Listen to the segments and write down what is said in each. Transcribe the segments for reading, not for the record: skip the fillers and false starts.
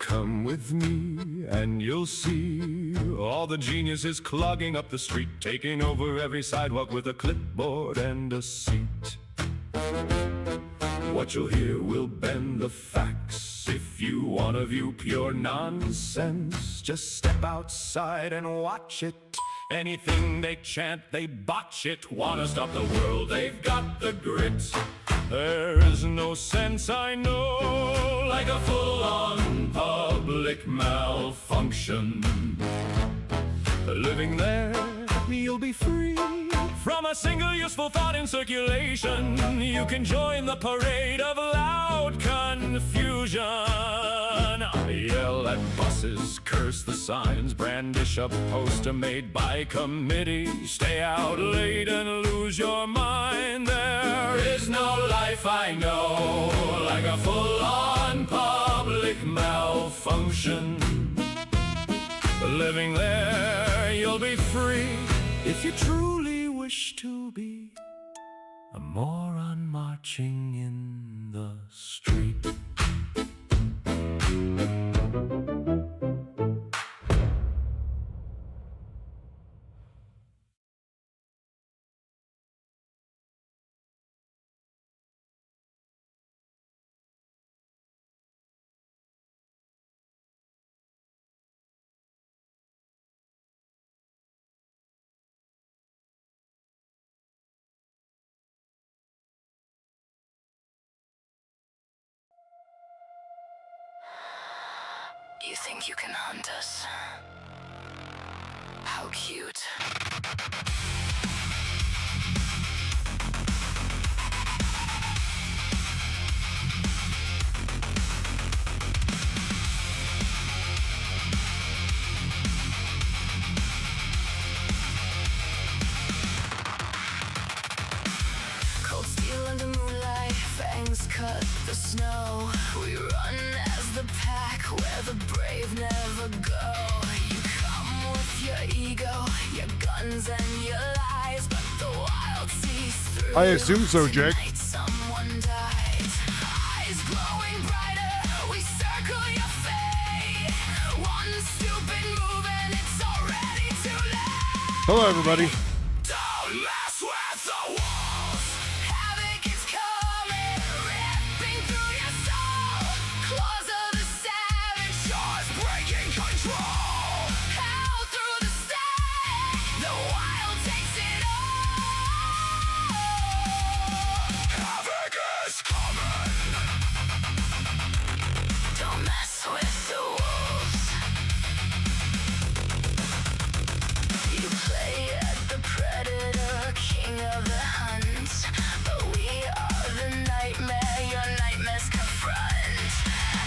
Come with me and you'll see all the geniuses clogging up the street, taking over every sidewalk with a clipboard and a seat. What you'll hear will bend the facts. If you want to view pure nonsense, just step outside and watch it. Anything they chant, they botch it. Wanna stop the world, they've got the grit. There is no sense, I know, like a full-on public malfunction. Living there, you'll be free from a single useful thought in circulation. You can join the parade of loud confusion. Yell at buses, curse the signs, brandish a poster made by committee. Stay out late and lose your mind. There is no life I know like a full-on public malfunction. Living there, you'll be free if you truly wish to be a moron marching in the street. You think you can hunt us? How cute. Cold steel under moonlight, fangs cut the snow. We run as the pack, where the brave never go. You come with your ego, your guns and your lies, but the wild sees through. I assume so, Jake. Tonight someone dies, eyes glowing brighter, we circle your fate. One stupid move and it's already too late. Hello, everybody. Don't mess with the walls. Havoc is coming, ripping through your soul. Claws of the savage, jaws breaking control. Hell through the static, the wild takes it all. Havoc is coming. Don't mess with the wolves. You play at the predator, king of the hunt, but we are the nightmare your nightmares confront.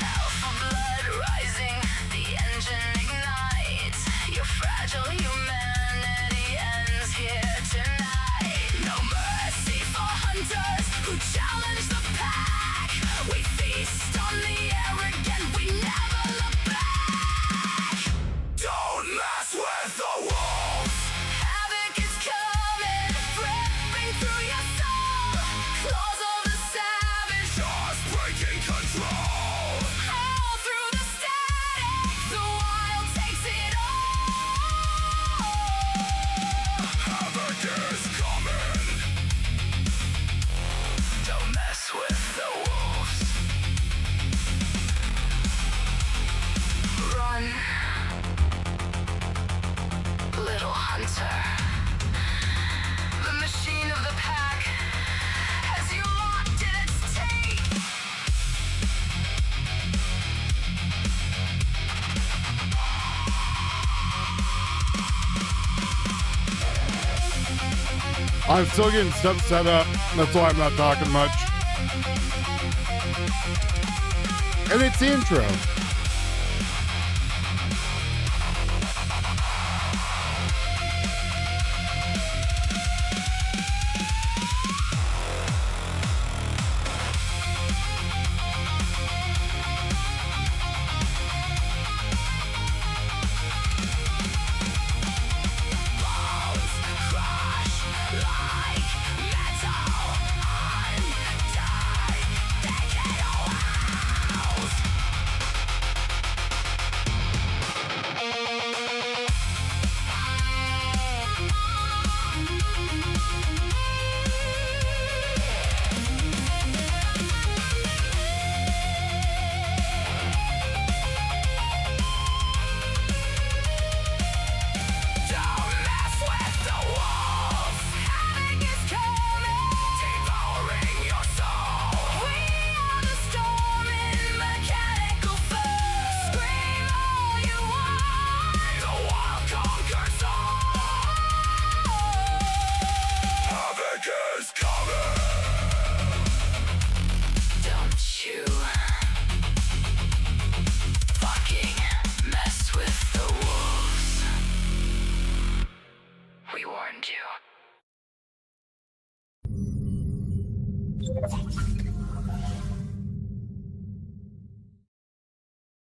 Alpha blood rising, the engine ignites. Your fragile humanity ends here tonight. No mercy for hunters who challenge the pack. We feast on the arrogant, we never look back. Don't mess with the wolves. Havoc is coming, ripping through your soul. Claws of the savage, jaws breaking control. Hell through the static, the wild takes it all. Havoc is coming. Don't mess with the wolves. Run, little hunter. The machine of the pack has you locked in its teeth. I'm still getting stuff set up. That's why I'm not talking much. And it's the intro. Bones crush like metal.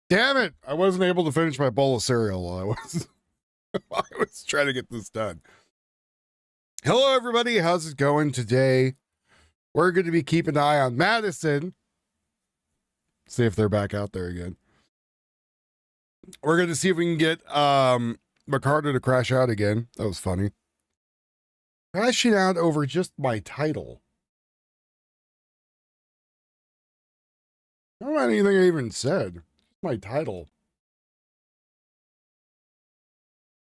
Damn it! I wasn't able to finish my bowl of cereal while I was trying to get this done. Hello, everybody. How's it going today? We're going to be keeping an eye on Madison. See if they're back out there again. We're going to see if we can get Ricardo to crash out again. That was funny. Crashing out over just my title. I don't know anything I even said. My title.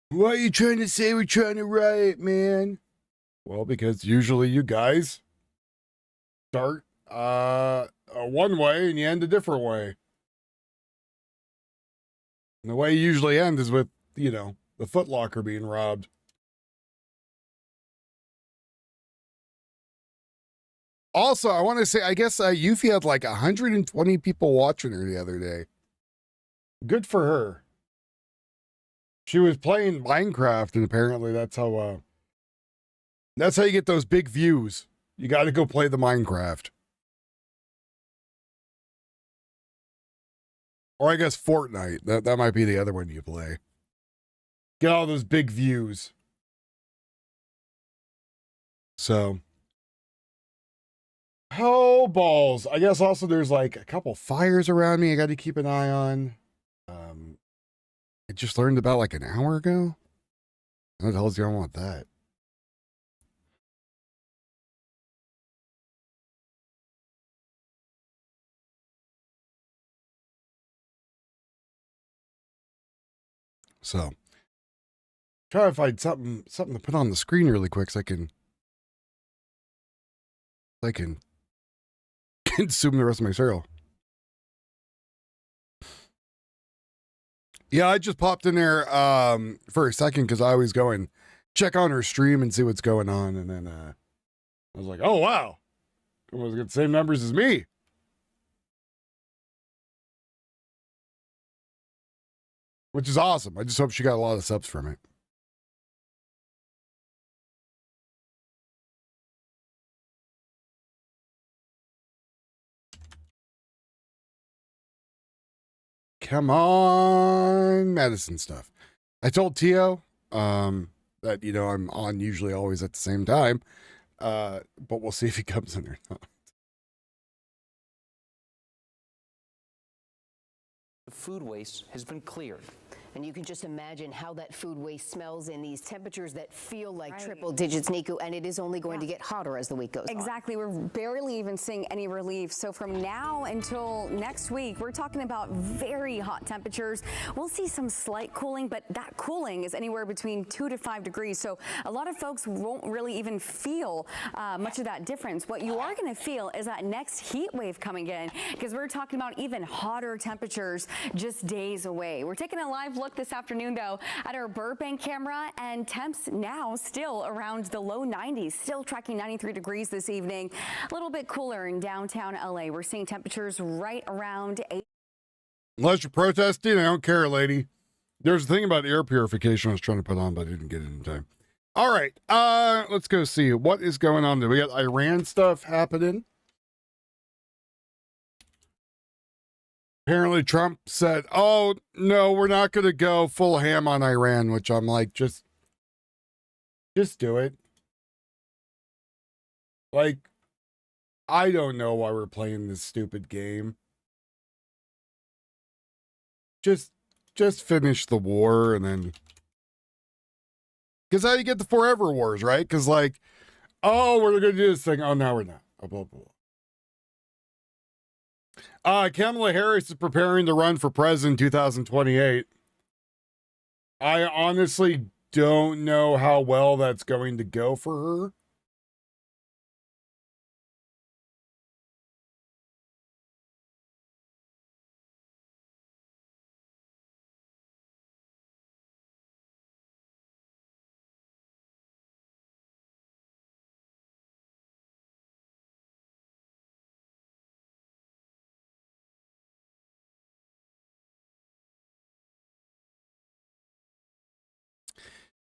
What are you trying to say we're trying to write, man? Well, because usually you guys start one way and you end a different way. And the way you usually end is with, you know, the Foot Locker being robbed. Also, I want to say, I guess Yuffie had like 120 people watching her the other day. Good for her. She was playing Minecraft, and apparently that's how you get those big views. You got to go play the Minecraft. Or I guess Fortnite. That might be the other one you play. Get all those big views. So. Oh, balls. I guess also there's like a couple fires around me I got to keep an eye on. I just learned about like an hour ago. What the hell's going on with that? So, try to find something to put on the screen really quick so I can consume the rest of my cereal. Yeah, I just popped in there for a second because I always go and check on her stream and see what's going on, and then I was like, oh wow, almost got the same numbers as me. Which is awesome. I just hope she got a lot of subs from it. Come on, Madison stuff. I told Tio that, you know, I'm on usually always at the same time, but we'll see if he comes in or not. The food waste has been cleared. And you can just imagine how that food waste smells in these temperatures that feel like triple digits, Niku, and it is only going to get hotter as the week goes on. Exactly. We're barely even seeing any relief. So from now until next week, we're talking about very hot temperatures. We'll see some slight cooling, but that cooling is anywhere between 2 to 5 degrees. So a lot of folks won't really even feel much of that difference. What you are going to feel is that next heat wave coming in, because we're talking about even hotter temperatures just days away. We're taking a live look this afternoon, though, at our Burbank camera, and temps now still around the low 90s, still tracking 93 degrees this evening. A little bit cooler in downtown LA. We're seeing temperatures right around 8. Unless you're protesting, I don't care, lady. There's a thing about air purification I was trying to put on, but I didn't get it in time. All right, let's go see what is going on there. We got Iran stuff happening. Apparently Trump said, oh, no, we're not going to go full ham on Iran, which I'm like, just do it. Like, I don't know why we're playing this stupid game. Just finish the war and then... Because how do you get the forever wars, right? Because like, oh, we're going to do this thing. Oh, no, we're not. Blah, blah, blah. Kamala Harris is preparing to run for president in 2028. I honestly don't know how well that's going to go for her.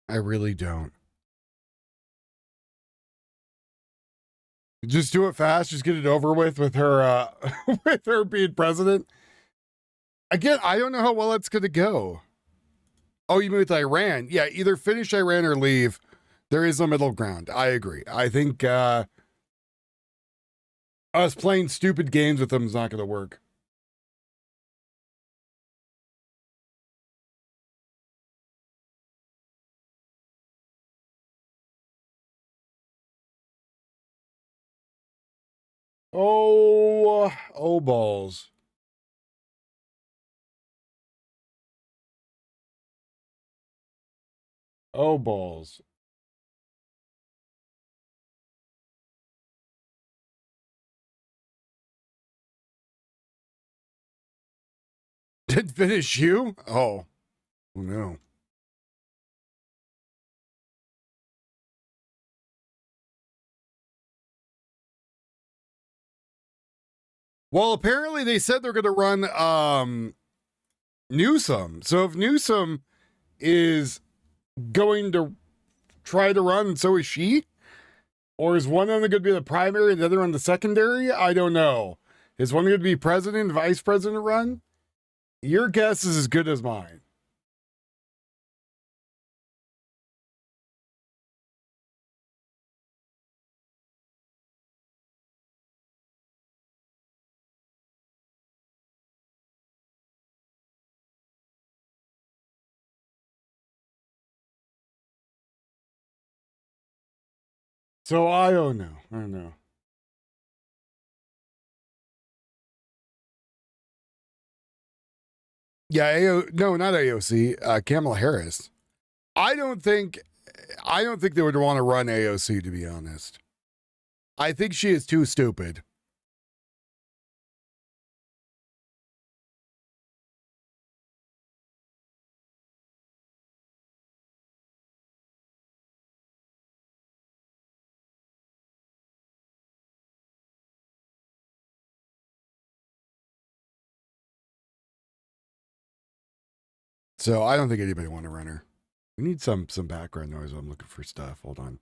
I really don't. Just do it fast. Just get it over with her, with her being president. Again, I don't know how well it's going to go. Oh, you mean with Iran? Yeah, either finish Iran or leave. There is a middle ground. I agree. I think us playing stupid games with them is not going to work. Oh balls. Oh balls. Did finish you? Oh no. Well, apparently they said they're going to run Newsom. So if Newsom is going to try to run, and so is she, or is one of them going to be the primary and the other on the secondary? I don't know. Is one going to be president, vice president run? Your guess is as good as mine. So I don't know. I don't know. Yeah, no, not AOC. Kamala Harris. I don't think they would want to run AOC, to be honest. I think she is too stupid. So I don't think anybody want to run her. We need some background noise. I'm looking for stuff. Hold on.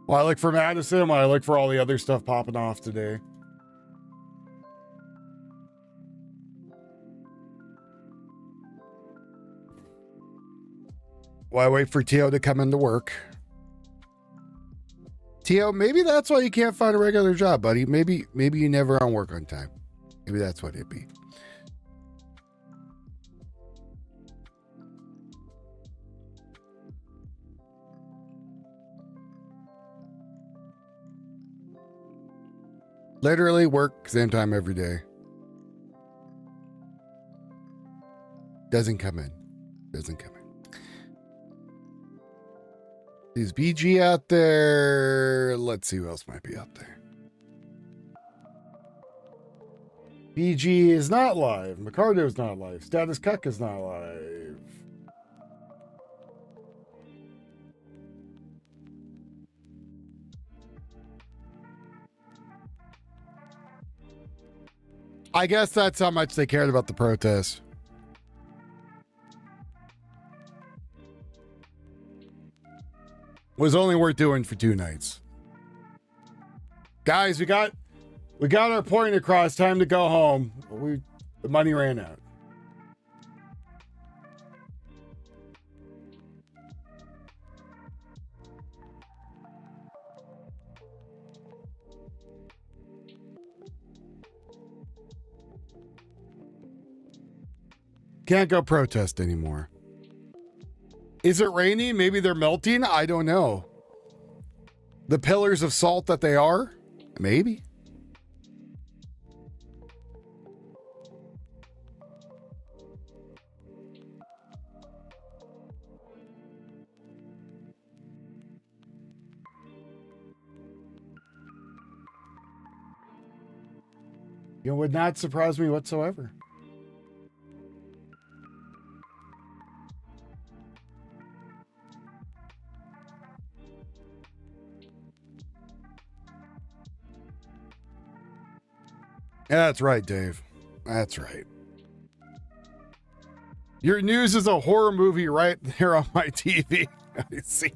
Well, I look for Madison. I look for all the other stuff popping off today. Well, I wait for Tio to come into work. Tio, maybe that's why you can't find a regular job, buddy. Maybe you never on work on time. Maybe that's what it'd be. Literally work same time every day. Doesn't come in. Doesn't come in. Is BG out there? Let's see who else might be out there. BG is not live. Micardo is not live. Status Cuck is not live. I guess that's how much they cared about the protest. Was only worth doing for 2 nights. Guys, we got our point across. Time to go home. The money ran out. Can't go protest anymore. Is it raining? Maybe they're melting? I don't know. The pillars of salt that they are? Maybe. It would not surprise me whatsoever. Yeah, that's right, Dave. That's right. Your news is a horror movie right there on my TV. I see.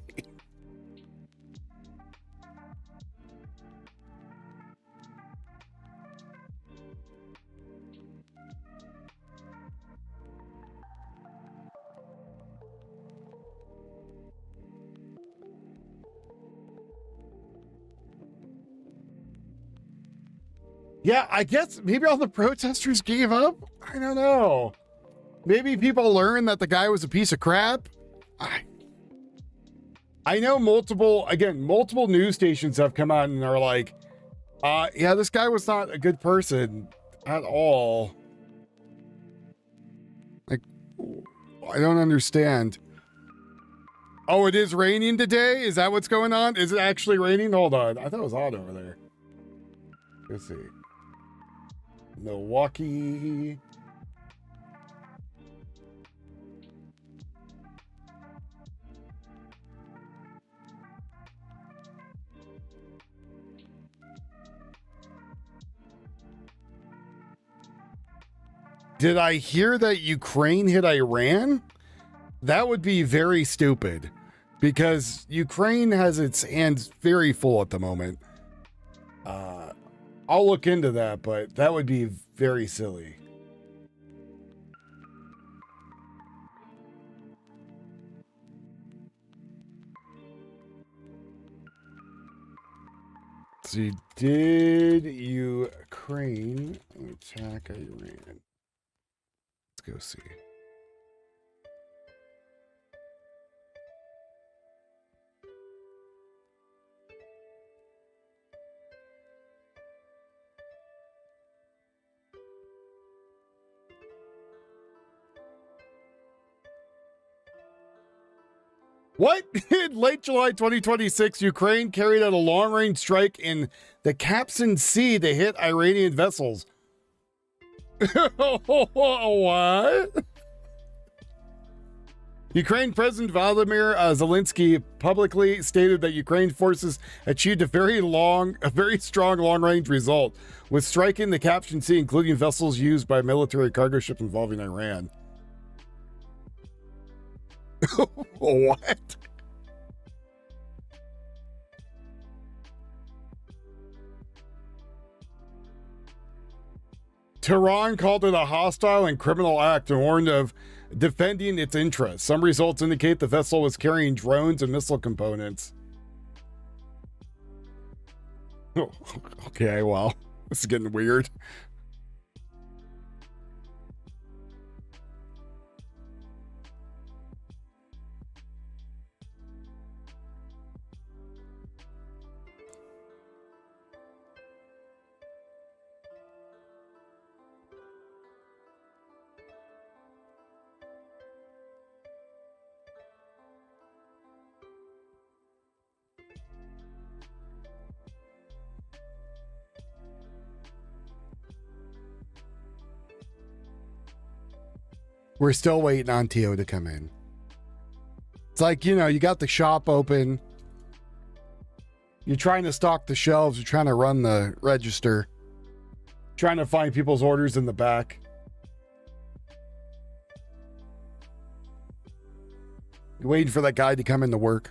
Yeah, I guess maybe all the protesters gave up. I don't know. Maybe people learned that the guy was a piece of crap. I know multiple news stations have come out and are like, yeah, this guy was not a good person at all. Like, I don't understand. Oh, it is raining today? Is that what's going on? Is it actually raining? Hold on. I thought it was hot over there. Let's see. Milwaukee. Did I hear that Ukraine hit Iran? That would be very stupid because Ukraine has its hands very full at the moment. I'll look into that, but that would be very silly. See, did Ukraine attack Iran? Let's go see. What? In late July 2026, Ukraine carried out a long-range strike in the Caspian Sea to hit Iranian vessels. What? Ukraine President Volodymyr Zelensky publicly stated that Ukraine forces achieved a very strong long-range result with striking the Caspian Sea, including vessels used by military cargo ships involving Iran. What? Tehran called it a hostile and criminal act and warned of defending its interests. Some results indicate the vessel was carrying drones and missile components. Okay, well, this is getting weird. We're still waiting on Tio to come in. It's like, you know, you got the shop open. You're trying to stock the shelves. You're trying to run the register. Trying to find people's orders in the back. You're waiting for that guy to come into work.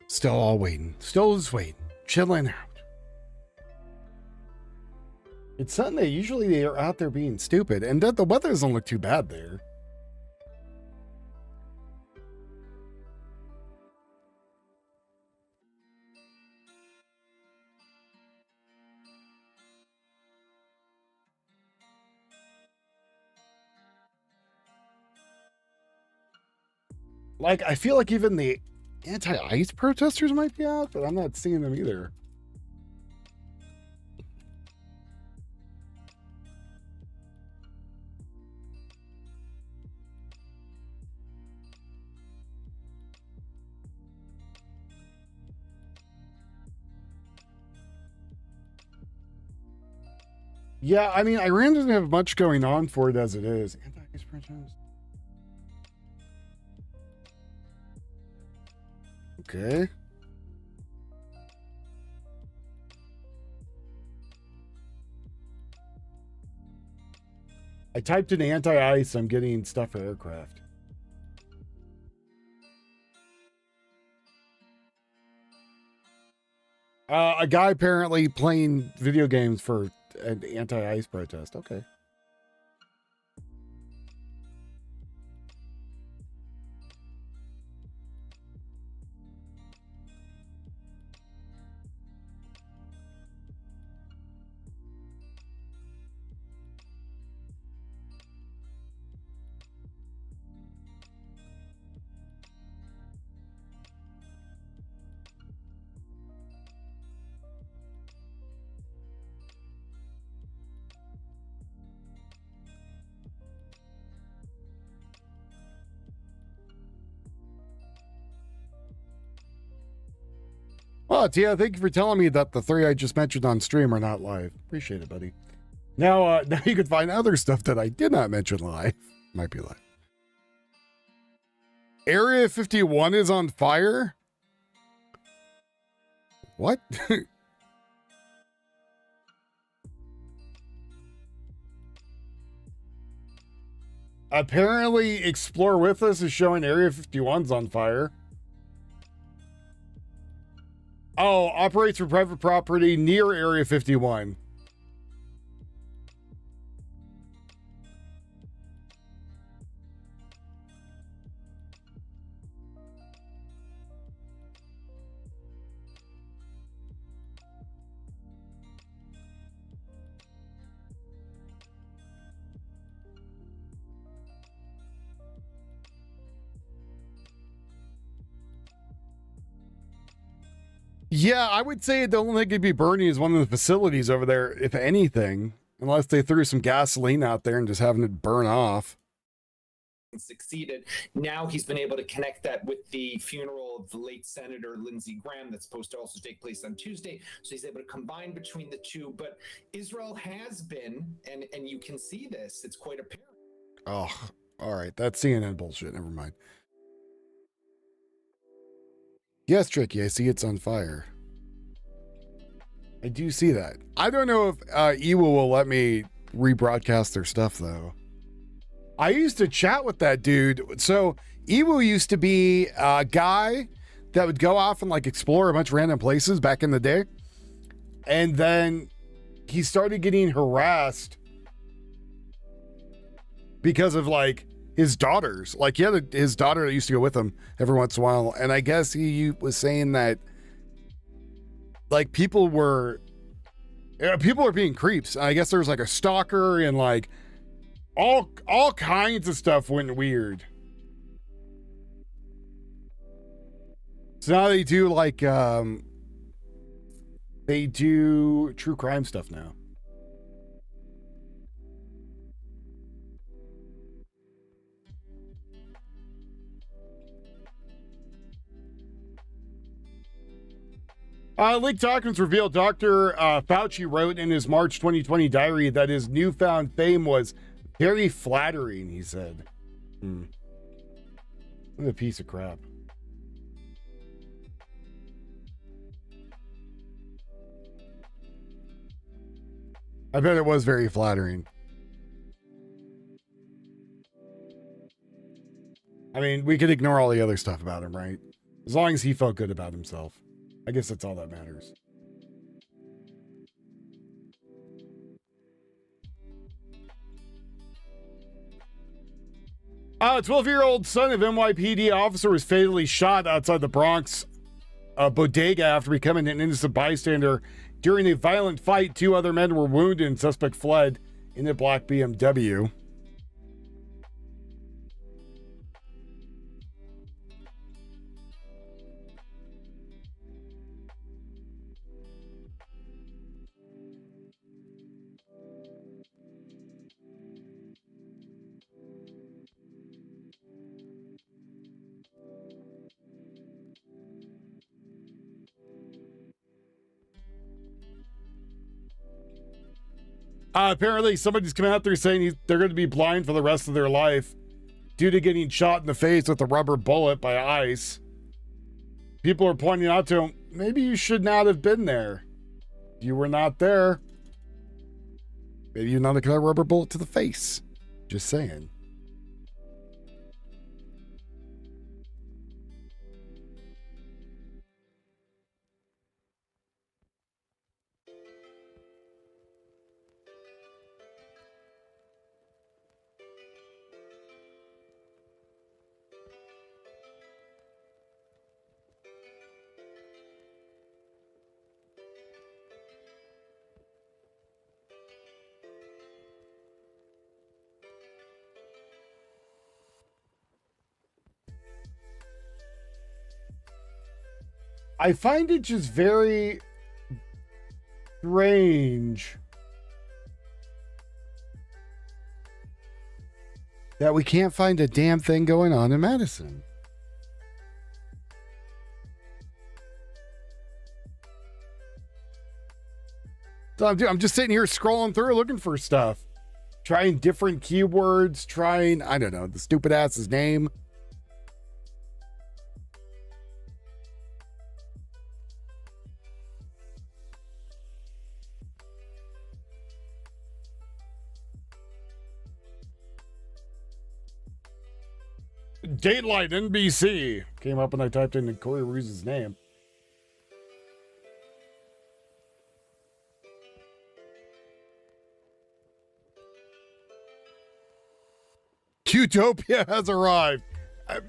Still all waiting. Still just waiting. Chilling out. It's Sunday. Usually they are out there being stupid. And the weather doesn't look too bad there. Like, I feel like even the anti-ICE protesters might be out, but I'm not seeing them either. Yeah, I mean, Iran doesn't have much going on for it as it is. Anti-ICE protest. Okay. I typed in anti-ice. I'm getting stuff for aircraft. A guy apparently playing video games for an anti-ice protest. Okay. Well, Tia, thank you for telling me that the 3 I just mentioned on stream are not live. Appreciate it, buddy. Now, now you can find other stuff that I did not mention live. Might be live. Area 51 is on fire? What? Apparently, Explore With Us is showing Area 51's on fire. Oh, operates for private property near Area 51. Yeah, I would say the only thing could be burning is one of the facilities over there, if anything, unless they threw some gasoline out there and just having it burn off. Succeeded. Now he's been able to connect that with the funeral of the late Senator Lindsey Graham that's supposed to also take place on Tuesday. So he's able to combine between the two. But Israel has been, and you can see this, it's quite apparent. Oh, all right. That's CNN bullshit. Never mind. Yes, Tricky, I see it's on fire. I do see that. I don't know if Ewa will let me rebroadcast their stuff, though. I used to chat with that dude. So, Ewa used to be a guy that would go off and, like, explore a bunch of random places back in the day. And then he started getting harassed because of, like, his daughters. Like, he had his daughter that used to go with him every once in a while. And I guess he was saying that, like, people were being creeps. And I guess there was, like, a stalker and, like, all kinds of stuff went weird. So now they do, like, they do true crime stuff now. Leaked documents revealed Dr. Fauci wrote in his March 2020 diary that his newfound fame was very flattering, he said. What a piece of crap. I bet it was very flattering. I mean, we could ignore all the other stuff about him, right? As long as he felt good about himself. I guess that's all that matters. A 12-year-old son of NYPD officer was fatally shot outside the Bronx bodega after becoming an innocent bystander. During a violent fight, 2 other men were wounded and suspect fled in a black BMW. Apparently, somebody's come out there saying they're going to be blind for the rest of their life due to getting shot in the face with a rubber bullet by ICE. people are pointing out to him, maybe you should not have been there. You were not there. Maybe you not got a rubber bullet to the face. Just saying. I find it just very strange that we can't find a damn thing going on in Madison. So I'm just sitting here scrolling through looking for stuff, trying different keywords, trying, I don't know, the stupid ass's name. Dateline NBC came up when I typed in Corey Ruiz's name. Utopia has arrived.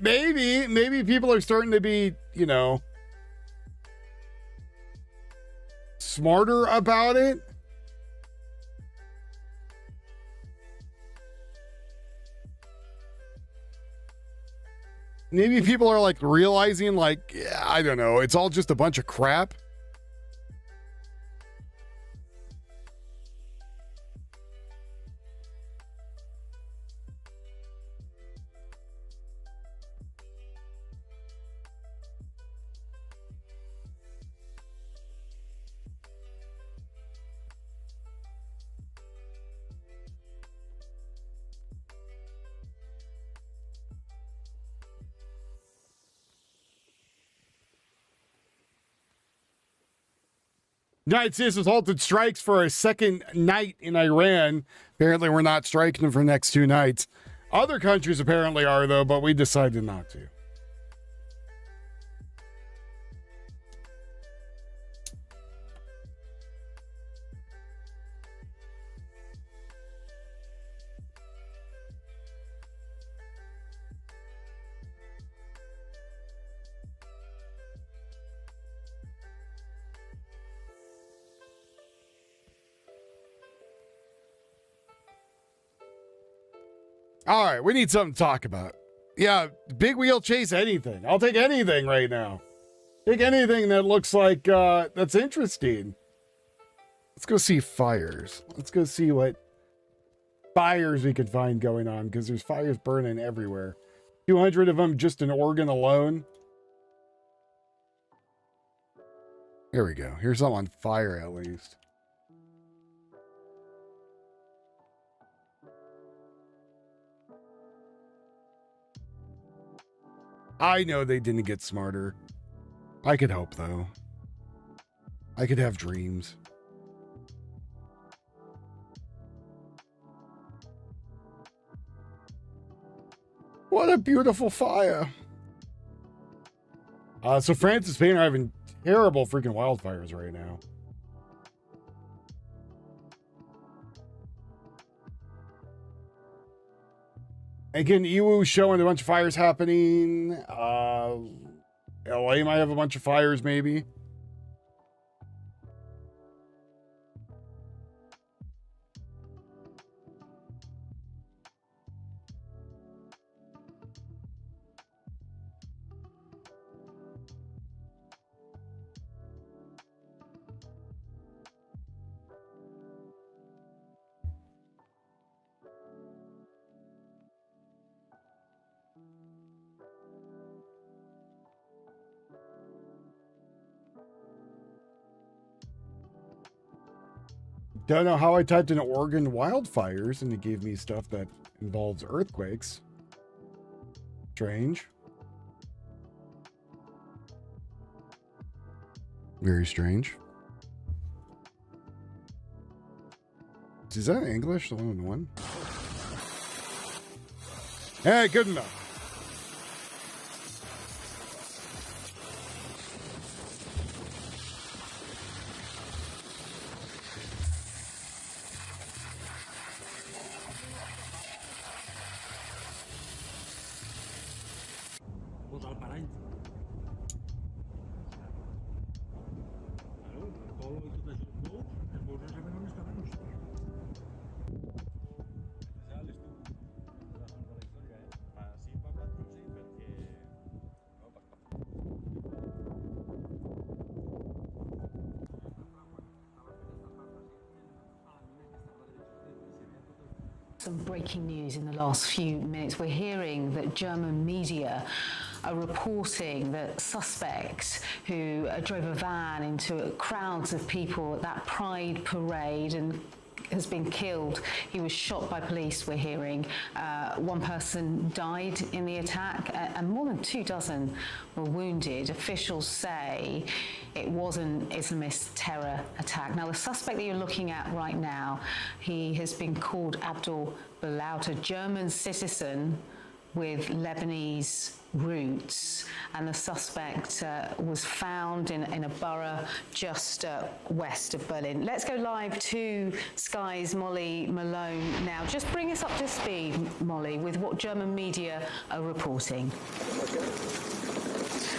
Maybe people are starting to be, you know, smarter about it. Maybe people are like realizing, like, yeah, I don't know, it's all just a bunch of crap. United States has halted strikes for a second night in Iran. Apparently, we're not striking them for the next 2 nights. Other countries apparently are, though, but we decided not to. All right, we need something to talk about. Yeah, big wheel chase anything. I'll take anything right now. Take anything that looks like that's interesting. Let's go see fires. Let's go see what fires we could find going on, because there's fires burning everywhere. 200 of them just in Oregon alone. Here we go. Here's something on fire at least. I know they didn't get smarter. I could hope, though. I could have dreams. What a beautiful fire. So France and Spain are having terrible freaking wildfires right now. Again, EWU showing a bunch of fires happening. LA might have a bunch of fires, maybe. Don't know how I typed in Oregon wildfires and it gave me stuff that involves earthquakes. Strange. Very strange. Is that English? The one? Hey, good enough. Vota al parany. Claro, l'alcohol i tot això, els bous no saben on estaran. Some breaking news in the last few minutes. We're hearing that German media are reporting that suspects who drove a van into crowds of people at that Pride parade and has been killed. He was shot by police, we're hearing. One person died in the attack and more than 24 were wounded. Officials say it was an Islamist terror attack. Now, the suspect that you're looking at right now, he has been called Abdul Balout, a German citizen with Lebanese roots, and the suspect was found in a borough just west of Berlin. Let's go live to Sky's Molly Malone now. Just bring us up to speed, Molly, with what German media are reporting.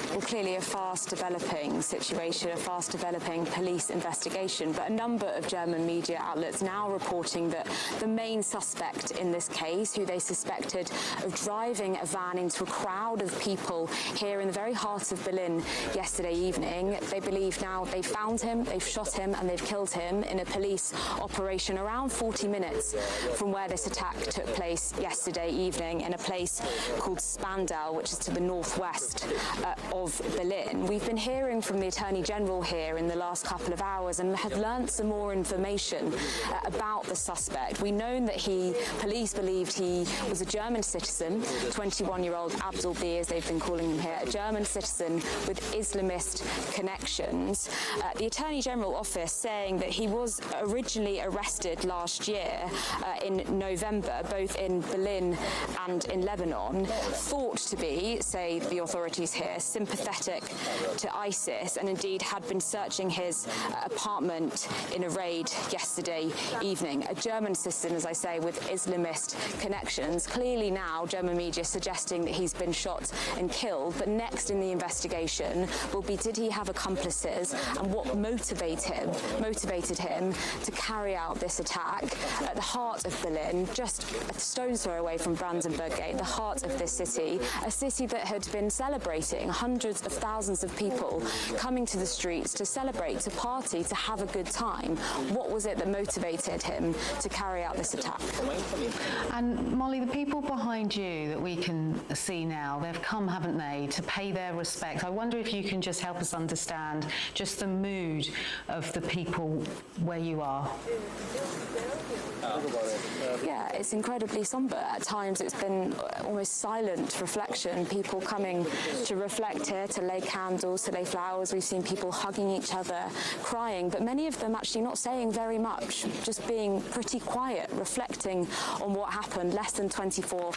Well, clearly a fast-developing situation, a fast-developing police investigation, but a number of German media outlets now reporting that the main suspect in this case, who they suspected of driving a van into a crowd of people here in the very heart of Berlin yesterday evening, they believe now they've found him, they've shot him, and they've killed him in a police operation around 40 minutes from where this attack took place yesterday evening in a place called Spandau, which is to the northwest of Berlin. We've been hearing from the Attorney General here in the last couple of hours and have learnt some more information about the suspect. We know that police believed he was a German citizen, 21-year-old Abdul B, as they've been calling him here, a German citizen with Islamist connections. The Attorney General office saying that he was originally arrested last year in November, both in Berlin and in Lebanon, thought to be, say the authorities here, sympathetic to ISIS, and indeed had been searching his apartment in a raid yesterday evening. A German citizen, as I say, with Islamist connections. Clearly now German media suggesting that he's been shot and killed, but next in the investigation will be, did he have accomplices and what motivated him to carry out this attack at the heart of Berlin, just a stone's throw away from Brandenburg Gate, the heart of this city, a city that had been celebrating, hundreds of thousands of people coming to the streets to celebrate, to party, to have a good time. What was it that motivated him to carry out this attack? And Molly, the people behind you that we can see now, they've come, haven't they, to pay their respects. I wonder if you can just help us understand just the mood of the people where you are. Yeah, it's incredibly somber. At times it's been almost silent reflection, people coming to reflect here, to lay candles, to lay flowers. We've seen people hugging each other, crying, but many of them actually not saying very much, just being pretty quiet, reflecting on what happened less than 24 hours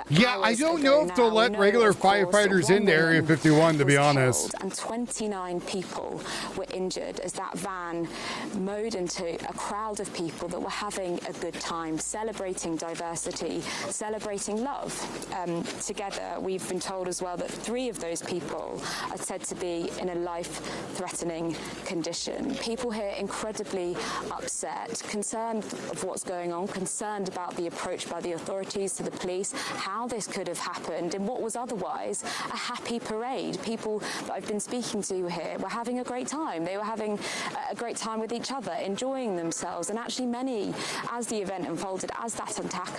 Yeah, I don't know if they'll let regular firefighters in Area 51, to be honest. And 29 people were injured as that van mowed into a crowd of people that were having a good time, celebrating diversity, celebrating love. Together, we've been told as well that 3 of those people are said to be in a life-threatening condition. People here incredibly upset, concerned of what's going on, concerned about the approach by the authorities to the police, how this could have happened in what was otherwise a happy parade. People that I've been speaking to here were having a great time. They were having a great time with each other, enjoying themselves, and actually many, as the event unfolded, as that attack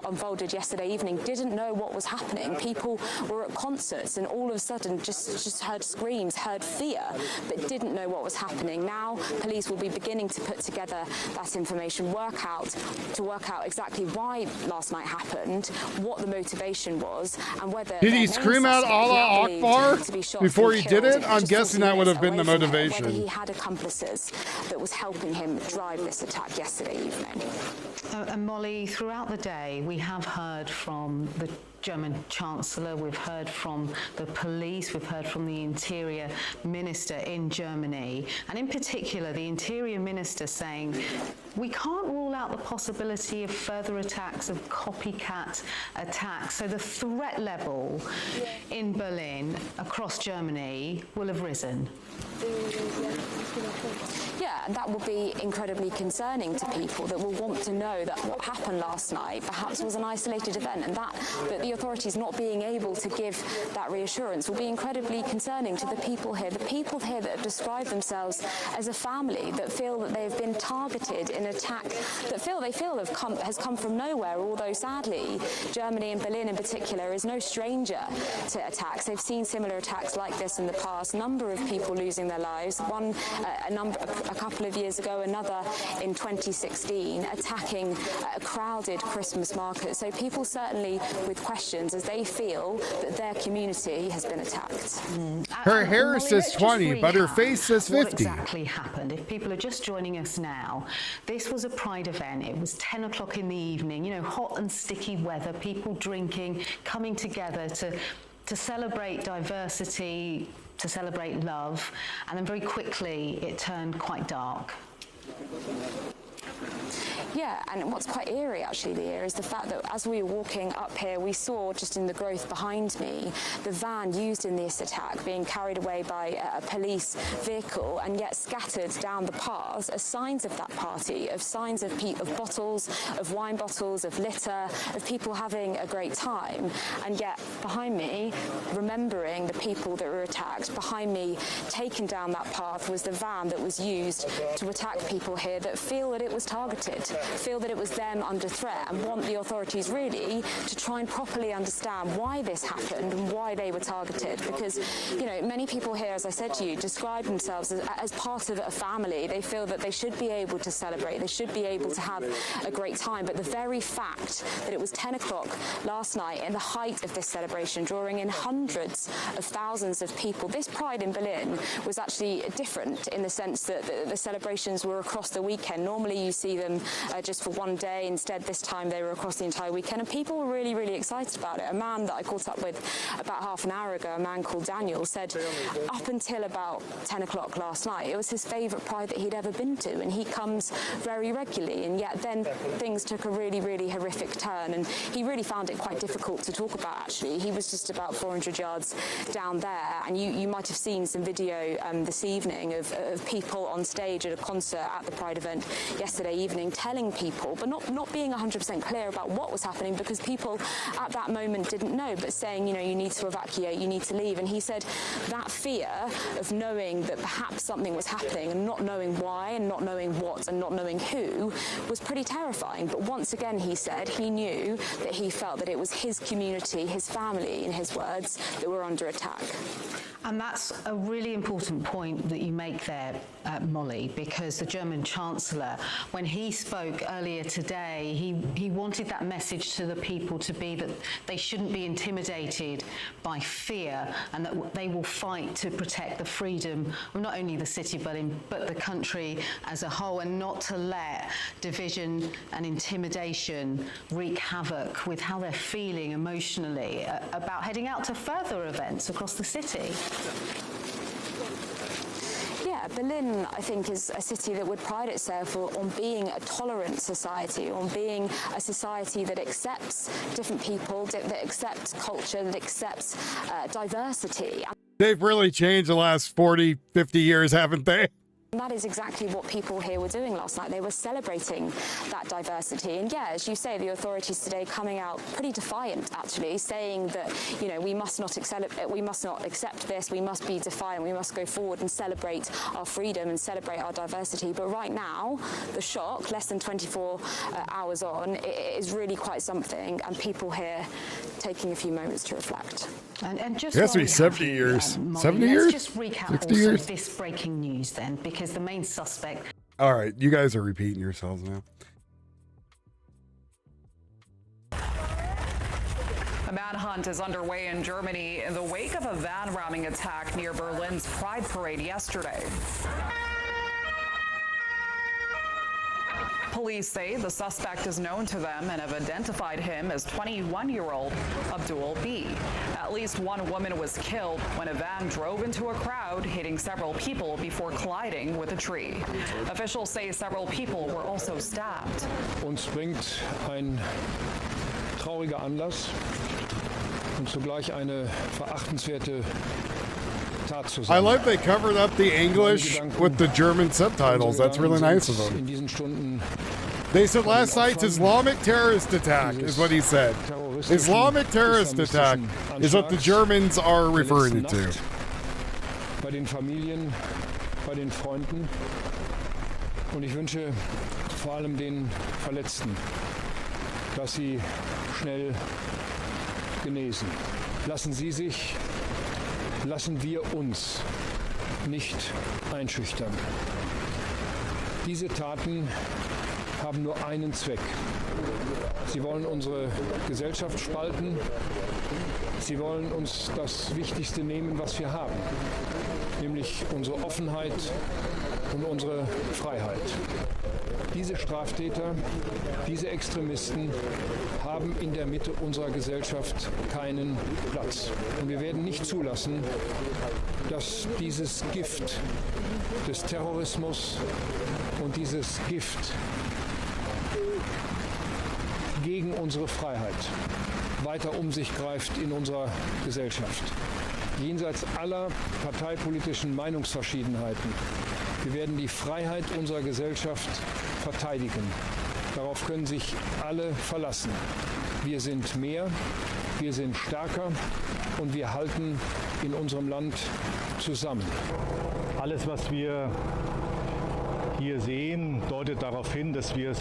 unfolded yesterday evening, didn't know what was happening. People were at concerts and all of a sudden just heard screams, heard fear, but didn't know what was happening. Now police will be beginning to put together that information, work out exactly why last night happened, what the motivation was, and whether did he scream out Allah Akbar before he did it? I'm guessing that would have been the motivation. Whether he had accomplices that was helping him drive this attack yesterday evening. And Molly, throughout the day, we have heard from the German Chancellor, we've heard from the police, we've heard from the Interior Minister in Germany, and in particular the Interior Minister saying we can't rule out the possibility of further attacks, of copycat attacks. So the threat level in Berlin, across Germany, will have risen. Yeah, and that will be incredibly concerning to people that will want to know that what happened last night perhaps was an isolated event, and that the authorities not being able to give that reassurance will be incredibly concerning to the people here that have described themselves as a family, that feel that they've been targeted in an attack that they feel has come from nowhere, although sadly Germany and Berlin in particular is no stranger to attacks. They've seen similar attacks like this in the past, number of people losing their lives, one a couple of years ago, another in 2016, attacking a crowded Christmas market. So people certainly with questions as they feel that their community has been attacked. Her hair says 20, but her face says 50. What exactly happened? If people are just joining us now, this was a Pride event. It was 10 o'clock in the evening, you know, hot and sticky weather, people drinking, coming together to celebrate diversity, to celebrate love, and then very quickly it turned quite dark. Yeah, and what's quite eerie actually here is the fact that as we were walking up here, we saw just in the growth behind me, the van used in this attack being carried away by a police vehicle and yet scattered down the paths as signs of that party, of signs of bottles, of wine bottles, of litter, of people having a great time. And yet behind me, remembering the people that were attacked, behind me, taken down that path was the van that was used to attack people here that feel that it was targeted, feel that it was them under threat, and want the authorities really to try and properly understand why this happened and why they were targeted. Because, you know, many people here, as I said to you, describe themselves as part of a family. They feel that they should be able to celebrate, they should be able to have a great time. But the very fact that it was 10 o'clock last night, in the height of this celebration, drawing in hundreds of thousands of people, this Pride in Berlin was actually different in the sense that the celebrations were across the weekend. Normally you see them just for one day. Instead, this time they were across the entire weekend, and people were really, really excited about it. A man that I caught up with about half an hour ago, a man called Daniel, said up until about 10 o'clock last night, it was his favourite Pride that he'd ever been to, and he comes very regularly, and yet then things took a really, really horrific turn, and he really found it quite difficult to talk about, actually. He was just about 400 yards down there, and you might have seen some video this evening of people on stage at a concert at the Pride event yesterday evening telling people, but not being 100% clear about what was happening, because people at that moment didn't know, but saying, you know, you need to evacuate, you need to leave. And he said that fear of knowing that perhaps something was happening and not knowing why and not knowing what and not knowing who was pretty terrifying. But once again, he said he knew that he felt that it was his community, his family, in his words, that were under attack. And that's a really important point that you make there, Molly, because the German Chancellor, when he spoke earlier today, he wanted that message to the people to be that they shouldn't be intimidated by fear, and that they will fight to protect the freedom of not only the city but the country as a whole, and not to let division and intimidation wreak havoc with how they're feeling emotionally about heading out to further events across the city. Yeah, Berlin, I think, is a city that would pride itself on being a tolerant society, on being a society that accepts different people, that accepts culture, that accepts diversity. They've really changed the last 40, 50 years, haven't they? That is exactly what people here were doing last night. They were celebrating that diversity. And yeah, as you say, the authorities today coming out pretty defiant, actually, saying that, you know, we must not accept this, we must be defiant, we must go forward and celebrate our freedom and celebrate our diversity. But right now, the shock, less than 24 hours on, it is really quite something, and people here taking a few moments to reflect. And just It has to be while we 70 have you, years. Molly, 70 years? Let's just recap 60 also years? this breaking news then, because the main suspect. All right, you guys are repeating yourselves now. A manhunt is underway in Germany in the wake of a van ramming attack near Berlin's Pride Parade yesterday. Police say the suspect is known to them and have identified him as 21-year-old Abdul B. At least one woman was killed when a van drove into a crowd, hitting several people before colliding with a tree. Officials say several people were also stabbed. Uns bringt ein trauriger Anlass und zugleich eine verachtenswerte Tat zusammen. I like they covered up the English with the German subtitles. That's really nice of them. In diesen Stunden They said last night's Islamic terrorist attack is what he said. Islamic terrorist attack is what the Germans are referring it to. bei den Familien, bei den Freunden, und ich wünsche vor allem den Verletzten, dass sie schnell genesen. Lassen wir uns nicht einschüchtern. Diese Taten haben nur einen Zweck. Sie wollen unsere Gesellschaft spalten. Sie wollen uns das Wichtigste nehmen, was wir haben, nämlich unsere Offenheit und unsere Freiheit. Diese Straftäter, diese Extremisten haben in der Mitte unserer Gesellschaft keinen Platz. Und wir werden nicht zulassen, dass dieses Gift des Terrorismus und dieses Gift gegen unsere Freiheit weiter um sich greift in unserer Gesellschaft. Jenseits aller parteipolitischen Meinungsverschiedenheiten. Wir werden die Freiheit unserer Gesellschaft verteidigen. Darauf können sich alle verlassen. Wir sind mehr, wir sind stärker und wir halten in unserem Land zusammen. Alles, was wir hier sehen, deutet darauf hin, dass wir es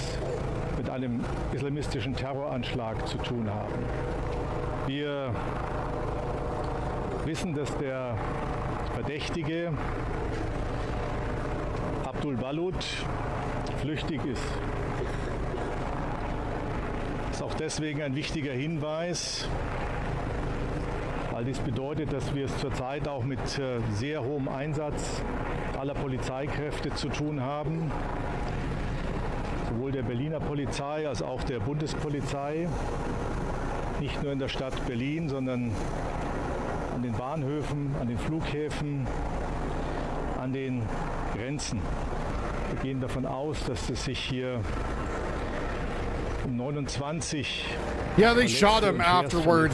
mit einem islamistischen Terroranschlag zu tun haben. Wir wissen, dass der Verdächtige Abdul Balut flüchtig ist. Das ist auch deswegen ein wichtiger Hinweis, weil dies bedeutet, dass wir es zurzeit auch mit sehr hohem Einsatz aller Polizeikräfte zu tun haben. Sowohl der Berliner Polizei als auch der Bundespolizei, nicht nur in der Stadt Berlin, sondern an den Bahnhöfen, an den Flughäfen, an den Grenzen. Wir gehen davon aus, dass es sich hier um 29 Yeah, they shot him afterward.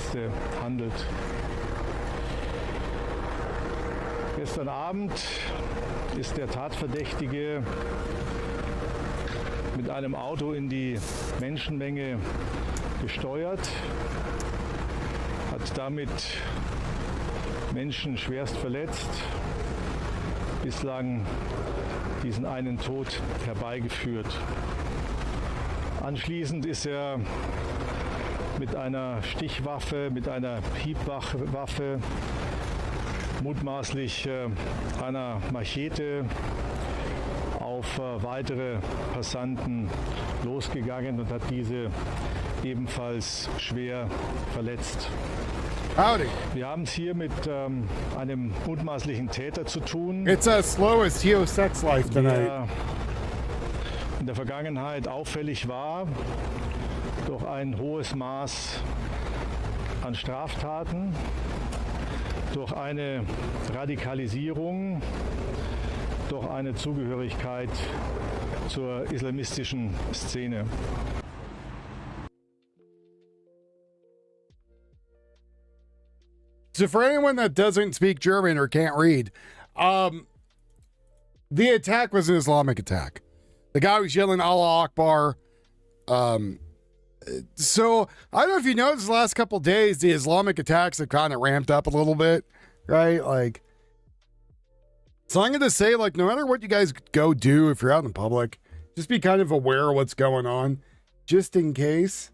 handelt. Gestern Abend ist der Tatverdächtige mit einem Auto in die Menschenmenge gesteuert, hat damit Menschen schwerst verletzt, bislang diesen einen Tod herbeigeführt. Anschließend ist er mit einer Stichwaffe, mit einer Hiebwaffe, mutmaßlich einer Machete, auf weitere Passanten losgegangen und hat diese ebenfalls schwer verletzt. Howdy. Wir haben es hier mit einem mutmaßlichen Täter zu tun. It's as slow as Tio's sex life tonight. Der in der Vergangenheit auffällig war durch ein hohes Maß an Straftaten, durch eine Radikalisierung, durch eine Zugehörigkeit zur islamistischen Szene. So for anyone that doesn't speak German or can't read, The attack was an Islamic attack. The guy was yelling Allah Akbar. So I don't know if you noticed the last couple of days, the Islamic attacks have kind of ramped up a little bit, right? Like, so I'm going to say, like, no matter what you guys go do, if you're out in public, just be kind of aware of what's going on, just in case.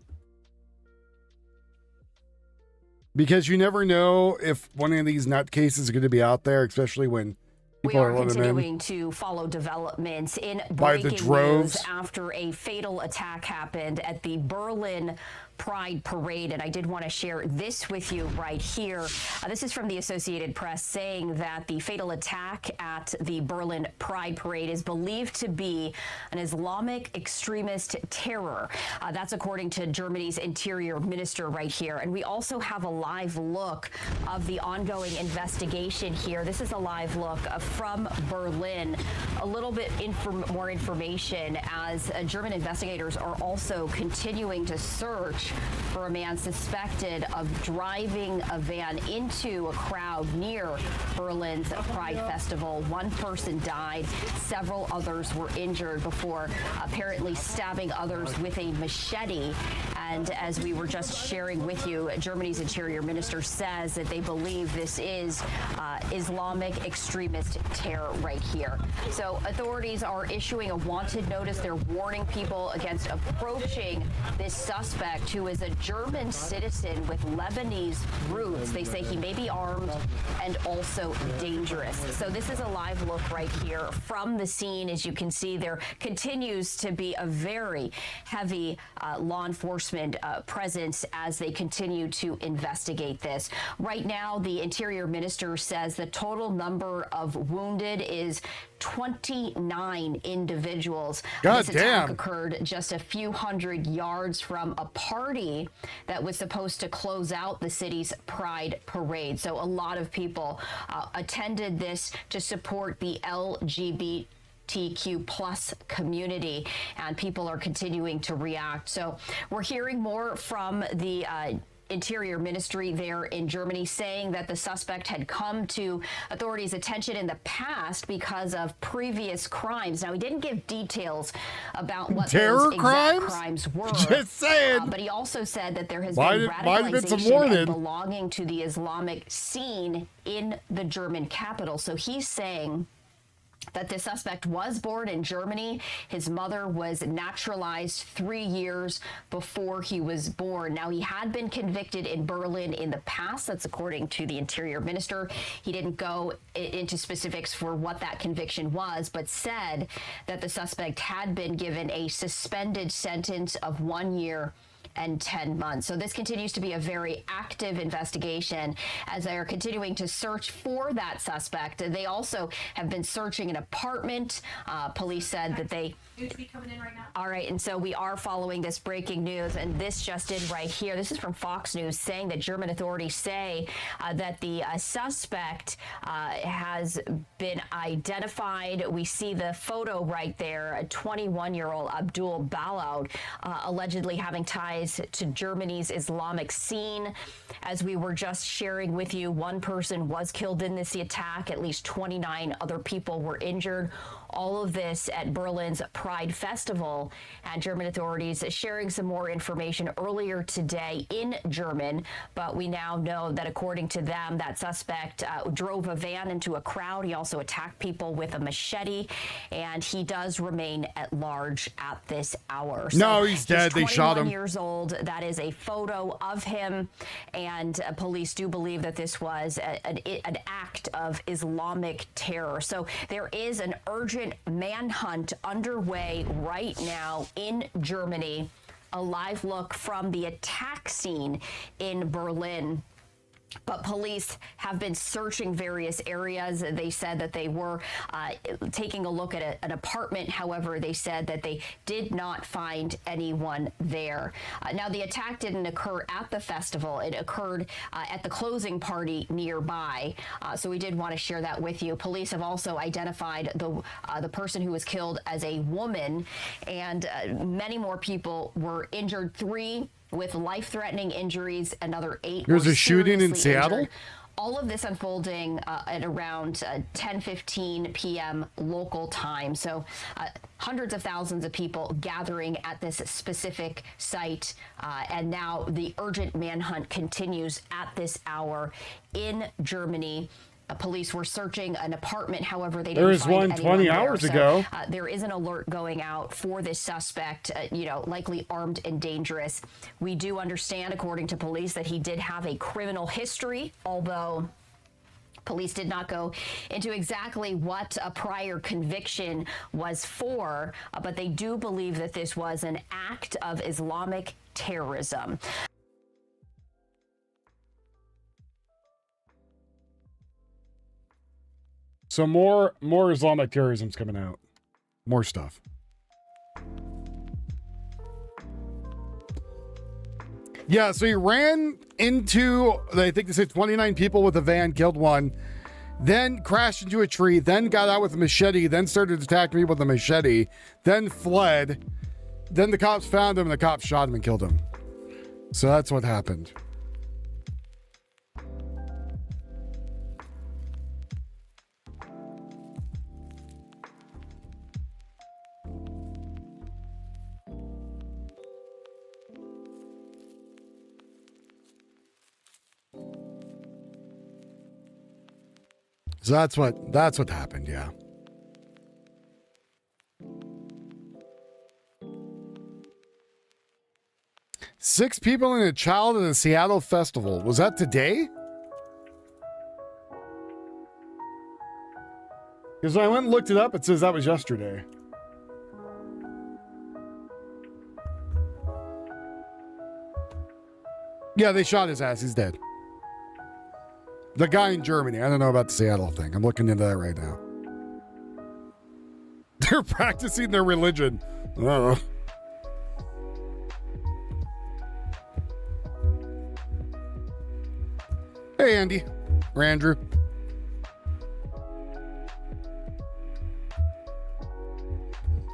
Because you never know if one of these nutcases is going to be out there, especially when we are continuing to follow developments in breaking news after a fatal attack happened at the Berlin Pride Parade, and I did want to share this with you right here. This is from the Associated Press saying that the fatal attack at the Berlin Pride Parade is believed to be an Islamic extremist terror. That's according to Germany's interior minister right here. And we also have a live look of the ongoing investigation here. This is a live look from Berlin. A little bit more information as German investigators are also continuing to search for a man suspected of driving a van into a crowd near Berlin's Pride Festival. One person died, several others were injured before apparently stabbing others with a machete. And as we were just sharing with you, Germany's interior minister says that they believe this is Islamic extremist terror right here. So authorities are issuing a wanted notice. They're warning people against approaching this suspect, who is a German citizen with Lebanese roots. They say he may be armed and also dangerous. So this is a live look right here from the scene. As you can see, there continues to be a very heavy law enforcement presence as they continue to investigate this. Right now, the Interior Minister says the total number of wounded is 29 individuals. This attack occurred just a few hundred yards from a party that was supposed to close out the city's Pride Parade. So a lot of people attended this to support the LGBTQ plus community, and people are continuing to react. So we're hearing more from the Interior Ministry there in Germany, saying that the suspect had come to authorities' attention in the past because of previous crimes. Now, he didn't give details about what those exact crimes were. Just saying. But he also said that there has been radicalization and belonging to the Islamic scene in the German capital. So he's saying that the suspect was born in Germany. His mother was naturalized 3 years before he was born. Now, he had been convicted in Berlin in the past. That's according to the Interior Minister. He didn't go into specifics for what that conviction was, but said that the suspect had been given a suspended sentence of 1 year and 10 months. So this continues to be a very active investigation as they are continuing to search for that suspect. They also have been searching an apartment. Police said that they... coming in right now. All right, and so we are following this breaking news, and this just in right here. This is from Fox News, saying that German authorities say that the suspect has been identified. We see the photo right there, a 21-year-old Abdul Balaud, allegedly having ties to Germany's Islamic scene. As we were just sharing with you, one person was killed in this attack. At least 29 other people were injured. All of this at Berlin's Pride Festival, and German authorities sharing some more information earlier today in German. But we now know that according to them, that suspect drove a van into a crowd. He also attacked people with a machete, and he does remain at large at this hour. No, he's dead. They shot him. 21 years old. That is a photo of him, and police do believe that this was an act of Islamic terror. So there is an urgent manhunt underway right now in Germany. A live look from the attack scene in Berlin. But police have been searching various areas. They said that they were taking a look at an apartment. However, they said that they did not find anyone there. Now, the attack didn't occur at the festival. It occurred at the closing party nearby. So we did want to share that with you. Police have also identified the person who was killed as a woman, and many more people were injured. 3 with life-threatening injuries, another 8 There's a shooting in Seattle? Injured. all of this unfolding at around 10:15 p.m. local time. So hundreds of thousands of people gathering at this specific site. And now the urgent manhunt continues at this hour in Germany. Police were searching an apartment. However, they didn't find anyone there. There was one 20 hours ago. There is an alert going out for this suspect, likely armed and dangerous. We do understand, according to police, that he did have a criminal history, although police did not go into exactly what a prior conviction was for, but they do believe that this was an act of Islamic terrorism. So more Islamic terrorism's coming out. More stuff. Yeah, so he ran into, I think they said 29 people with a van, killed one, then crashed into a tree, then got out with a machete, then started attacking people with a machete, then fled. Then the cops found him and the cops shot him and killed him. So that's what happened. So that's what happened, yeah. Six people and a child at a Seattle festival. Was that today? Because when I went and looked it up, it says that was yesterday. Yeah, they shot his ass. He's dead. The guy in Germany. I don't know about the Seattle thing. I'm looking into that right now. They're practicing their religion. I don't know. Hey, Andy. Or Andrew.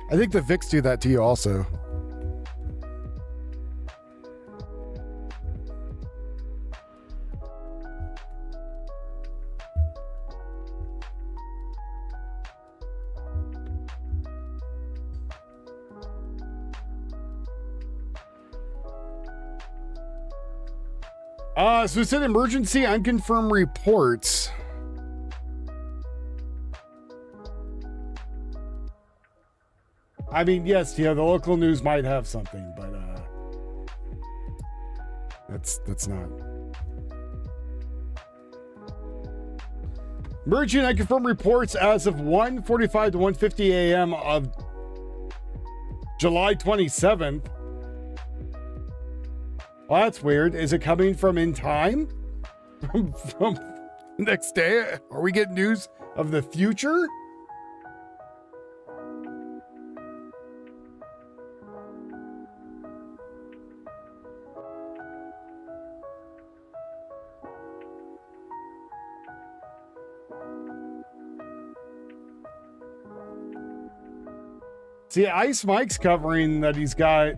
I think the Vicks do that to you also. So it said emergency unconfirmed reports. I mean, yes, yeah, the local news might have something, but that's not. Emergency unconfirmed reports as of 1:45 to 1:50 a.m. of July 27th. Well, that's weird. Is it coming from in time? From next day? Are we getting news of the future? See, Ice Mike's covering that he's got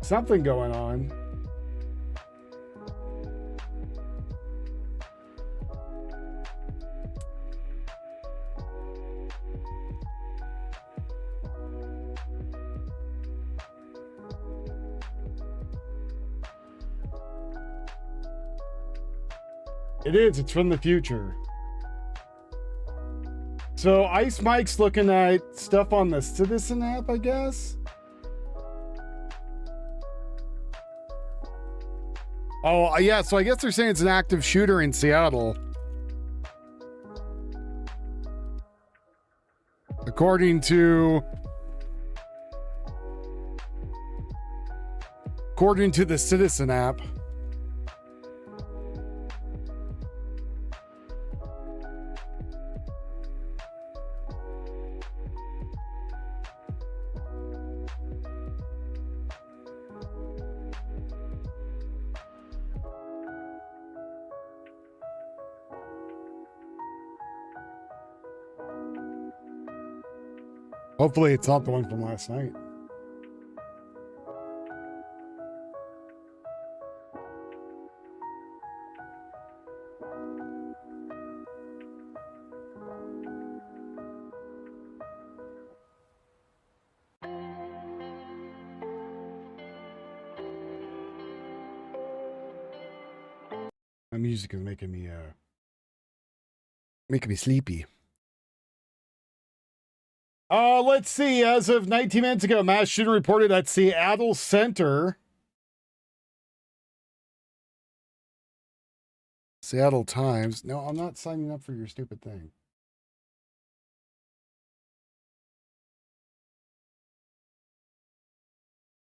something going on. It is. It's from the future. So Ice Mike's looking at stuff on the Citizen app, I guess. Oh, yeah, so I guess they're saying it's an active shooter in Seattle. According to the Citizen app. Hopefully it's not the one from last night. My music is making me sleepy. Let's see. As of 19 minutes ago, mass shooting reported at Seattle Center. Seattle Times. No, I'm not signing up for your stupid thing.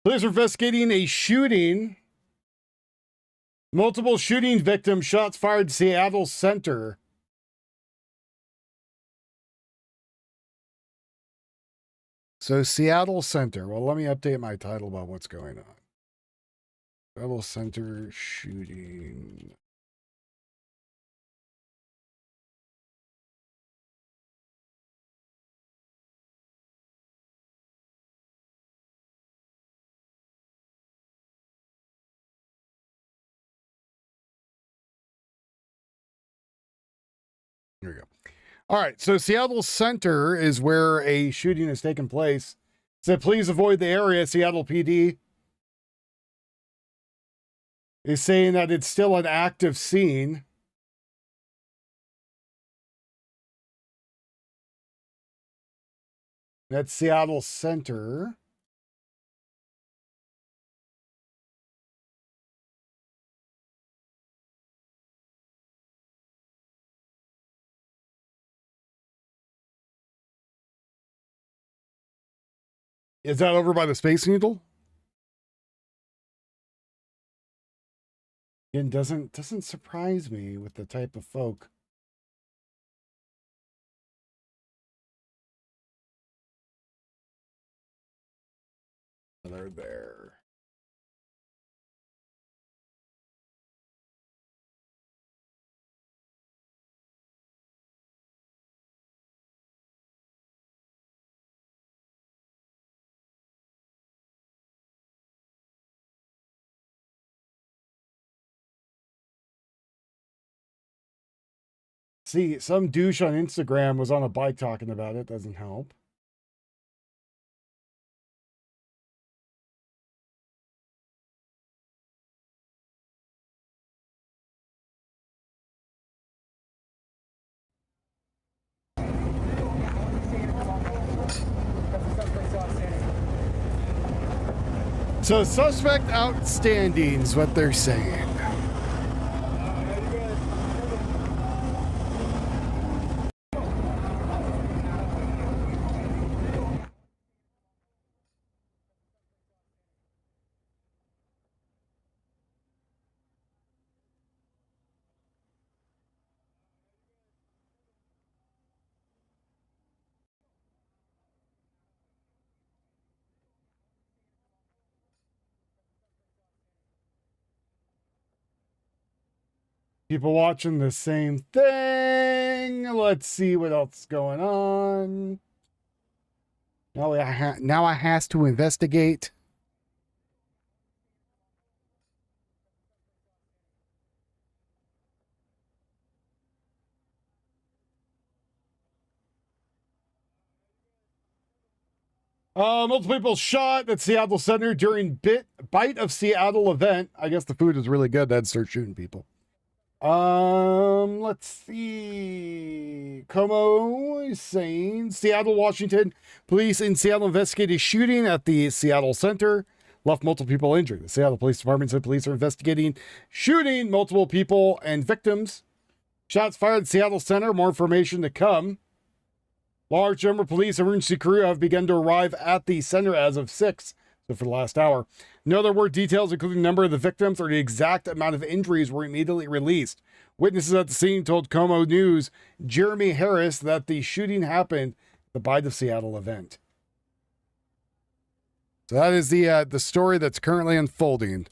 Police are investigating a shooting. Multiple shooting victims, shots fired Seattle Center. So Seattle Center. Well, let me update my title about what's going on. Seattle Center shooting. Here we go. All right, so Seattle Center is where a shooting has taken place. It said, please avoid the area. Seattle PD is saying that it's still an active scene. That's Seattle Center. Is that over by the Space Needle? Again, doesn't surprise me with the type of folk. They're there. See, some douche on Instagram was on a bike talking about it. Doesn't help. So suspect outstanding is what they're saying. People watching the same thing. Let's see what else is going on. Now I has to investigate. Multiple people shot at Seattle Center during Bite of Seattle event. I guess the food is really good. That'd start shooting people. Let's see. Como is saying Seattle, Washington. Police in Seattle investigated a shooting at the Seattle Center. Left multiple people injured. The Seattle Police Department said police are investigating shooting, multiple people and victims. Shots fired at Seattle Center. More information to come. Large number of police and emergency crew have begun to arrive at the center as of 6. So for the last hour. No other word details, including the number of the victims or the exact amount of injuries, were immediately released. Witnesses at the scene told Como News Jeremy Harris that the shooting happened at the Bite of Seattle event. So that is the story that's currently unfolding.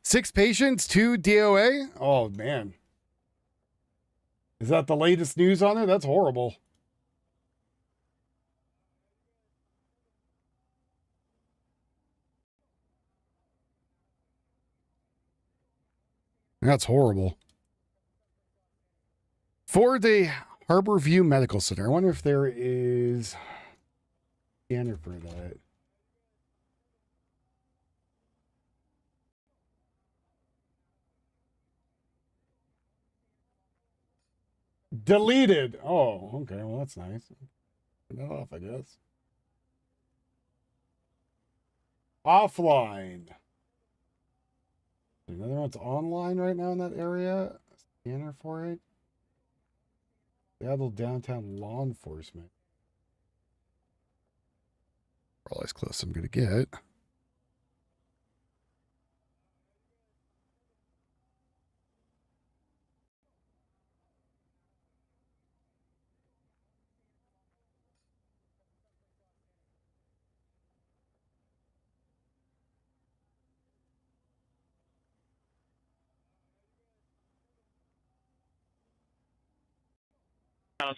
Six patients, 2 DOA. Oh man. Is that the latest news on it? That's horrible. That's horrible. For the Harborview Medical Center, I wonder if there is a scanner for that. Deleted. Oh, okay. Well, that's nice. Turn that off, I guess. Offline. Another one's online right now in that area. Scanner for it. Seattle downtown law enforcement. All as close as I'm gonna get.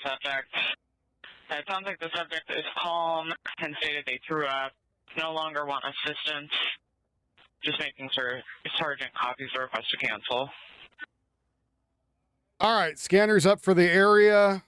Subject. It sounds like the subject is calm and stated they threw up, no longer want assistance. Just making sure Sergeant copies the request to cancel. All right, scanners up for the area.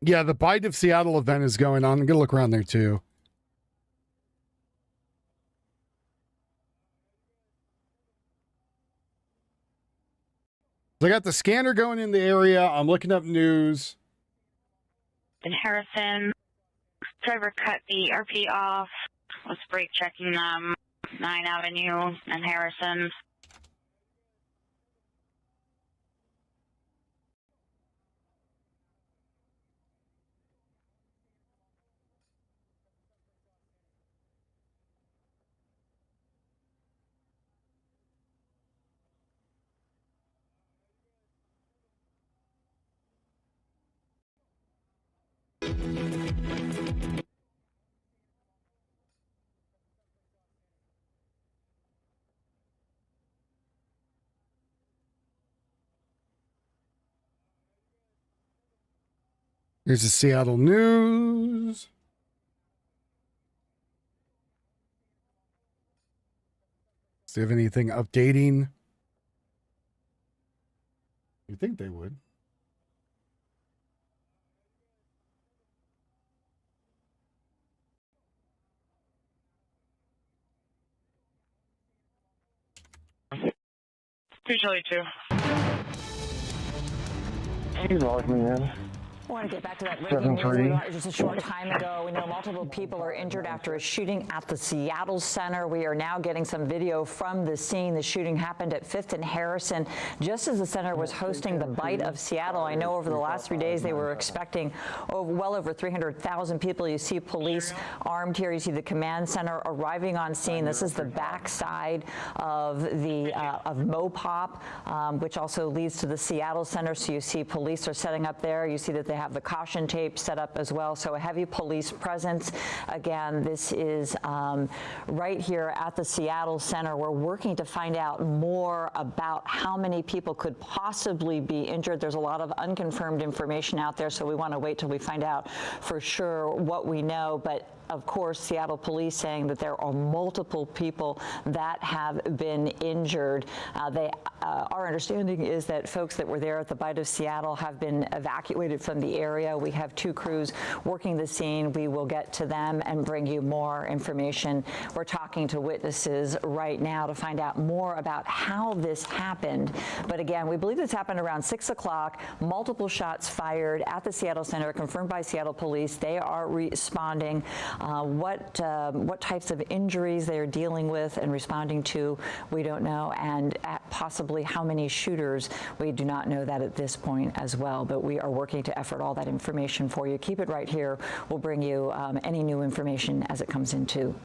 Yeah, the Bite of Seattle event is going on. I'm going to look around there too. So I got the scanner going in the area. I'm looking up news. In Harrison, driver cut the RP off, was brake checking them, 9 Avenue and Harrison. Here's the Seattle news. Do you have anything updating? You think they would? Usually too. He's logged me in. I want to get back to that breaking news we got just a short time ago. We know multiple people are injured after a shooting at the Seattle Center. We are now getting some video from the scene. The shooting happened at 5th and Harrison, just as the center was hosting the Bite of Seattle. I know over the last 3 days they were expecting well over 300,000 people. You see police armed here. You see the command center arriving on scene. This is the backside of the of Mopop, which also leads to the Seattle Center. So you see police are setting up there. You see that they have the caution tape set up as well, so a heavy police presence. Again, this is right here at the Seattle Center. We're working to find out more about how many people could possibly be injured. There's a lot of unconfirmed information out there, so we want to wait till we find out for sure what we know. But of course, Seattle police saying that there are multiple people that have been injured. Our understanding is that folks that were there at the Bite of Seattle have been evacuated from the area. We have 2 crews working the scene. We will get to them and bring you more information. We're talking to witnesses right now to find out more about how this happened. But again, we believe this happened around 6 o'clock. Multiple shots fired at the Seattle Center, confirmed by Seattle police. They are responding. What types of injuries they are dealing with and responding to, we don't know, and possibly how many shooters, we do not know that at this point as well, but we are working to effort all that information for you. Keep it right here. We'll bring you any new information as it comes into.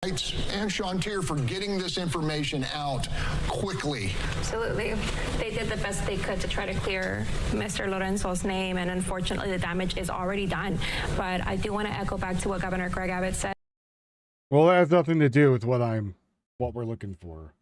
And Shantir for getting this information out quickly. Absolutely. They did the best they could to try to clear Mr. Lorenzo's name, and unfortunately the damage is already done. But I do want to echo back to what Governor Greg Abbott said. Well, that has nothing to do with what we're looking for.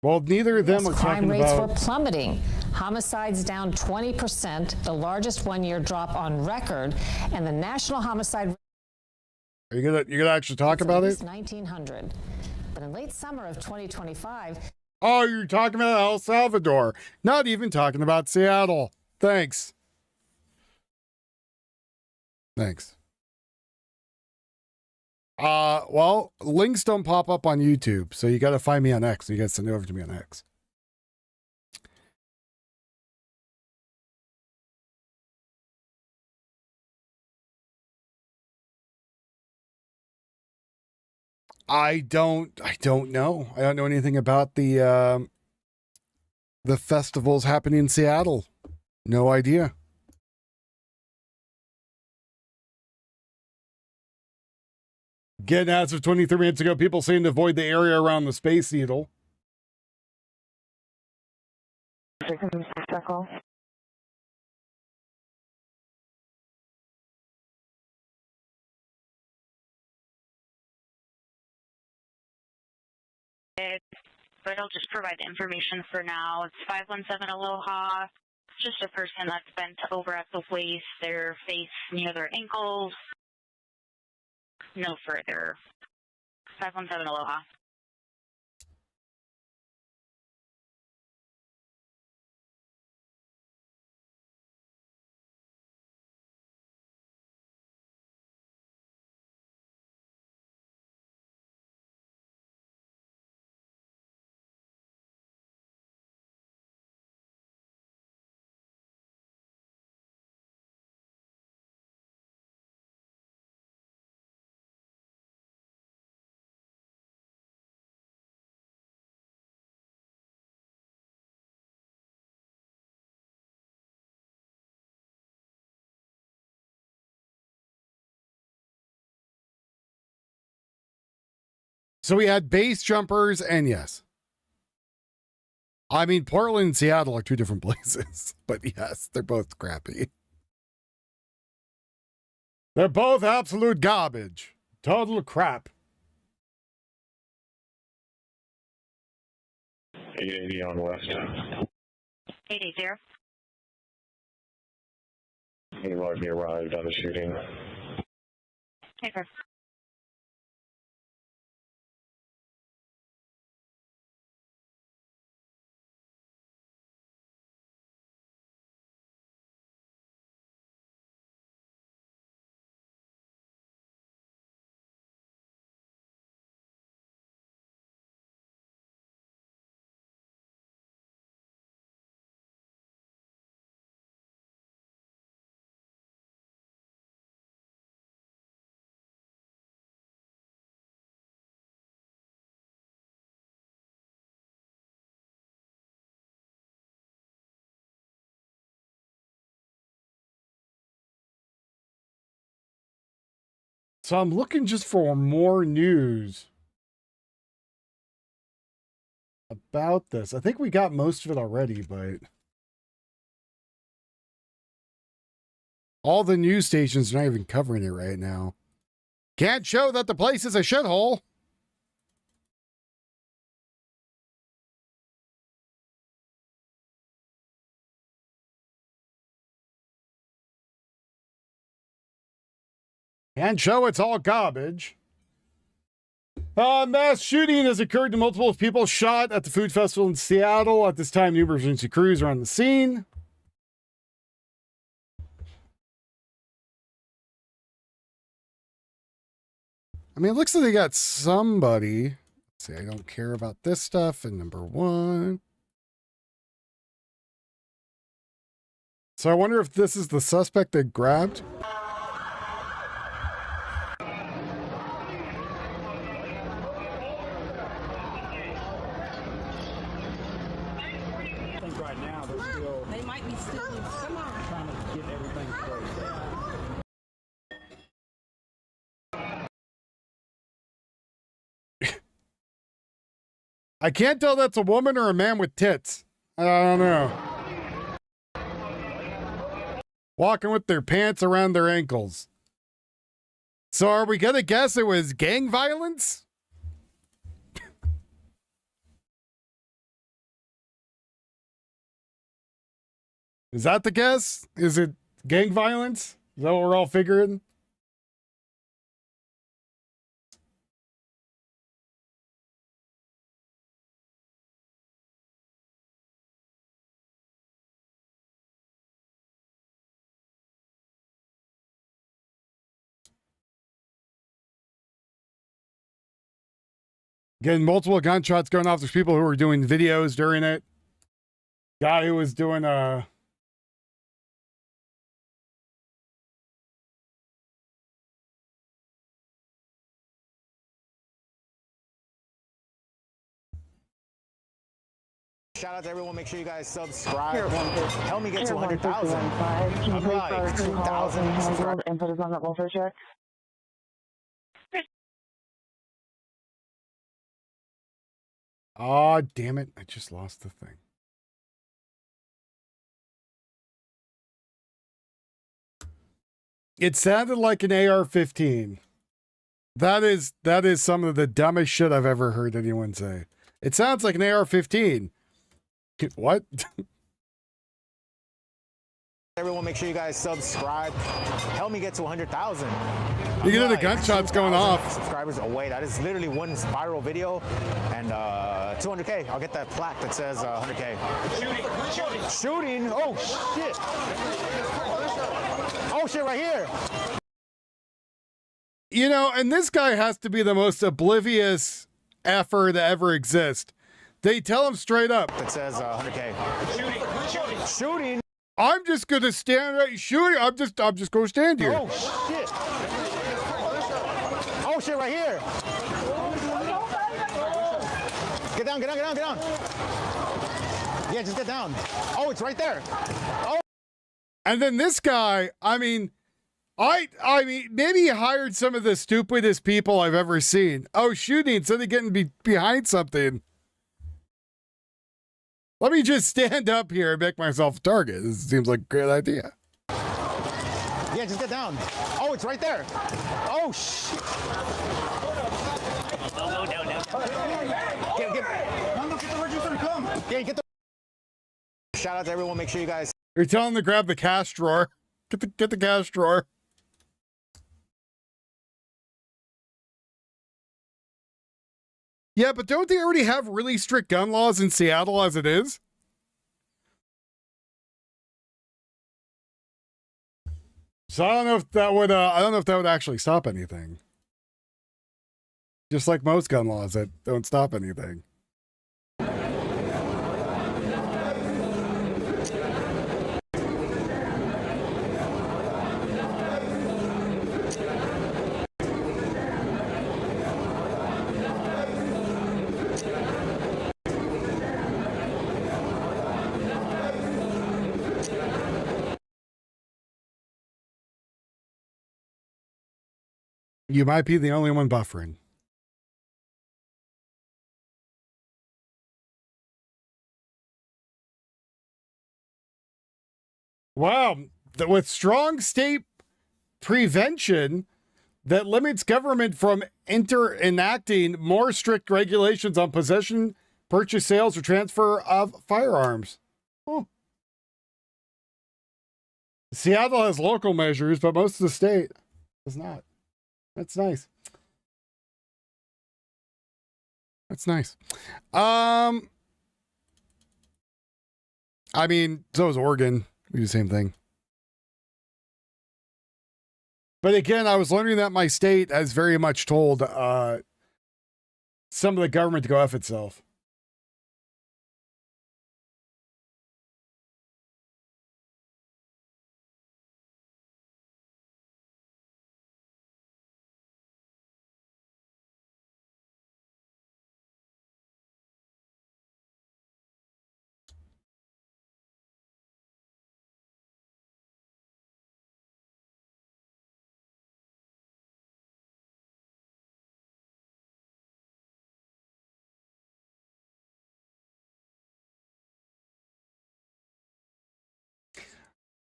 Well, neither of them are crime talking rates about... were plummeting. Homicides down 20%, the largest one-year drop on record, and the national homicide... Are you gonna actually talk about it? 1900. But in late summer of 2025... Oh, you're talking about El Salvador. Not even talking about Seattle. Thanks. Thanks. Well, links don't pop up on YouTube, so you got to find me on X. You got to send it over to me on X. I don't know. I don't know anything about the festivals happening in Seattle. No idea. Again, as of 23 minutes ago, people saying to avoid the area around the Space Needle. But I'll just provide the information for now. It's 517 Aloha. Just a person that's bent over at the waist, their face near their ankles. No further. 517 Aloha. So we had base jumpers, and yes. I mean, Portland and Seattle are two different places, but yes, they're both crappy. They're both absolute garbage. Total crap. 880 on west. 880. He largely arrived on the shooting. Okay. So I'm looking just for more news about this. I think we got most of it already, but all the news stations are not even covering it right now. Can't show that the place is a shithole. Can't show it's all garbage. Mass shooting has occurred to multiple people shot at the food festival in Seattle. At this time, numerous emergency crews are on the scene. I mean, it looks like they got somebody. Let's see, I don't care about this stuff. And number one. So I wonder if this is the suspect they grabbed. They might be still loose. Come on. Trying to get everything straight. I can't tell that's a woman or a man with tits. I don't know. Walking with their pants around their ankles. So are we gonna guess it was gang violence? Is that the guess? Is it gang violence? Is that what we're all figuring? Getting multiple gunshots going off. There's people who were doing videos during it. Guy who was doing Shout out to everyone. Make sure you guys subscribe. Help me get to 100,000. I'm like 2,000 subscribers. And put us on that welfare check. Oh, damn it. I just lost the thing. It sounded like an AR-15. That is some of the dumbest shit I've ever heard anyone say. It sounds like an AR-15. What? Everyone, make sure you guys subscribe. Help me get to 100,000. You can hear the gunshots going off. Subscribers away. That is literally one viral video, and 200K. I'll get that plaque that says 100K. Shooting. Oh shit. Oh shit, right here. You know, and this guy has to be the most oblivious effer to ever exist. They tell him straight up. That says 100K. Shooting. I'm just gonna stand right shooting. I'm just gonna stand here. Oh shit. Oh shit, right here. Get down, get down, get down, get down. Yeah, just get down. Oh, it's right there. Oh. And then this guy, I mean, maybe he hired some of the stupidest people I've ever seen. Oh, shooting instead of getting behind something. Let me just stand up here and make myself a target. This seems like a great idea. Yeah, just get down. Oh, it's right there. Oh, shit. No. Get the. Shout out to everyone. Make sure you guys. You're telling them to grab the cash drawer. Get the cash drawer. Yeah, but don't they already have really strict gun laws in Seattle as it is? So I don't know if that would actually stop anything. Just like most gun laws that don't stop anything. You might be the only one buffering. Wow. With strong state prevention that limits government from enacting more strict regulations on possession, purchase, sales, or transfer of firearms. Oh. Seattle has local measures, but most of the state does not. That's nice. That's nice. I mean, so is Oregon. We do the same thing. But again, I was learning that my state has very much told some of the government to go F itself.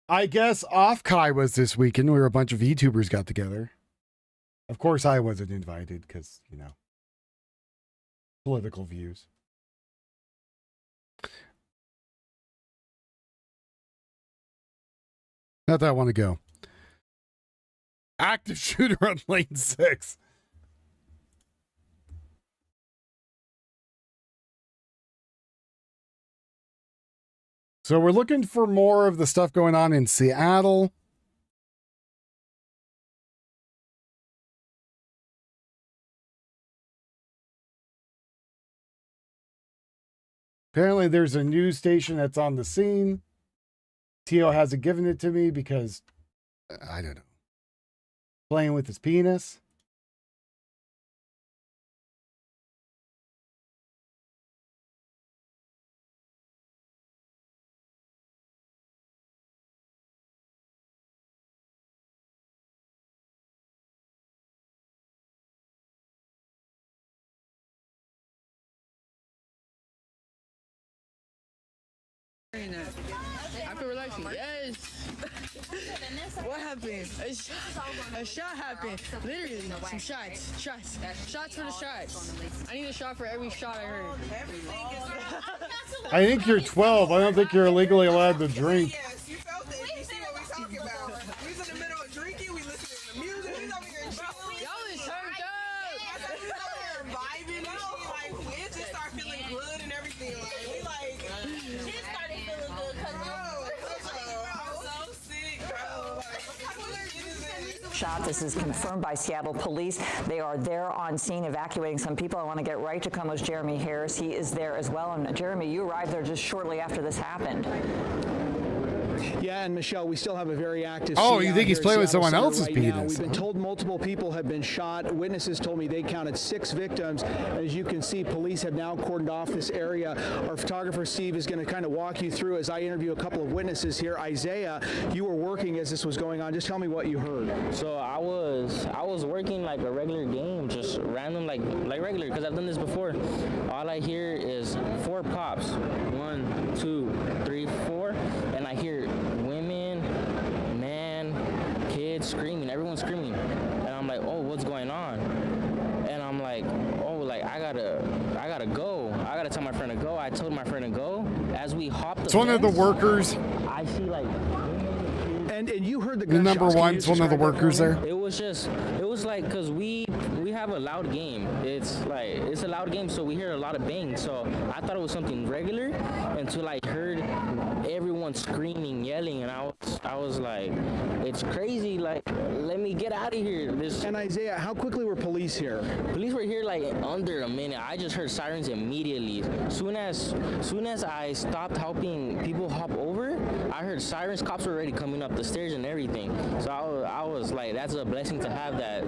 I guess Off-Kai was this weekend where a bunch of VTubers got together. Of course, I wasn't invited because, you know, political views. Not that I want to go. Active shooter on lane 6. So we're looking for more of the stuff going on in Seattle. Apparently there's a news station that's on the scene. Tio hasn't given it to me because, I don't know, playing with his penis. I feel relaxing. Yes. What happened? A shot happened. Literally, some shots. Shots for the shots. I need a shot for every shot I heard. I think you're 12. I don't think you're legally allowed to drink. Yes, you felt it. You see what we're talking about. We was in the middle of drinking. We listening to music. We over here chilling. Y'all is turned up. We over here vibing and shit. Like, we just start feeling good and everything. Like, we like. She started feeling good because I'm so sick, bro. Shot. This is confirmed by Seattle police. They are there on scene evacuating some people. I want to get right to Como's Jeremy Harris. He is there as well. And Jeremy, you arrived there just shortly after this happened. Yeah, and Michelle, we still have a very active. Oh, you think he's playing with someone else's penis? We've been told multiple people have been shot. Witnesses told me they counted 6 victims. As you can see, police have now cordoned off this area. Our photographer Steve is going to kind of walk you through as I interview a couple of witnesses here. Isaiah, you were working as this was going on. Just tell me what you heard. So I was working like a regular game, just random, like regular, because I've done this before. All I hear is 4 pops. 1, 2, 3, 4, and I hear women, men, kids screaming. Everyone's screaming, and I'm like, oh, what's going on? And I'm like, oh, like I gotta go. I gotta tell my friend to go. I told my friend to go. As we hopped, It's one of the workers. I see like. And you heard the number one's one of the workers there. It was like, because we have a loud game. It's a loud game, so we hear a lot of bangs. So I thought it was something regular until I heard everyone screaming, yelling, and I was like, it's crazy. Like, let me get out of here. And Isaiah, how quickly were police here? Police were here like under a minute. I just heard sirens immediately. Soon as I stopped helping people hop over, I heard sirens. Cops were already coming up the stairs and everything. So I was like, that's a blessing to have that,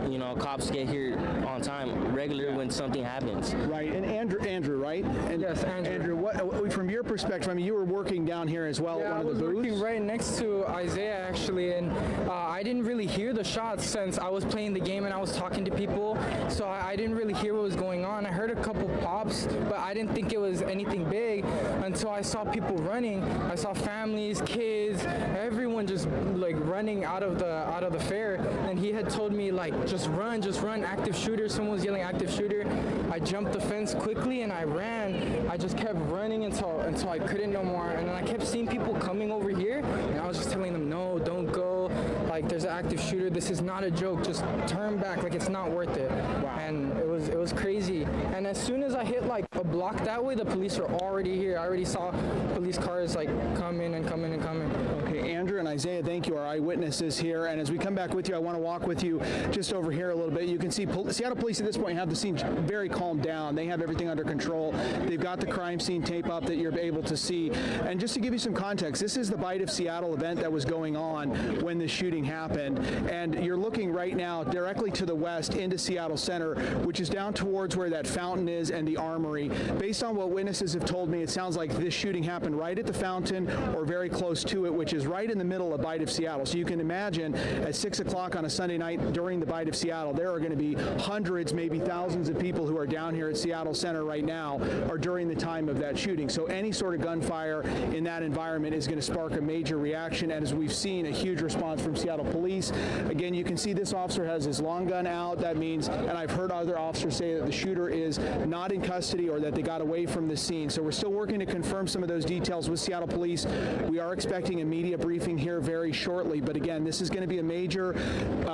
you know, cops get here on time, regular when something happens. Right, and Andrew, right? And yes, Andrew, what from your perspective, I mean, you were working down here as well at one of the booths? I was working right next to Isaiah, actually, and I didn't really hear the shots since I was playing the game and I was talking to people, so I didn't really hear what was going on. I heard a couple pops, but I didn't think it was anything big until I saw people running. I saw families, kids, everyone just like running out of the fair, and he had told me like, just run, active shooter. Someone was yelling active shooter. I jumped the fence quickly and I ran. I just kept running until I couldn't no more, and then I kept seeing people coming over here, and I was just telling them, no, don't go, like there's an active shooter, this is not a joke, just turn back, like it's not worth it. Wow. And it was crazy. And as soon as I hit like a block that way, the police were already here. I already saw police cars like coming and coming and coming. Okay, Andrew and Isaiah, thank you, our eyewitnesses here. And as we come back with you, I want to walk with you just over here a little bit. You can see Seattle police at this point have the scene very calmed down. They have everything under control. They've got the crime scene tape up that you're able to see. And just to give you some context, this is the Bite of Seattle event that was going on when the shooting happened. And you're looking right now directly to the west into Seattle Center, which is down towards where that fountain is and the armory. Based on what witnesses have told me, it sounds like this shooting happened right at the fountain or very close to it, which is right in the middle of Bite of Seattle. So you can imagine at 6 o'clock on a Sunday night during the Bite of Seattle, there are going to be hundreds, maybe thousands of people who are down here at Seattle Center right now or during the time of that shooting. So any sort of gunfire in that environment is going to spark a major reaction. And as we've seen, a huge response from Seattle police. Again, you can see this officer has his long gun out. That means, and I've heard other officers say that the shooter is not in custody or that they got away from the scene. So we're still working to confirm some of those details with Seattle police. We are expecting a media briefing here very shortly. But again, this is going to be a major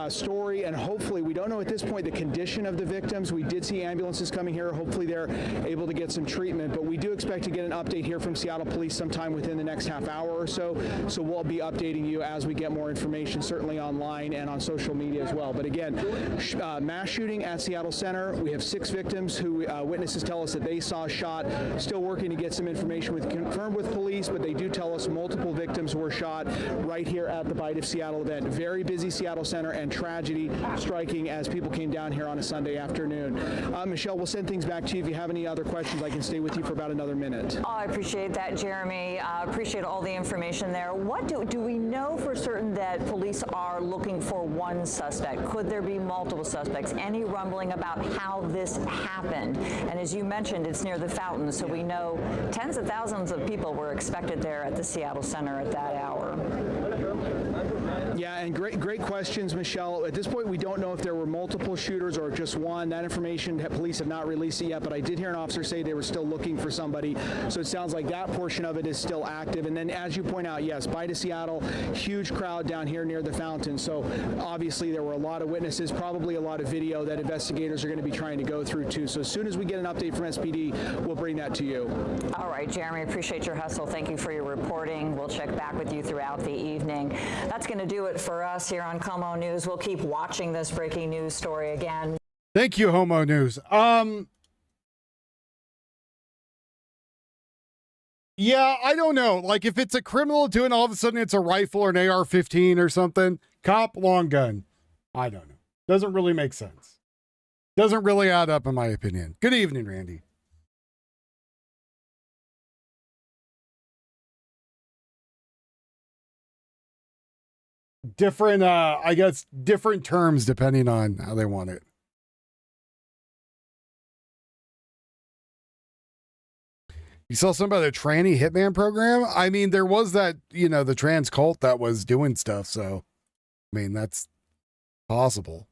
story, and hopefully, we don't know at this point the condition of the victims. We did see ambulances coming here. Hopefully they're able to get some treatment, but we do expect to get an update here from Seattle police sometime within the next half hour or so. So we'll be updating you as we get more information, certainly online and on social media as well. But again, mass shooting at Seattle Center. We have 6 victims who witnesses tell us that they saw shot. Still working to get some information confirmed with police, but they do tell us multiple victims were shot right here at the Bite of Seattle event. Very busy Seattle Center, and tragedy striking as people came down here on a Sunday afternoon. Michelle, we'll send things back to you. If you have any other questions, I can stay with you for about another minute. Oh, I appreciate that, Jeremy. Appreciate all the information there. What do we know for certain that police are looking for one suspect? Could there be multiple suspects? Any rumbling about how this happened? And as you mentioned, it's near the fountain, so we know tens of thousands of people were expected there at the Seattle Center at that hour. Yeah, and great questions, Michelle. At this point, we don't know if there were multiple shooters or just one. That information, police have not released it yet, but I did hear an officer say they were still looking for somebody. So it sounds like that portion of it is still active. And then, as you point out, yes, Bite of Seattle, huge crowd down here near the fountain. So obviously there were a lot of witnesses, probably a lot of video that investigators are going to be trying to go through too. So as soon as we get an update from SPD, we'll bring that to you. All right, Jeremy, appreciate your hustle. Thank you for your reporting. We'll check back with you throughout the evening. That's going to do it for us here on Como News. We'll keep watching this breaking news story again. Thank you, Homo News. Yeah, I don't know. Like, if it's a criminal doing all of a sudden it's a rifle or an AR-15 or something, cop, long gun. I don't know. Doesn't really make sense. Doesn't really add up in my opinion. Good evening, Randy. Different, I guess, different terms depending on how they want it. You saw something about the tranny hitman program? I mean, there was that, you know, the trans cult that was doing stuff. So, I mean, that's possible.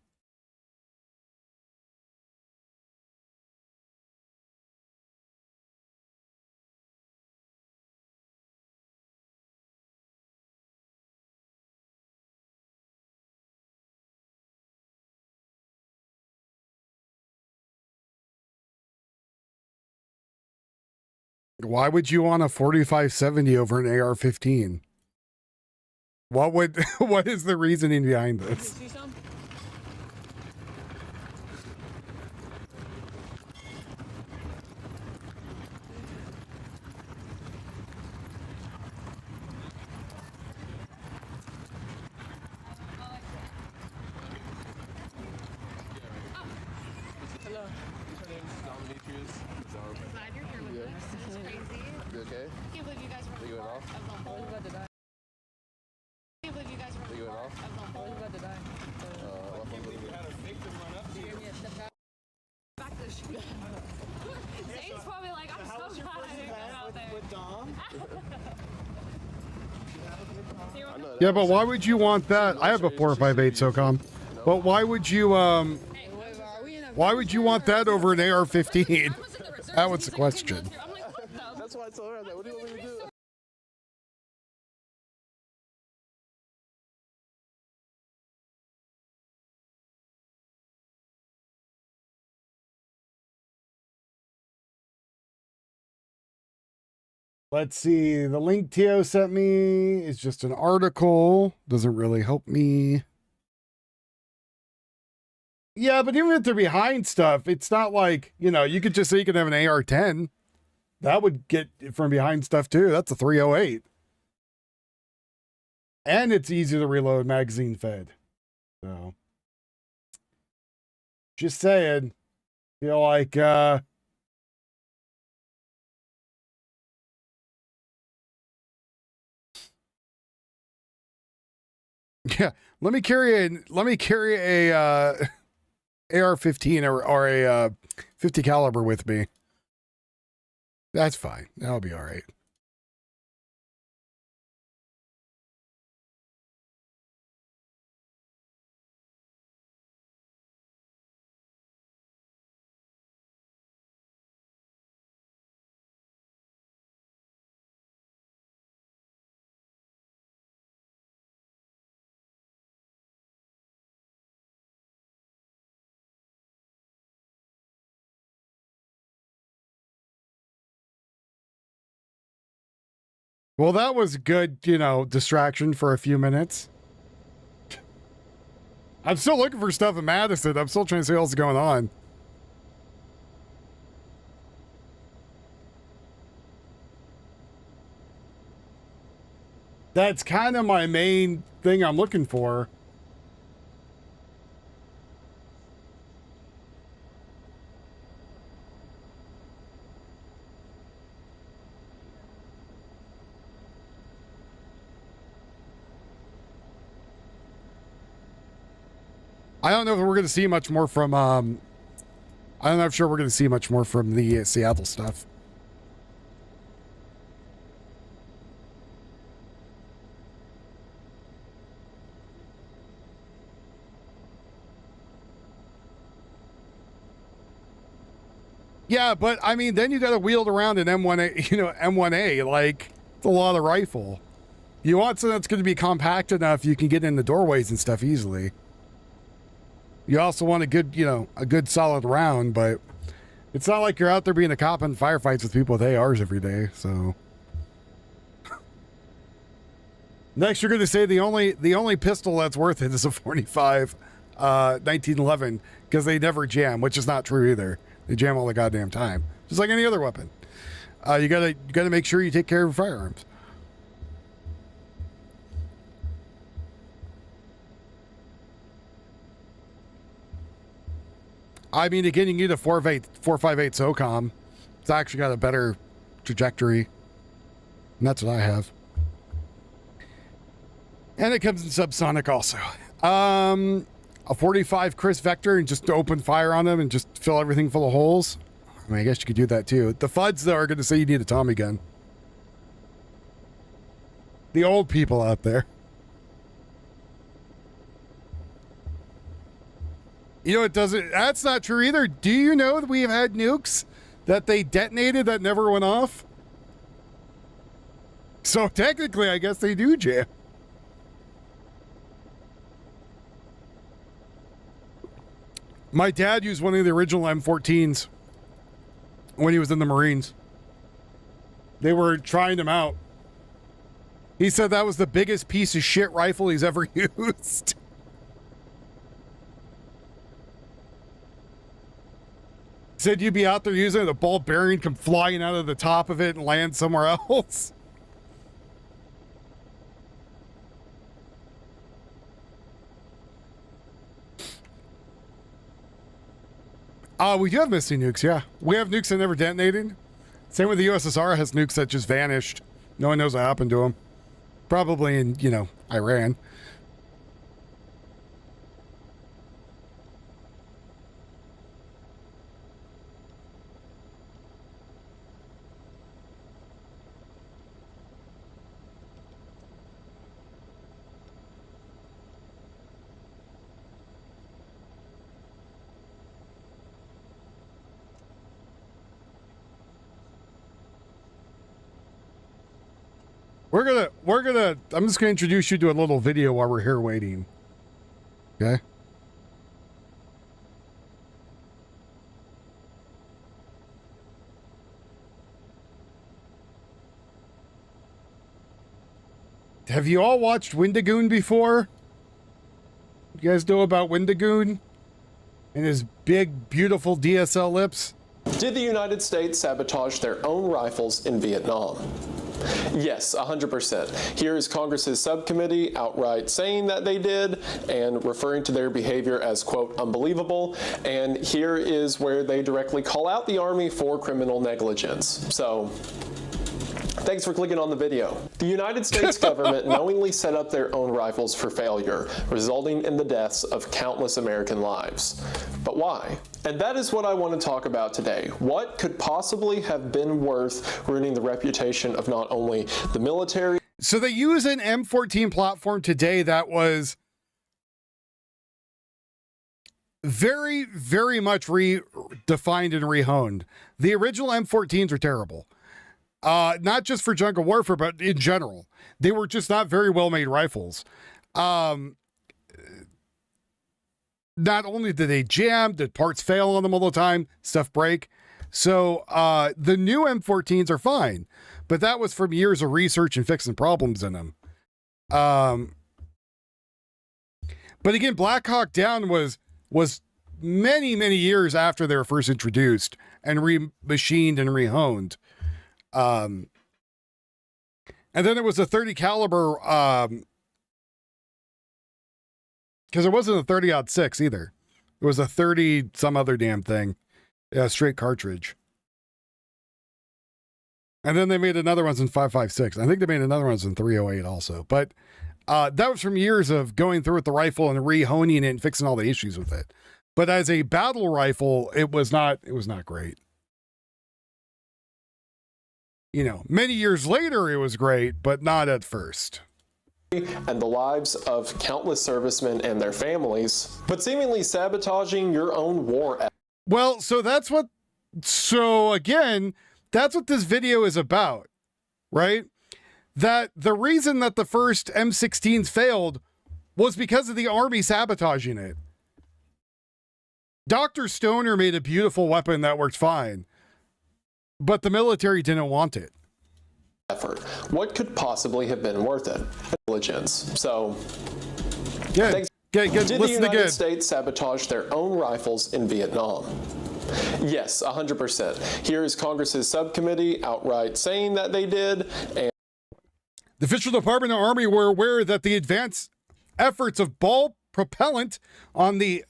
Why would you want a 4570 over an AR-15? What is the reasoning behind this? Yeah, but why would you want that? I have a 458 SOCOM, but why would you want that over an AR-15? That was the question. That's why I told her, I was like, what do you want me to do? Let's see. The link Tio sent me is just an article. Doesn't really help me. Yeah, but even if they're behind stuff, it's not like, you know, you could just say you could have an AR-10. That would get from behind stuff too. That's a 308. And it's easy to reload, magazine fed. So, just saying. Feel like, Yeah, let me carry a AR-15 or a 50 caliber with me. That's fine. That'll be all right. Well, that was good, distraction for a few minutes. I'm still looking for stuff in Madison. I'm still trying to see what's going on. That's kind of my main thing I'm looking for. I don't know if we're going to see much more from, I'm not sure we're going to see much more from the Seattle stuff. Yeah, but I mean, then you got to wield around an M1A, M1A, like it's a lot of rifle. You want something that's going to be compact enough you can get in the doorways and stuff easily. You also want a good, a good solid round, but it's not like you're out there being a cop in firefights with people with ARs every day, so. Next, you're going to say the only pistol that's worth it is a 45 1911 because they never jam, which is not true either. They jam all the goddamn time, just like any other weapon. You gotta make sure you take care of your firearms. I mean, again, you need a 458 SOCOM. It's actually got a better trajectory. And that's what I have. And it comes in subsonic also. A 45 Chris Vector and just open fire on them and just fill everything full of holes. I mean, I guess you could do that too. The FUDs, though, are going to say you need a Tommy gun. The old people out there. It doesn't, that's not true either. Do you know that we've had nukes that they detonated that never went off? So technically, I guess they do jam. My dad used one of the original M14s when he was in the Marines. They were trying him out. He said that was the biggest piece of shit rifle he's ever used. Said you'd be out there using it, the ball bearing come flying out of the top of it and land somewhere else. We do have missing nukes, yeah. We have nukes that never detonated. Same with the USSR has nukes that just vanished. No one knows what happened to them. Probably in, Iran. I'm just gonna introduce you to a little video while we're here waiting. Okay? Have you all watched Wendigoon before? You guys know about Wendigoon? And his big, beautiful DSL lips? Did the United States sabotage their own rifles in Vietnam? Yes, 100%. Here is Congress's subcommittee outright saying that they did and referring to their behavior as, quote, unbelievable. And here is where they directly call out the Army for criminal negligence. So Thanks for clicking on the video. The United States government knowingly set up their own rifles for failure, resulting in the deaths of countless American lives. But why? And that is what I want to talk about today. What could possibly have been worth ruining the reputation of not only the military? So they use an M14 platform today that was very, very much redefined and rehoned. The original M14s were terrible. Not just for jungle warfare, but in general. They were just not very well-made rifles. Not only did they jam, did parts fail on them all the time, stuff break. So the new M14s are fine, but that was from years of research and fixing problems in them. But again, Black Hawk Down was many, many years after they were first introduced and remachined and rehoned. And then there was a 30 caliber, because it wasn't a 30-06 either. It was a 30 some other damn thing. Yeah, straight cartridge. And then they made another ones in 5.56. I think they made another ones in 308 also. But that was from years of going through with the rifle and rehoning it and fixing all the issues with it. But as a battle rifle, it was not great. You know, many years later, it was great, but not at first. And the lives of countless servicemen and their families, but seemingly sabotaging your own war effort. Well, so again, that's what this video is about, right? That the reason that the first M16s failed was because of the Army sabotaging it. Dr. Stoner made a beautiful weapon that worked fine, but the military didn't want it. Effort. What could possibly have been worth it? Intelligence. So, did the United States sabotage their own rifles in Vietnam? Yes, 100%. Here is Congress's subcommittee outright saying that they did. And the official Department of Army were aware that the advanced efforts of ball propellant on the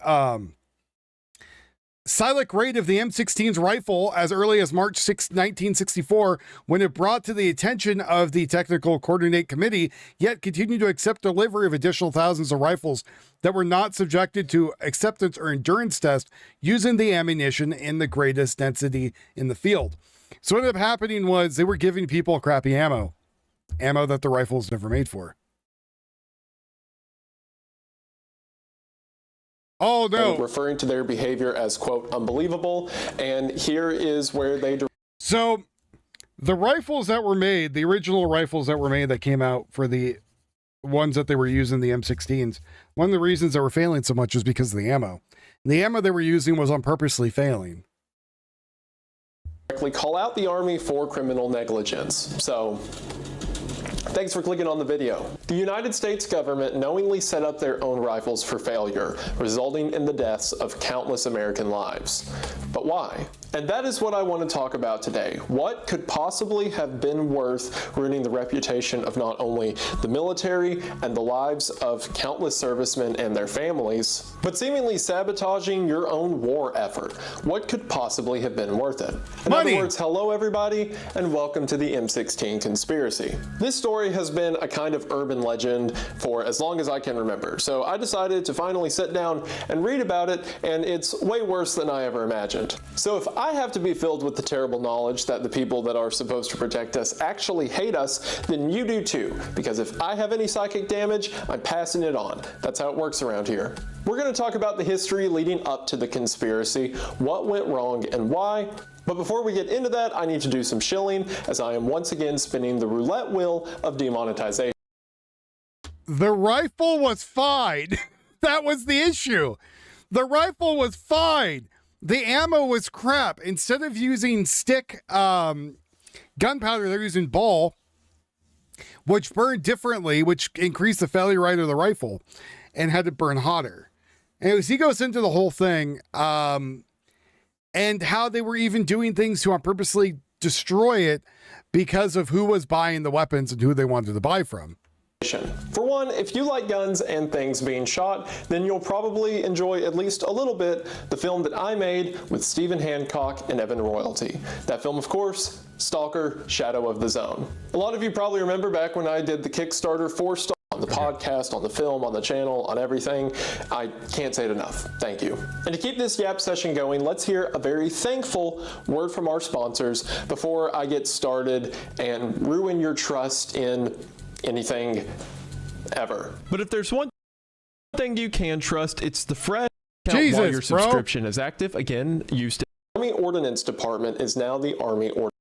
Silex rate of the M16's rifle as early as March 6, 1964, when it brought to the attention of the Technical Coordinate Committee, yet continued to accept delivery of additional thousands of rifles that were not subjected to acceptance or endurance test using the ammunition in the greatest density in the field. So what ended up happening was they were giving people crappy ammo that the rifle was never made for. Oh, no. Referring to their behavior as, quote, unbelievable. And here is where they... So the rifles that were made, the original rifles that were made that came out for the ones that they were using, the M16s, one of the reasons they were failing so much is because of the ammo. And the ammo they were using was on purposely failing. Call out the Army for criminal negligence. So... thanks for clicking on the video. The United States government knowingly set up their own rifles for failure, resulting in the deaths of countless American lives. But why? And that is what I want to talk about today. What could possibly have been worth ruining the reputation of not only the military and the lives of countless servicemen and their families, but seemingly sabotaging your own war effort? What could possibly have been worth it? In other words, hello everybody, and welcome to the M16 conspiracy. This story has been a kind of urban legend for as long as I can remember, so I decided to finally sit down and read about it, and it's way worse than I ever imagined. So if I have to be filled with the terrible knowledge that the people that are supposed to protect us actually hate us, then you do too, because if I have any psychic damage, I'm passing it on. That's how it works around here. We're going to talk about the history leading up to the conspiracy, what went wrong and why. But before we get into that, I need to do some shilling, as I am once again spinning the roulette wheel of demonetization. The rifle was fine. That was the issue. The rifle was fine. The ammo was crap. Instead of using stick gunpowder, they're using ball, which burned differently, which increased the failure rate of the rifle and had to burn hotter. Anyways, he goes into the whole thing and how they were even doing things to purposely destroy it because of who was buying the weapons and who they wanted to buy from. For one, if you like guns and things being shot, then you'll probably enjoy at least a little bit the film that I made with Stephen Hancock and Evan Royalty. That film, of course, Stalker, Shadow of the Zone. A lot of you probably remember back when I did the Kickstarter for Stalker, on the podcast, on the film, on the channel, on everything. I can't say it enough. Thank you. And to keep this Yap session going, let's hear a very thankful word from our sponsors before I get started and ruin your trust in anything ever. But if there's one thing you can trust, it's the fresh account while your subscription is active. Again, use the Army Ordnance Department is now the Army Ordnance.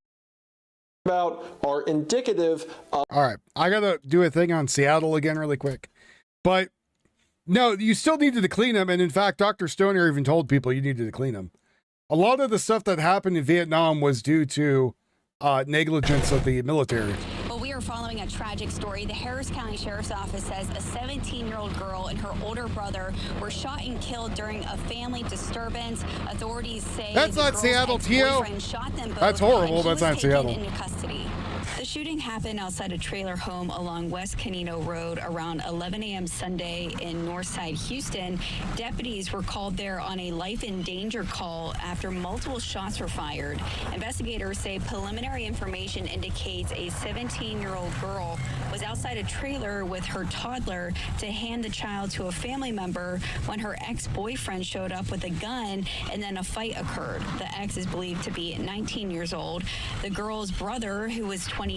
About are indicative of. All right, I gotta do a thing on Seattle again really quick, but no, you still needed to clean them. And in fact, Dr. Stoner even told people you needed to clean them. A lot of the stuff that happened in Vietnam was due to negligence of the military. Well, we are following a tragic story. The Harris County Sheriff's Office says a 17-year-old girl and her older brother were shot and killed during a family disturbance. Authorities say that's not Seattle, Tio. Shot them both. That's horrible. That's not Seattle. Into custody. The shooting happened outside a trailer home along West Canino Road around 11 a.m. Sunday in Northside, Houston. Deputies were called there on a life in danger call after multiple shots were fired. Investigators say preliminary information indicates a 17-year-old girl was outside a trailer with her toddler to hand the child to a family member when her ex-boyfriend showed up with a gun and then a fight occurred. The ex is believed to be 19 years old. The girl's brother, who was 29,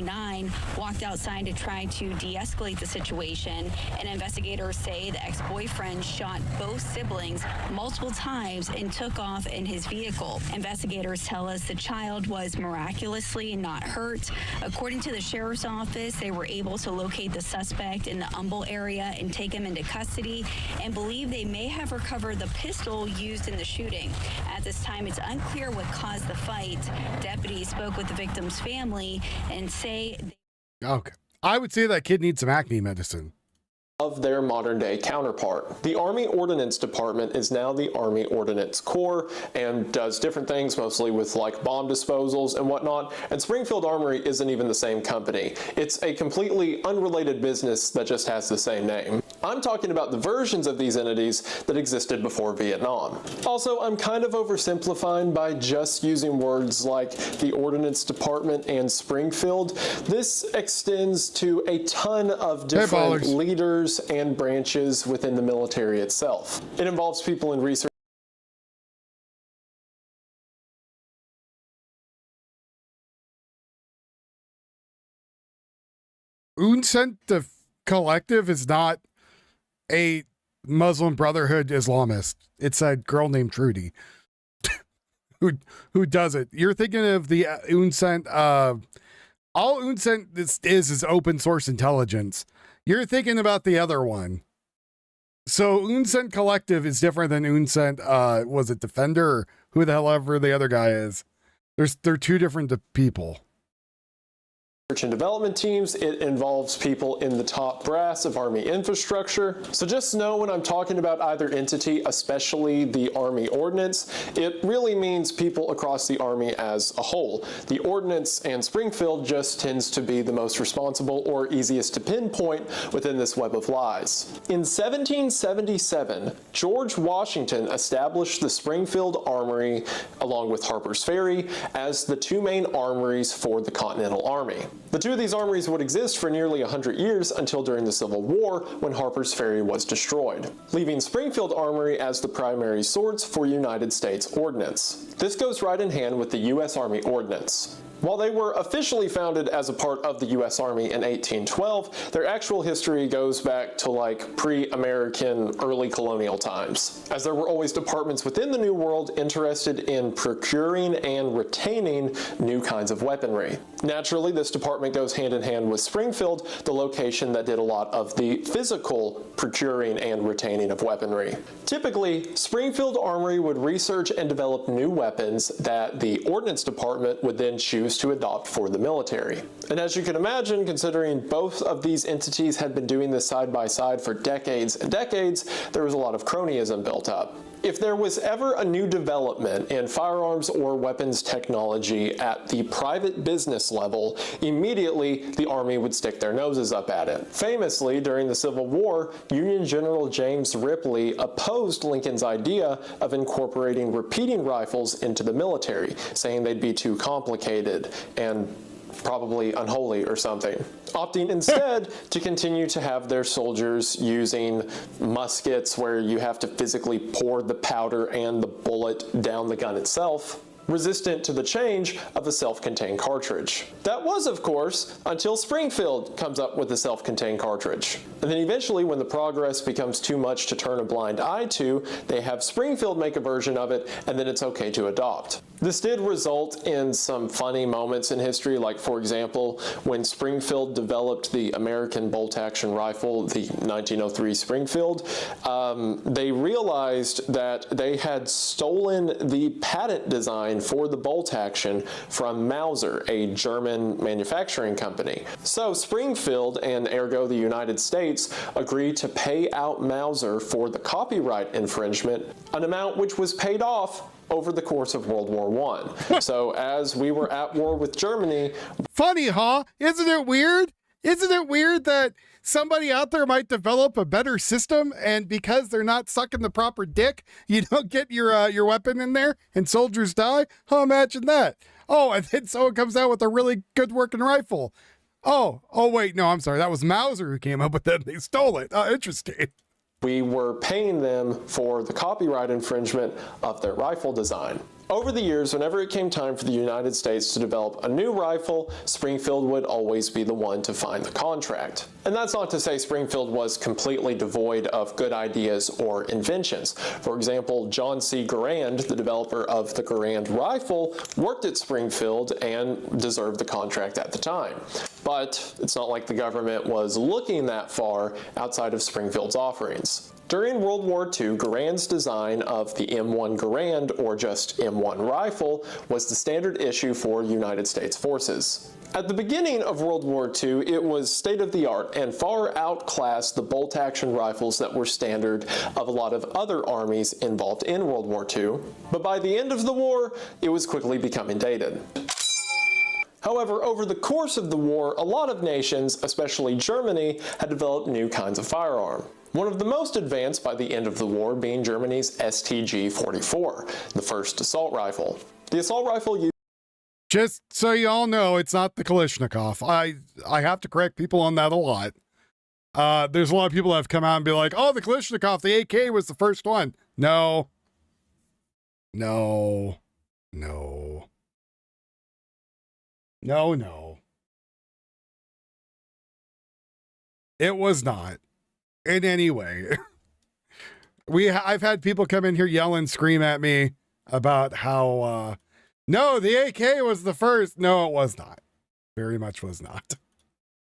walked outside to try to de-escalate the situation, and investigators say the ex-boyfriend shot both siblings multiple times and took off in his vehicle. Investigators tell us the child was miraculously not hurt. According to the sheriff's office, they were able to locate the suspect in the Humble area and take him into custody and believe they may have recovered the pistol used in the shooting. At this time, it's unclear what caused the fight. Deputies spoke with the victim's family and say. Okay. I would say that kid needs some acne medicine. Of their modern day counterpart. The Army Ordnance Department is now the Army Ordnance Corps and does different things, mostly with like bomb disposals and whatnot. And Springfield Armory isn't even the same company. It's a completely unrelated business that just has the same name. I'm talking about the versions of these entities that existed before Vietnam. Also, I'm kind of oversimplifying by just using words like the Ordnance Department and Springfield. This extends to a ton of different leaders and branches within the military itself. It involves people in research. Unsent the Collective is not a Muslim Brotherhood Islamist. It's a girl named Trudy who does it. You're thinking of the Unsent. All Unsent is open source intelligence. You're thinking about the other one. So Unsent Collective is different than Unsent, was it Defender or who the hell ever the other guy is. They're two different people. Research and development teams. It involves people in the top brass of Army infrastructure. So just know when I'm talking about either entity, especially the Army Ordnance, it really means people across the Army as a whole. The Ordnance and Springfield just tends to be the most responsible or easiest to pinpoint within this web of lies. In 1777, George Washington established the Springfield Armory along with Harper's Ferry as the two main armories for the Continental Army. The two of these armories would exist for nearly 100 years until during the Civil War when Harper's Ferry was destroyed, leaving Springfield Armory as the primary source for United States ordnance. This goes right in hand with the U.S. Army Ordnance. While they were officially founded as a part of the U.S. Army in 1812, their actual history goes back to like pre-American early colonial times, as there were always departments within the New World interested in procuring and retaining new kinds of weaponry. Naturally, this department goes hand in hand with Springfield, the location that did a lot of the physical procuring and retaining of weaponry. Typically, Springfield Armory would research and develop new weapons that the Ordnance Department would then choose to adopt for the military. And as you can imagine, considering both of these entities had been doing this side by side for decades and decades, there was a lot of cronyism built up. If there was ever a new development in firearms or weapons technology at the private business level, immediately the Army would stick their noses up at it. Famously, during the Civil War, Union General James Ripley opposed Lincoln's idea of incorporating repeating rifles into the military, saying they'd be too complicated and probably unholy or something, opting instead to continue to have their soldiers using muskets where you have to physically pour the powder and the bullet down the gun itself, resistant to the change of a self-contained cartridge. That was, of course, until Springfield comes up with a self-contained cartridge. And then eventually, when the progress becomes too much to turn a blind eye to, they have Springfield make a version of it, and then it's okay to adopt. This did result in some funny moments in history, like, for example, when Springfield developed the American bolt-action rifle, the 1903 Springfield, they realized that they had stolen the patent design for the bolt action from Mauser, a German manufacturing company. So Springfield, and ergo the United States, agreed to pay out Mauser for the copyright infringement, an amount which was paid off over the course of World War I. So as we were at war with Germany... Funny, huh? Isn't it weird? Isn't it weird that somebody out there might develop a better system, and because they're not sucking the proper dick, you don't get your weapon in there and soldiers die? Oh, imagine that. Oh, and then someone comes out with a really good working rifle. Oh, wait, no, I'm sorry. That was Mauser who came up with it. They stole it. Oh, interesting. We were paying them for the copyright infringement of their rifle design. Over the years, whenever it came time for the United States to develop a new rifle, Springfield would always be the one to find the contract. And that's not to say Springfield was completely devoid of good ideas or inventions. For example, John C. Garand, the developer of the Garand rifle, worked at Springfield and deserved the contract at the time. But it's not like the government was looking that far outside of Springfield's offerings. During World War II, Garand's design of the M1 Garand, or just M1 rifle, was the standard issue for United States forces. At the beginning of World War II, it was state-of-the-art and far outclassed the bolt-action rifles that were standard of a lot of other armies involved in World War II. But by the end of the war, it was quickly becoming dated. However, over the course of the war, a lot of nations, especially Germany, had developed new kinds of firearm. One of the most advanced by the end of the war being Germany's STG-44, the first assault rifle. The assault rifle used... Just so you all know, it's not the Kalashnikov. I have to correct people on that a lot. There's a lot of people that have come out and be like, oh, the Kalashnikov, the AK was the first one. No. No. No. No, no. It was not. In any way. I've had people come in here yell and scream at me about how, no, the AK was the first. No, it was not. Very much was not.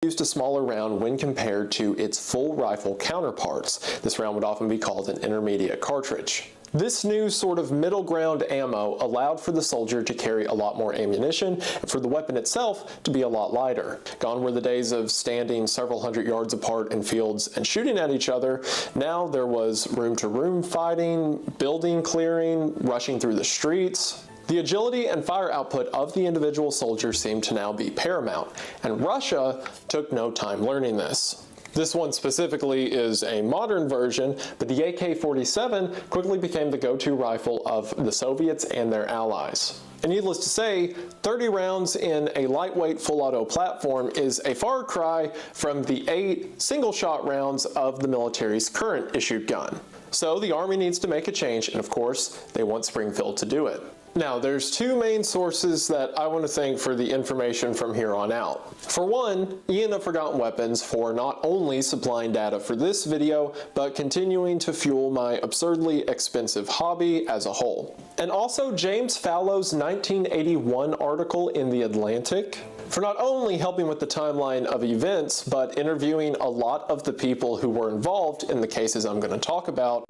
Used a smaller round when compared to its full rifle counterparts. This round would often be called an intermediate cartridge. This new sort of middle ground ammo allowed for the soldier to carry a lot more ammunition and for the weapon itself to be a lot lighter. Gone were the days of standing several hundred yards apart in fields and shooting at each other. Now there was room-to-room fighting, building clearing, rushing through the streets. The agility and fire output of the individual soldier seemed to now be paramount, and Russia took no time learning this. This one specifically is a modern version, but the AK-47 quickly became the go-to rifle of the Soviets and their allies. And needless to say, 30 rounds in a lightweight full-auto platform is a far cry from the 8 single-shot rounds of the military's current issued gun. So the Army needs to make a change, and of course, they want Springfield to do it. Now, there's two main sources that I want to thank for the information from here on out. For one, Ian of Forgotten Weapons for not only supplying data for this video, but continuing to fuel my absurdly expensive hobby as a whole. And also James Fallow's 1981 article in The Atlantic for not only helping with the timeline of events, but interviewing a lot of the people who were involved in the cases I'm going to talk about.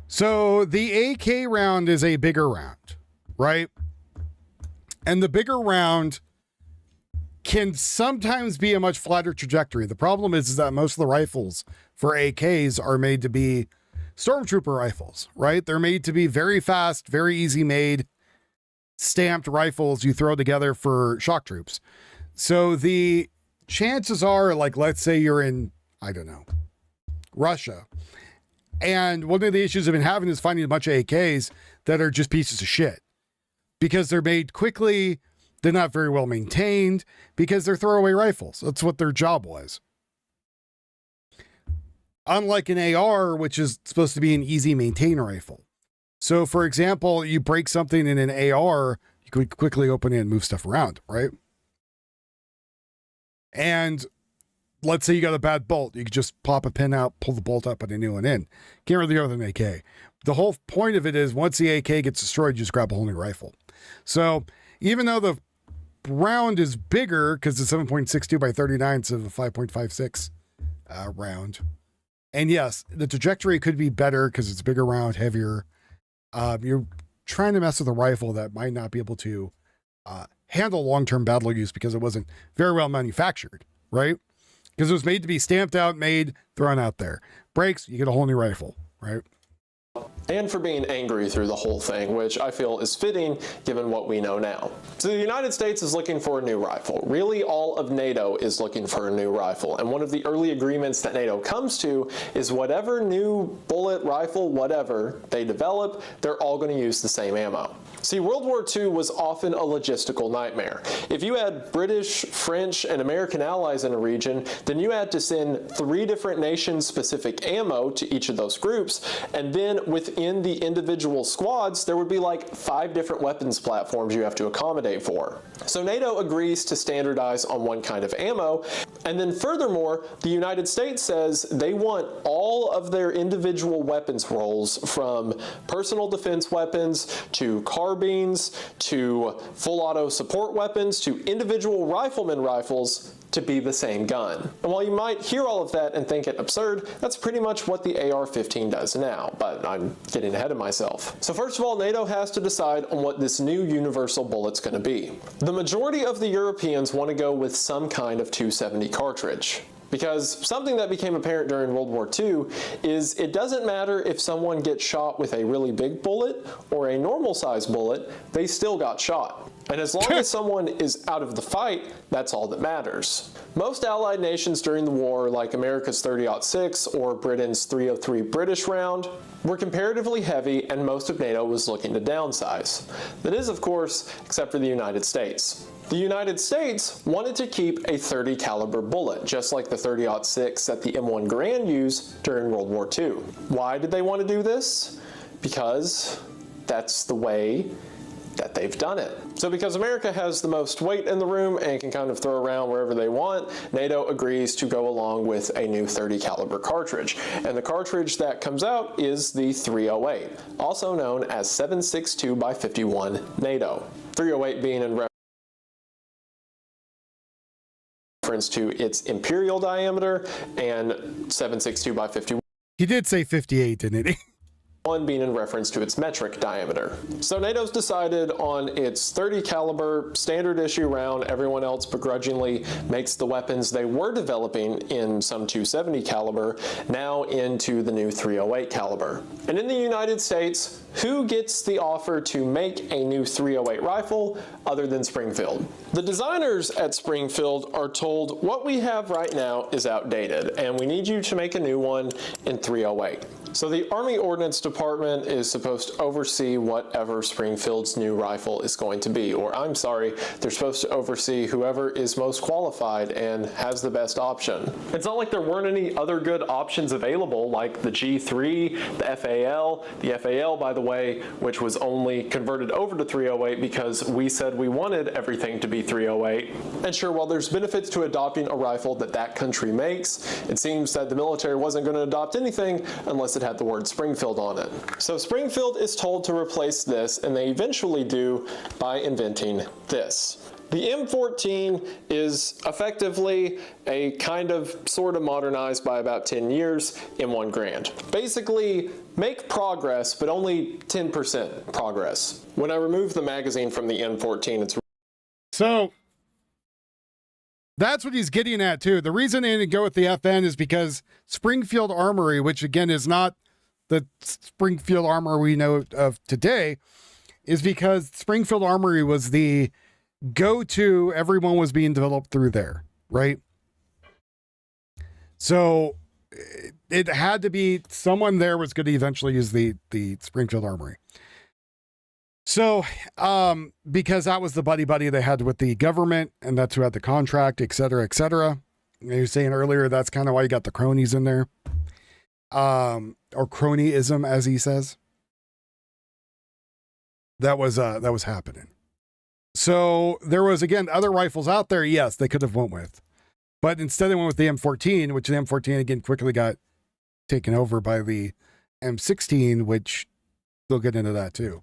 So the AK round is a bigger round, right? And the bigger round can sometimes be a much flatter trajectory. The problem is that most of the rifles for AKs are made to be stormtrooper rifles, right? They're made to be very fast, very easy made, stamped rifles you throw together for shock troops. So the chances are, like, let's say you're in, I don't know, Russia. And one of the issues I've been having is finding a bunch of AKs that are just pieces of shit because they're made quickly. They're not very well maintained because they're throwaway rifles. That's what their job was. Unlike an AR, which is supposed to be an easy maintain rifle. So, for example, you break something in an AR, you could quickly open it and move stuff around, right? And let's say you got a bad bolt. You could just pop a pin out, pull the bolt up, put a new one in. Can't really go with an AK. The whole point of it is once the AK gets destroyed, you just grab a whole new rifle. So even though the round is bigger, because it's 7.62 by 39 instead of a 5.56 round. And yes, the trajectory could be better because it's a bigger round, heavier. You're trying to mess with a rifle that might not be able to handle long-term battle use because it wasn't very well manufactured, right? Because it was made to be stamped out, made, thrown out there. Breaks, you get a whole new rifle, right? And for being angry through the whole thing, which I feel is fitting given what we know now. So the United States is looking for a new rifle. Really, all of NATO is looking for a new rifle. And one of the early agreements that NATO comes to is whatever new bullet, rifle, whatever they develop, they're all going to use the same ammo. See, World War II was often a logistical nightmare. If you had British, French, and American allies in a region, then you had to send 3 different nation-specific ammo to each of those groups, and then within the individual squads, there would be like 5 different weapons platforms you have to accommodate for. So NATO agrees to standardize on one kind of ammo, and then furthermore, the United States says they want all of their individual weapons rolls, from personal defense weapons to carbines to full auto support weapons to individual rifleman rifles, to be the same gun. And while you might hear all of that and think it absurd, that's pretty much what the AR-15 does now, but I'm getting ahead of myself. So first of all, NATO has to decide on what this new universal bullet's going to be. The majority of the Europeans want to go with some kind of 270 cartridge. Because something that became apparent during World War II is it doesn't matter if someone gets shot with a really big bullet or a normal size bullet, they still got shot. And as long as someone is out of the fight, that's all that matters. Most Allied nations during the war, like America's 30-06 or Britain's 303 British round, were comparatively heavy, and most of NATO was looking to downsize. That is, of course, except for the United States. The United States wanted to keep a 30 caliber bullet, just like the 30-06 that the M1 Garand used during World War II. Why did they want to do this? Because that's the way that they've done it. So because America has the most weight in the room and can kind of throw around wherever they want, NATO agrees to go along with a new 30 caliber cartridge. And the cartridge that comes out is the 308, also known as 7.62 by 51 NATO. 308 being in reference to its imperial diameter, and 7.62 by 51. He did say 58, didn't he? One being in reference to its metric diameter. So NATO's decided on its 30 caliber standard issue round. Everyone else begrudgingly makes the weapons they were developing in some 270 caliber now into the new 308 caliber. And in the United States, who gets the offer to make a new 308 rifle other than Springfield? The designers at Springfield are told what we have right now is outdated and we need you to make a new one in 308. So the Army Ordnance Department is supposed to oversee whatever Springfield's new rifle is going to be, or I'm sorry, they're supposed to oversee whoever is most qualified and has the best option. It's not like there weren't any other good options available, like the G3, the FAL, by the way, which was only converted over to 308 because we said we wanted everything to be 308. And sure, while there's benefits to adopting a rifle that country makes, it seems that the military wasn't going to adopt anything unless it had the word Springfield on it. So Springfield is told to replace this, and they eventually do by inventing this. The M14 is effectively a kind of sort of modernized by about 10 years M1 Garand. Basically, make progress, but only 10% progress. When I remove the magazine from the M14, it's... So, that's what he's getting at, too. The reason they didn't go with the FN is because Springfield Armory, which again is not the Springfield Armory we know of today is because Springfield Armory was the go-to. Everyone was being developed through there, right? So it had to be someone there was going to eventually use the Springfield Armory. So, because that was the buddy they had with the government, and that's who had the contract, et cetera, et cetera. You were saying earlier, that's kind of why you got the cronies in there. Or cronyism, as he says. That was happening. So there was, again, other rifles out there. Yes, they could have went with, but instead they went with the M14, which the M14 again quickly got taken over by the M16, which we'll get into that too.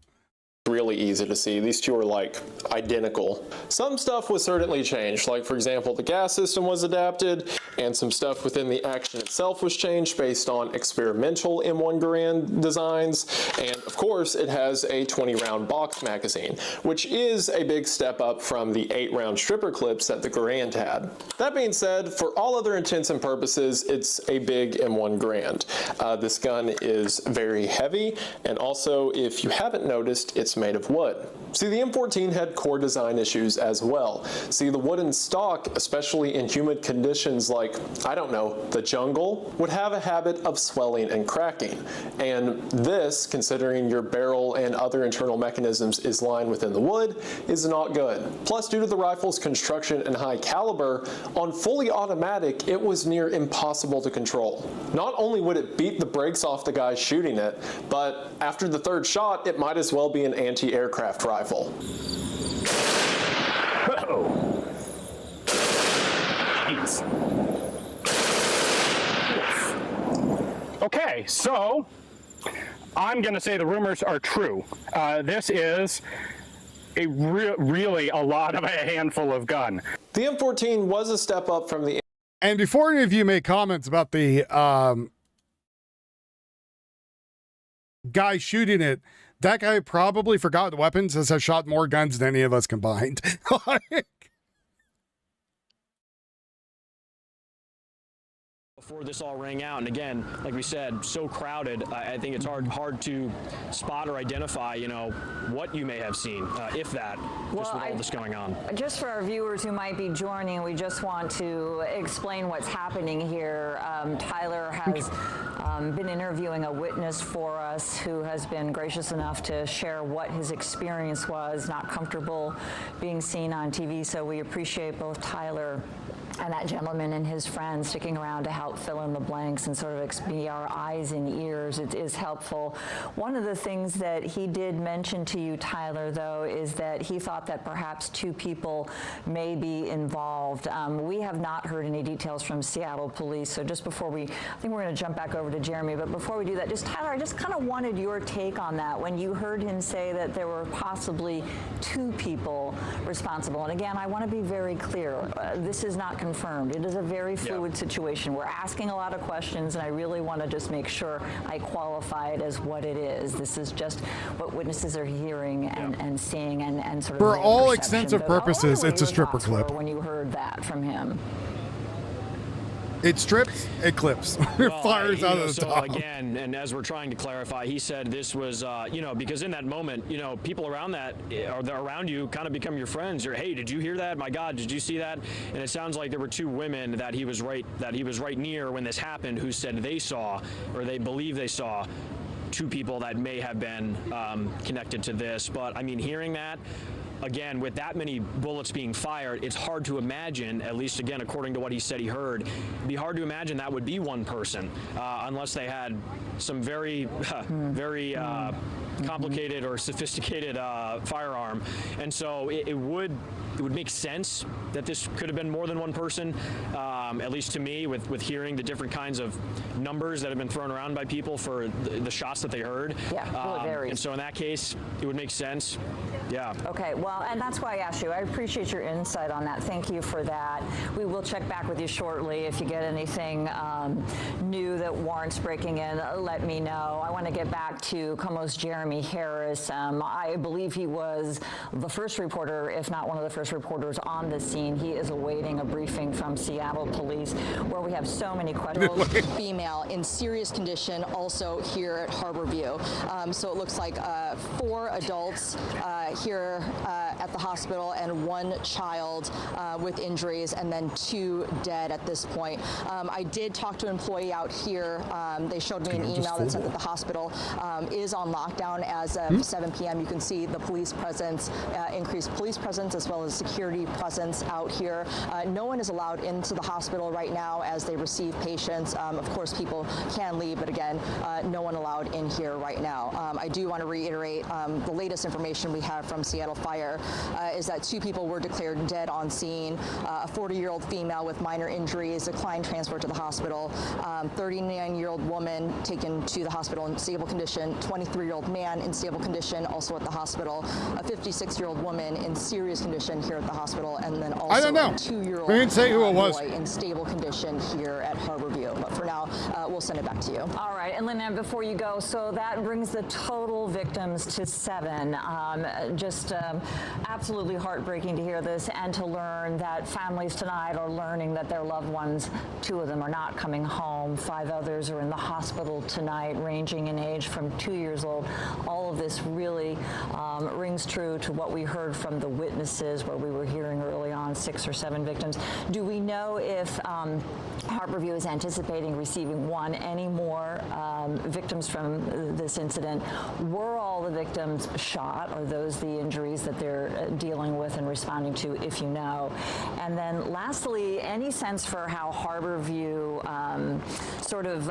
Really easy to see. These two are like identical. Some stuff was certainly changed, like for example the gas system was adapted, and some stuff within the action itself was changed based on experimental M1 Garand designs, and of course it has a 20-round box magazine, which is a big step up from the 8-round stripper clips that the Garand had. That being said, for all other intents and purposes, it's a big M1 Garand. This gun is very heavy, and also if you haven't noticed, it's made of wood. See, the M14 had core design issues as well. See, the wooden stock, especially in humid conditions like, I don't know, the jungle, would have a habit of swelling and cracking. And this, considering your barrel and other internal mechanisms is lined within the wood, is not good. Plus, due to the rifle's construction and high caliber, on fully automatic, it was near impossible to control. Not only would it beat the brakes off the guy shooting it, but after the third shot, it might as well be an anti-aircraft rifle. Uh-oh. Jeez. Okay, so I'm going to say the rumors are true. This is really a lot of a handful of gun. The M14 was a step up from the... And before any of you make comments about the guy shooting it, that guy probably forgot weapons, as has shot more guns than any of us combined. Before this all rang out, and again, like we said, so crowded, I think it's hard to spot or identify, you know, what you may have seen, if that, just with all this going on. Just for our viewers who might be joining, we just want to explain what's happening here. Tyler has been interviewing a witness for us who has been gracious enough to share what his experience was, not comfortable being seen on TV, so we appreciate both Tyler and that gentleman and his friend sticking around to help fill in the blanks and sort of be our eyes and ears. It is helpful. One of the things that he did mention to you, Tyler, though, is that he thought that perhaps two people may be involved. We have not heard any details from Seattle police, so just before I think we're going to jump back over to Jeremy, but before we do that, just Tyler, I just kind of wanted your take on that when you heard him say that there were possibly two people responsible. And again, I want to be very clear. This is not confirmed. It is a very fluid situation. We're asking a lot of questions, and I really want to just make sure I qualify it as what it is. This is just what witnesses are hearing and seeing and sort of for all extensive purposes, it's a stripper clip. When you heard that from him. It strips, it clips. It fires out of the top. Again, and as we're trying to clarify, he said this was, you know, because in that moment, you know, people around that, or around you, kind of become your friends. You're, hey, did you hear that? My God, did you see that? And it sounds like there were two women that he was right near when this happened, who said they saw, or they believe they saw, two people that may have been connected to this. But I mean, hearing that, again, with that many bullets being fired, it's hard to imagine, at least again, according to what he said he heard, it'd be hard to imagine that would be one person, unless they had some very complicated or sophisticated firearm. And so it would make sense that this could have been more than one person, at least to me, with hearing the different kinds of numbers that have been thrown around by people for the shots that they heard. Yeah, really varies. And so in that case, it would make sense. Yeah. Okay, well, Well, and that's why I asked you. I appreciate your insight on that. Thank you for that. We will check back with you shortly. If you get anything new that warrants breaking in, let me know. I want to get back to Como's Jeremy Harris. I believe he was the first reporter, if not one of the first reporters on the scene. He is awaiting a briefing from Seattle police, where we have so many questions. Female in serious condition also here at Harborview. So it looks like 4 adults here at the hospital and 1 child with injuries, and then 2 dead at this point. I did talk to an employee out here. They showed me an email that said that the hospital is on lockdown as of 7 p.m. You can see the police presence, increased police presence, as well as security presence out here. No one is allowed into the hospital right now as they receive patients. Of course, people can leave, but again, no one allowed in here right now. I do want to reiterate the latest information we have from Seattle Fire is that 2 people were declared dead on scene. A 40-year-old female with minor injuries declined transport to the hospital. 39-year-old woman taken to the hospital in stable condition. 23-year-old man in stable condition, also at the hospital. A 56-year-old woman in serious condition here at the hospital, and then also a 2-year-old boy in stable condition here at Harborview. But for now, we'll send it back to you. All right, and Lynn, before you go, so that brings the total victims to 7. Just absolutely heartbreaking to hear this, and to learn that families tonight are learning that their loved ones, 2 of them are not coming home. 5 others are in the hospital tonight, ranging in age from 2 years old. All of this really rings true to what we heard from the witnesses, where we were hearing early on 6 or 7 victims. Do we know if Harborview is anticipating receiving any more victims from this incident? Were all the victims shot? Are those the injuries that they're dealing with and responding to, if you know? And then lastly, any sense for how Harborview sort of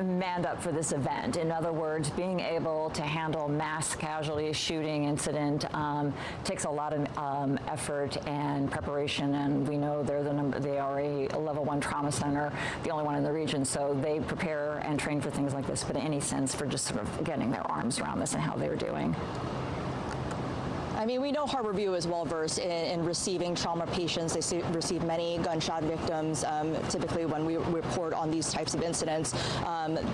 manned up for this event? In other words, being able to handle mass casualty shooting incident takes a lot of effort and preparation, and we know they are a level 1 trauma center, the only one in the region, so they prepare and train for things like this. But any sense for just sort of getting their arms around this and how they're doing? I mean, we know Harborview is well versed in receiving trauma patients. They receive many gunshot victims. Typically, when we report on these types of incidents,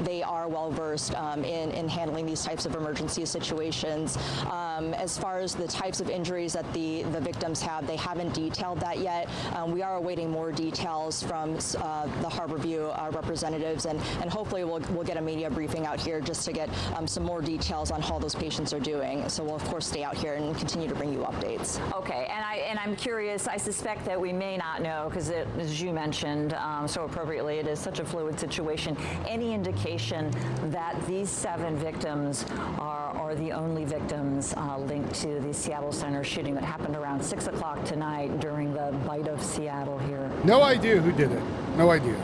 they are well versed in handling these types of emergency situations. As far as the types of injuries that the victims have, they haven't detailed that yet. We are awaiting more details from the Harborview representatives, and hopefully we'll get a media briefing out here just to get some more details on how those patients are doing. So we'll of course stay out here and continue to bring you updates. Okay, and I'm curious, I suspect that we may not know, because as you mentioned so appropriately, it is such a fluid situation. Any indication that these 7 victims are the only victims linked to the Seattle Center shooting that happened around 6 o'clock tonight during the Bite of Seattle here? No idea who did it. No idea.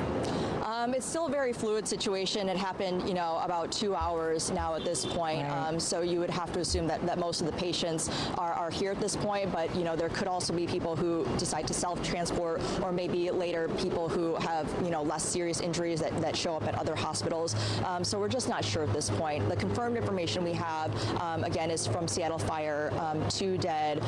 It's still a very fluid situation. It happened, about 2 hours now at this point. Right. So you would have to assume that most of the patients are here at this point, but, there could also be people who decide to self-transport, or maybe later people who have, less serious injuries that show up at other hospitals. So we're just not sure at this point. The confirmed information we have, again, is from Seattle Fire, 2 dead,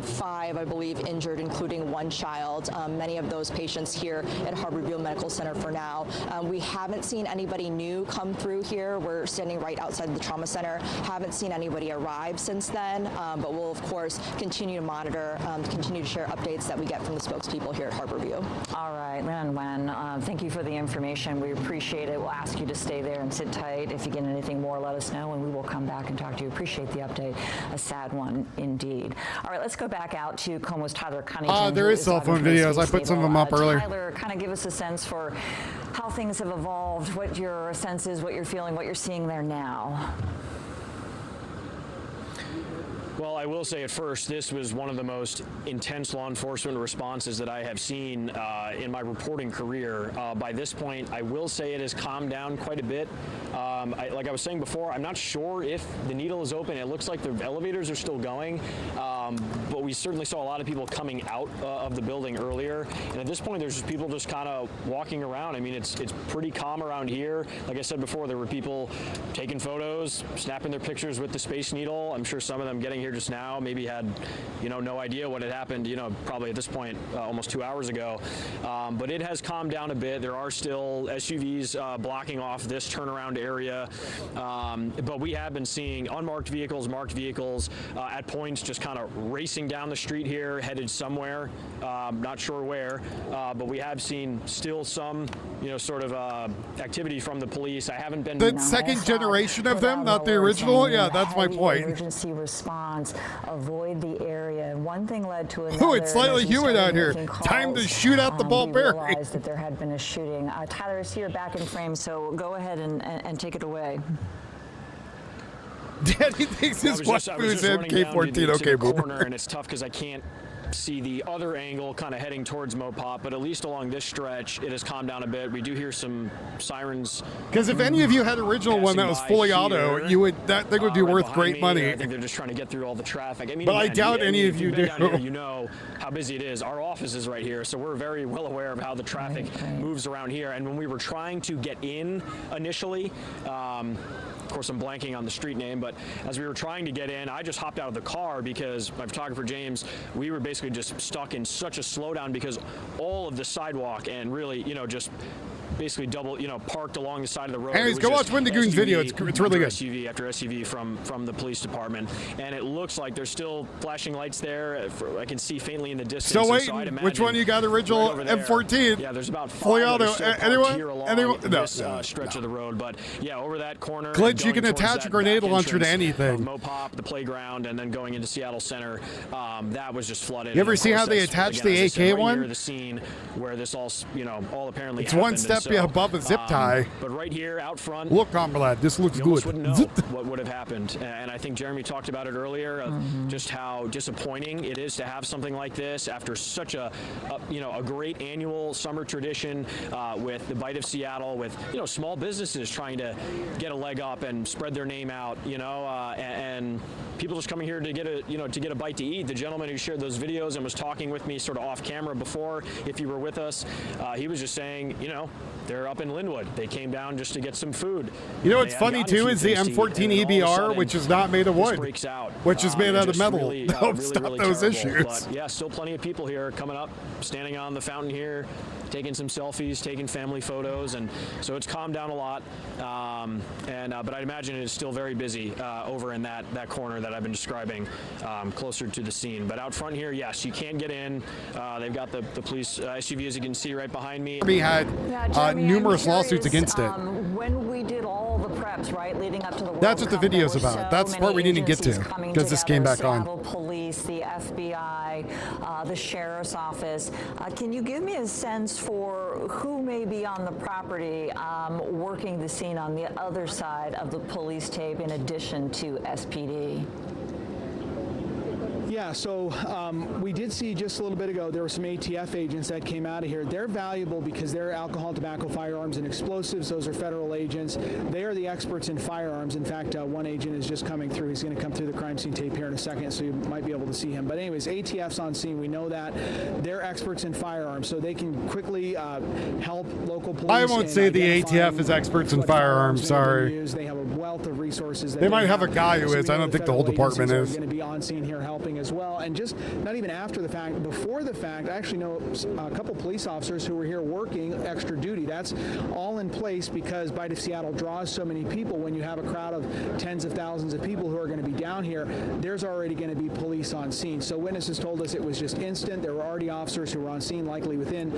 5, I believe, injured, including 1 child. Many of those patients here at Harborview Medical Center for now. We haven't seen anybody new come through here. We're standing right outside the trauma center. Haven't seen anybody arrive since then, but we'll, of course, continue to monitor, continue to share updates that we get from the spokespeople here at Harborview. All right, Lynn and Wen, thank you for the information. We appreciate it. We'll ask you to stay there and sit tight. If you get anything more, let us know, and we will come back and talk to you. Appreciate the update. A sad one indeed. All right, let's go back out to Como's Tyler Cunnington. There is cell phone videos. I put some of them up earlier. Tyler, kind of give us a sense for how things have evolved, what your sense is, what you're feeling, what you're seeing there now. Well, I will say at first, this was one of the most intense law enforcement responses that I have seen in my reporting career. By this point, I will say it has calmed down quite a bit. Like I was saying before, I'm not sure if the needle is open. It looks like the elevators are still going, but we certainly saw a lot of people coming out of the building earlier. And at this point, there's just people just kind of walking around. I mean, it's pretty calm around here. Like I said before, there were people taking photos, snapping their pictures with the Space Needle. I'm sure some of them getting here just now maybe had, no idea what had happened, probably at this point almost 2 hours ago. But it has calmed down a bit. There are still SUVs blocking off this turnaround area. But we have been seeing unmarked vehicles, marked vehicles at points just kind of racing down the street here, headed somewhere. Not sure where, but we have seen still some, sort of activity from the police. I haven't been... The second generation of them, not the original? Yeah, that's my point. Emergency response, avoid the area. One thing led to another. Oh, it's slightly humid out here. Time to shoot out the ball bearing. We realized that there had been a shooting. Tyler, I see you're back in frame, so go ahead and take it away. Daddy thinks his wife is MK14. Okay, corner, and it's tough because I can't see the other angle kind of heading towards Mopop, but at least along this stretch it has calmed down a bit. We do hear some sirens. Because if any of you had an original one that was fully auto, that thing would be worth great money. I think they're just trying to get through all the traffic. I mean, but I doubt any of you do. Here, you know how busy it is. Our office is right here, so we're very well aware of how the traffic moves around here. And when we were trying to get in initially, of course I'm blanking on the street name, but as we were trying to get in, I just hopped out of the car because my photographer James, we were basically just stuck in such a slowdown because all of the sidewalk and really, just basically double, parked along the side of the road. Anyways, go watch Wendigoon's video. It's really good. SUV after SUV from the police department, and it looks like there's still flashing lights there. I can see faintly in the distance. Still waiting. Which one you got? Original M14. Yeah, there's about 5 fully auto. Anyone? No. This stretch of the road, but yeah, over that corner. Glitch, you can attach a grenade launcher to anything. Mopop, the playground, and then going into Seattle Center, that was just flooded. You ever see how they attach the AK one? The scene where this all apparently. It's one step above a zip tie. But right here out front. Look, comrade, this looks good. Wouldn't know what would have happened, and I think Jeremy talked about it earlier of just how disappointing it is to have something like this after such a great annual summer tradition with the Bite of Seattle, with small businesses trying to get a leg up and spread their name out, and people just coming here to get a bite to eat. The gentleman who shared those videos and was talking with me sort of off camera before, if you were with us, he was just saying, they're up in Linwood. They came down just to get some food. What's funny too is the M14 EBR, which is not made of wood, which is made out of metal. Really, stop those issues. But yeah, still plenty of people here coming up, standing on the fountain here, taking some selfies, taking family photos, and so it's calmed down a lot. But I'd imagine it is still very busy over in that corner that I've been describing, closer to the scene. But out front here, yes, you can get in. They've got the police SUV, as you can see right behind me. We had numerous lawsuits against it. When we did all the preps, right, leading up to the World That's what the video's about. That's the part we didn't get to because this came back on. Police, the FBI, the sheriff's office. Can you give me a sense for who may be on the property working the scene on the other side of the police tape in addition to SPD? Yeah, so we did see just a little bit ago, there were some ATF agents that came out of here. They're valuable because they're alcohol, tobacco, firearms, and explosives. Those are federal agents. They are the experts in firearms. In fact, one agent is just coming through. He's going to come through the crime scene tape here in a second, so you might be able to see him. But anyways, ATF's on scene. We know that. They're experts in firearms, so they can quickly help local police. I won't say the ATF is experts in firearms, sorry. They have a wealth of resources. They might have a guy who is. I don't think the whole department is. Going to be on scene here helping as well. And just not even after the fact, before the fact, I actually know a couple police officers who were here working extra duty. That's all in place because Bite of Seattle draws so many people. When you have a crowd of tens of thousands of people who are going to be down here, there's already going to be police on scene. So witnesses told us it was just instant. There were already officers who were on scene, likely within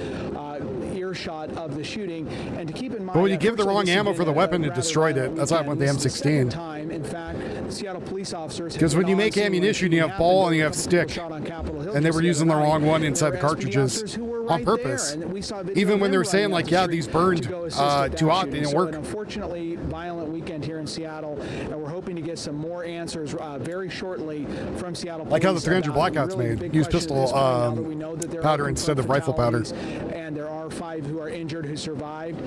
earshot of the shooting. And to keep in mind, but when you give the wrong ammo for the weapon, it destroyed it. That's why I went the M16. Time, in fact, Seattle police officers. Because when you make ammunition, you have ball and you have stick, and they were using the wrong one inside the cartridges. Who were right purpose. there. And we saw a video Even of when them they're saying running like, out yeah, the these street burned to go assist with that too hot, they shooting. didn't So work. an unfortunately violent weekend here in Seattle, and we're hoping to get some more answers very shortly from Seattle Like how the police. 300 blackouts Really the made. big Use question at pistol this point, now that we know that there are powder instead of rifle powder. fatalities, and there are 5 who are injured who survived.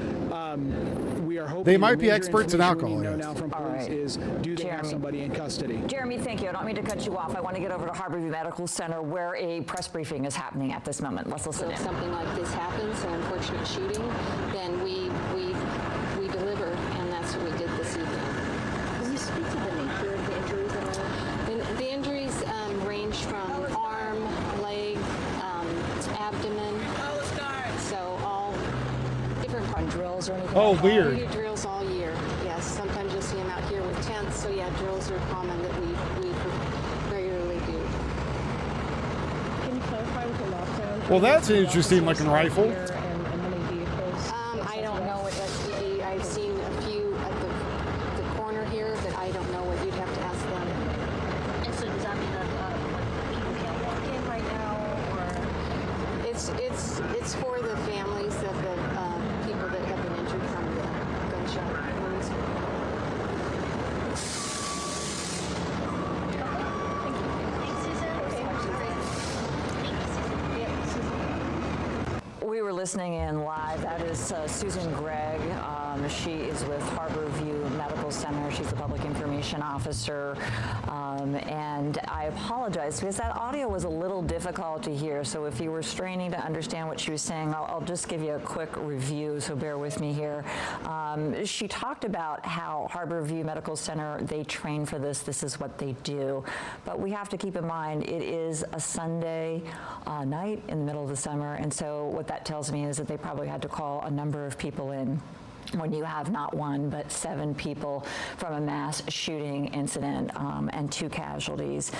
We are hoping They might the be major experts in information we alcohol, know now from police is, do they have somebody in custody? Jeremy, thank you. I don't mean to cut you off. I want to get over to Harborview Medical Center where a press briefing is happening at this moment. Let's listen So in. if something like this happens, an unfortunate shooting, then we deliver, and that's what we did this evening. Can you speak to the nature of the injuries at all? The injuries range from arm, leg, abdomen, so all different parts. Drills or anything? Oh, like weird. We do drills all year, yes. Sometimes you'll see them out here with tents, so yeah, drills are common that we regularly do. Can you clarify with the lockdown? Well, that's an interesting looking rifle. And how many vehicles? I don't know what STD. I've seen a few at the corner here, but I don't know what you'd have to ask them. And so does that mean that people can't walk in right now, or? It's for the families of the people that have been injured from the gunshot wounds. We were listening in live. That is Susan Gregg. She is with Harborview Medical Center. She's the public information officer. And I apologize because that audio was a little difficult to hear. So if you were straining to understand what she was saying, I'll just give you a quick review. So bear with me here. She talked about how Harborview Medical Center, they train for this. This is what they do. But we have to keep in mind it is a Sunday night in the middle of the summer. And so what that tells me is that they probably had to call a number of people in when you have not 1 but 7 people from a mass shooting incident and 2 casualties.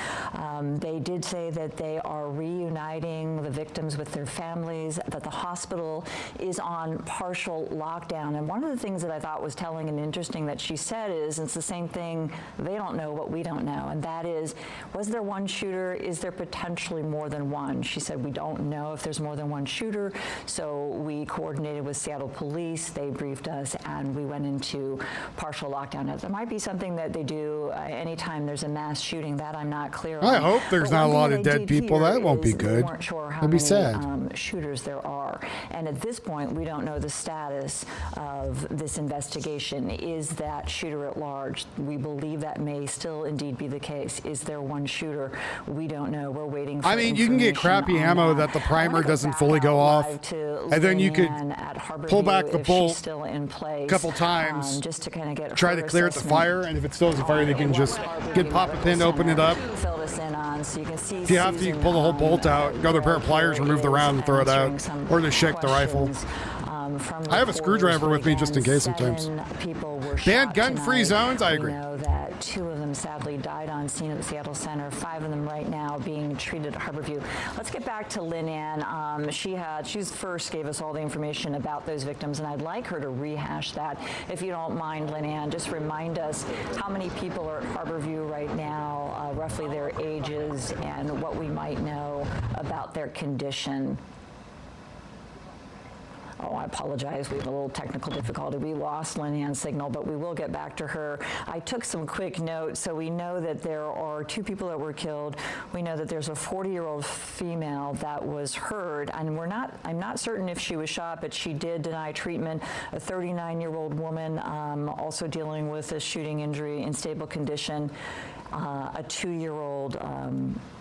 They did say that they are reuniting the victims with their families, that the hospital is on partial lockdown. And one of the things that I thought was telling and interesting that she said is, it's the same thing, they don't know what we don't know, and that is, was there one shooter? Is there potentially more than one? She said, we don't know if there's more than one shooter, so we coordinated with Seattle Police. They briefed us, and we went into partial lockdown. Now, there might be something that they do anytime there's a mass shooting that I'm not clear on. I hope there's not a lot of dead people. That won't be good. That'd be sad. Shooters there are. And at this point, we don't know the status of this investigation. Is that shooter at large? We believe that may still indeed be the case. Is there one shooter? We don't know. We're waiting for you can get crappy ammo that the primer doesn't fully go off. And then you could pull back the bolt a couple times just to kind of get try to clear the fire, and if it still is a fire, they can just get pop a pin, open it up. Fill this in on, so you can see If you have to, you can pull the whole bolt out, go to a pair of pliers, remove the round, and throw it out, or just shake the rifle. I have a screwdriver with me just in case sometimes. Ban gun-free zones, I agree. We know that 2 of them sadly died on scene at the Seattle Center, 5 of them right now being treated at Harborview. Let's get back to Lynn Ann. She first gave us all the information about those victims, and I'd like her to rehash that. If you don't mind, Lynn Ann, just remind us how many people are at Harborview right now, roughly their ages, and what we might know about their condition. Oh, I apologize. We had a little technical difficulty. We lost Lynn Ann's signal, but we will get back to her. I took some quick notes. So we know that there are 2 people that were killed. We know that there's a 40-year-old female that was hurt, and I'm not certain if she was shot, but she did deny treatment. A 39-year-old woman also dealing with a shooting injury in stable condition. A 2-year-old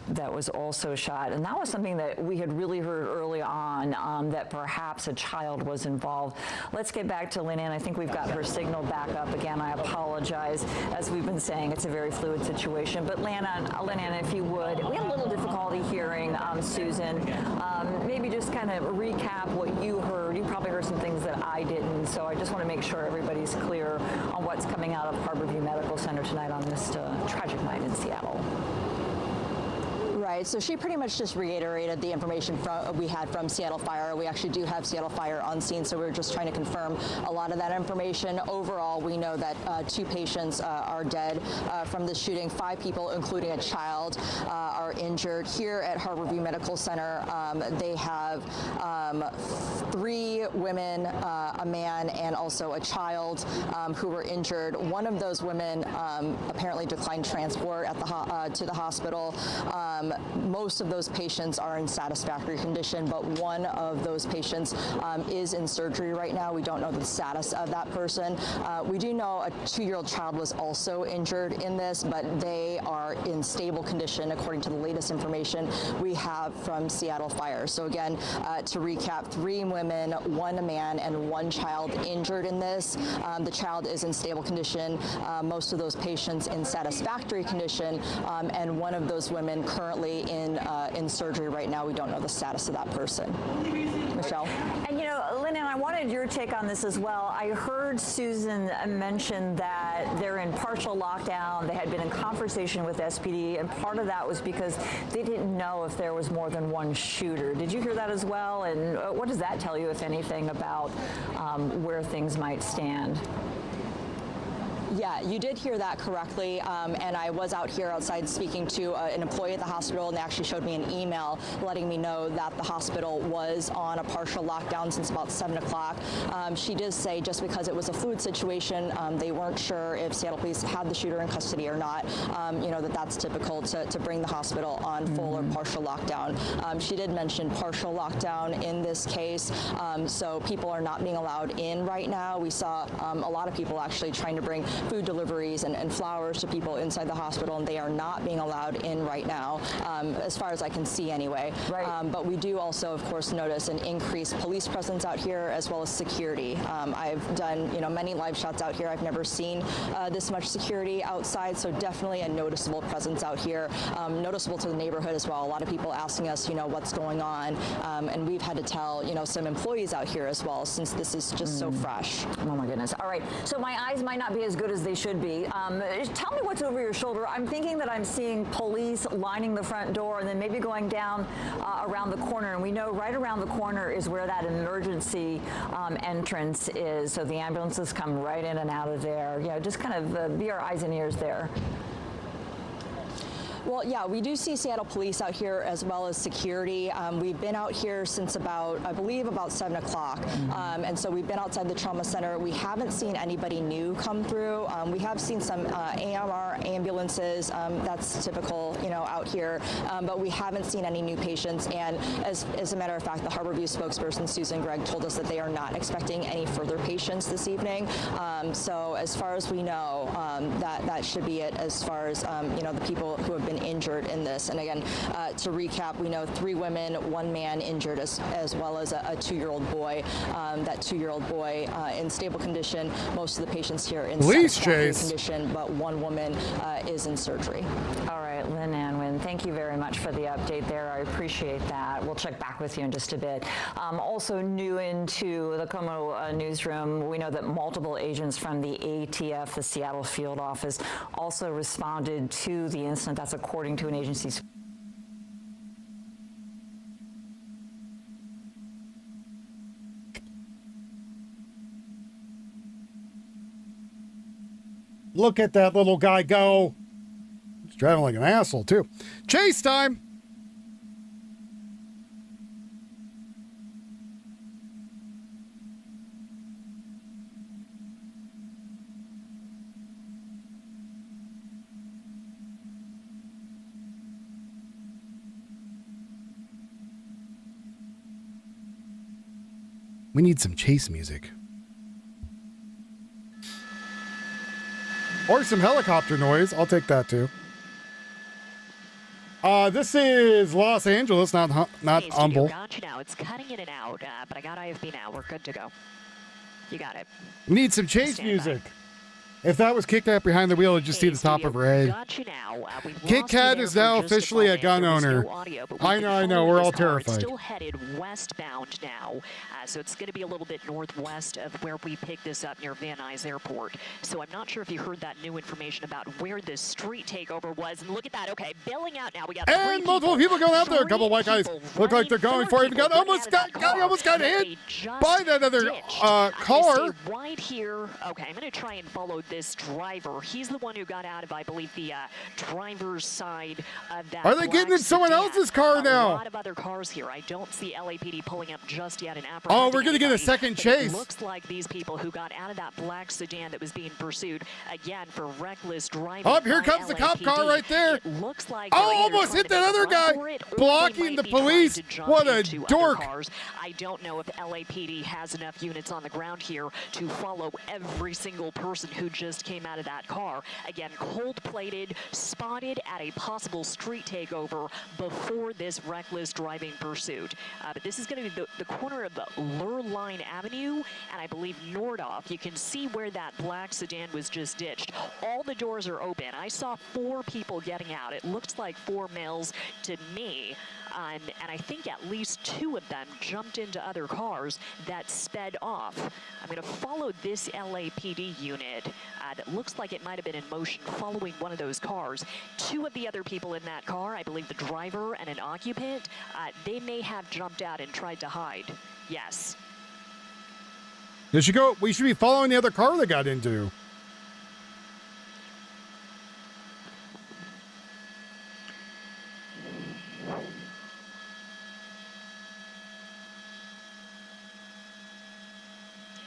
that was also shot. And that was something that we had really heard early on, that perhaps a child was involved. Let's get back to Lynn Ann. I think we've got her signal back up again. I apologize. As we've been saying, it's a very fluid situation. But Lynn Ann, if you would, we had a little difficulty hearing Susan. Maybe just kind of recap what you heard. You probably heard some things that I didn't. So I just want to make sure everybody's clear on what's coming out of Harborview Medical Center tonight on this tragic night in Seattle. Right. Right, so she pretty much just reiterated the information we had from Seattle Fire. We actually do have Seattle Fire on scene, so we're just trying to confirm a lot of that information. Overall, we know that 2 patients are dead from the shooting. 5 people, including a child, are injured. Here at Harborview Medical Center, they have 3 women, a man, and also a child who were injured. One of those women apparently declined transport at to the hospital. Most of those patients are in satisfactory condition, but one of those patients is in surgery right now. We don't know the status of that person. We do know a 2-year-old child was also injured in this, but they are in stable condition according to the latest information we have from Seattle Fire. So again, to recap, 3 women, 1 man, and 1 child injured in this. The child is in stable condition. Most of those patients in satisfactory condition, and one of those women currently in surgery right now. We don't know the status of that person. Michelle? And you know, Lynn, I wanted your take on this as well. I heard Susan mention that they're in partial lockdown. They had been in conversation with SPD, and part of that was because they didn't know if there was more than 1 shooter. Did you hear that as well? And what does that tell you, if anything, about where things might stand? Yeah, you did hear that correctly, and I was out here outside speaking to an employee at the hospital, and they actually showed me an email letting me know that the hospital was on a partial lockdown since about 7 o'clock. She did say just because it was a fluid situation, they weren't sure if Seattle Police had the shooter in custody or not. You know, that's typical to bring the hospital on full or partial lockdown. She did mention partial lockdown in this case, so people are not being allowed in right now. We saw a lot of people actually trying to bring food deliveries and flowers to people inside the hospital, and they are not being allowed in right now, as far as I can see anyway. Right. But we do also, of course, notice an increased police presence out here, as well as security. I've done, you know, many live shots out here. I've never seen this much security outside, so definitely a noticeable presence out here, noticeable to the neighborhood as well. A lot of people asking us, you know, what's going on, and we've had to tell, you know, some employees out here as well, since this is just so fresh. Oh my goodness. All right, so my eyes might not be as good as they should be. Tell me what's over your shoulder. I'm thinking that I'm seeing police lining the front door and then maybe going down around the corner, and we know right around the corner is where that emergency entrance is, so the ambulances come right in and out of there. You know, just kind of be our eyes and ears there. Well, yeah, we do see Seattle Police out here, as well as security. We've been out here since about, I believe, about 7 o'clock. And so we've been outside the trauma center. We haven't seen anybody new come through. We have seen some AMR ambulances. That's typical, you know, out here. But we haven't seen any new patients. And as a matter of fact, the Harborview spokesperson, Susan Gregg, told us that they are not expecting any further patients this evening. So as far as we know, that should be it as far as, you know, the people who have been injured in this. And again, to recap, we know 3 women, 1 man injured, as well as a 2-year-old boy. That 2-year-old boy in stable condition. Most of the patients here in satisfactory condition, but 1 woman is in surgery. All right, Lynn Anwin, thank you very much for the update there. I appreciate that. We'll check back with you in just a bit. Also new into the Como newsroom, we know that multiple agents from the ATF, the Seattle field office, also responded to the incident. That's according to an agency's. Look at that little guy go. He's driving like an asshole, too. Chase time. We need some chase music. Or some helicopter noise. I'll take that too. This is Los Angeles, not Humble. Got you now. It's cutting in and out, but I got IFB now. We're good to go. You got it. We need some chase music. If that was Kit Kat behind the wheel, I'd just see the top of her head. Got you now. Kit Kat is now officially a gun owner. I know. We're all terrified. It's still headed westbound now, so it's going to be a little bit northwest of where we picked this up near Van Nuys Airport. So I'm not sure if you heard that new information about where the street takeover was. And look at that. Okay, bailing out now. We got and multiple people going out there. A couple of white guys look like they're going for it. We almost got hit by that other car. Wide here. Okay, I'm going to try and follow this driver. He's the one who got out of, I believe, the driver's side of that. Are they getting in someone else's car now? A lot of other cars here. I don't see LAPD pulling up just yet and apprehending. Oh, we're going to get a second chase. It looks like these people who got out of that black sedan that was being pursued, again, for reckless driving. Oh, here comes the cop car right there. It looks like almost hit that other guy, blocking the police. What a dork. I don't know if LAPD has enough units on the ground here to follow every single person who just came out of that car. Again, cold-plated, spotted at a possible street takeover before this reckless driving pursuit. But this is going to be the corner of Lurline Avenue and I believe Nordhoff. You can see where that black sedan was just ditched. All the doors are open. I saw 4 people getting out. It looks like 4 males to me. And I think at least 2 of them jumped into other cars that sped off. I'm going to follow this LAPD unit that looks like it might have been in motion following one of those cars. 2 of the other people in that car, I believe the driver and an occupant, they may have jumped out and tried to hide. Yes. There should go. We should be following the other car they got into.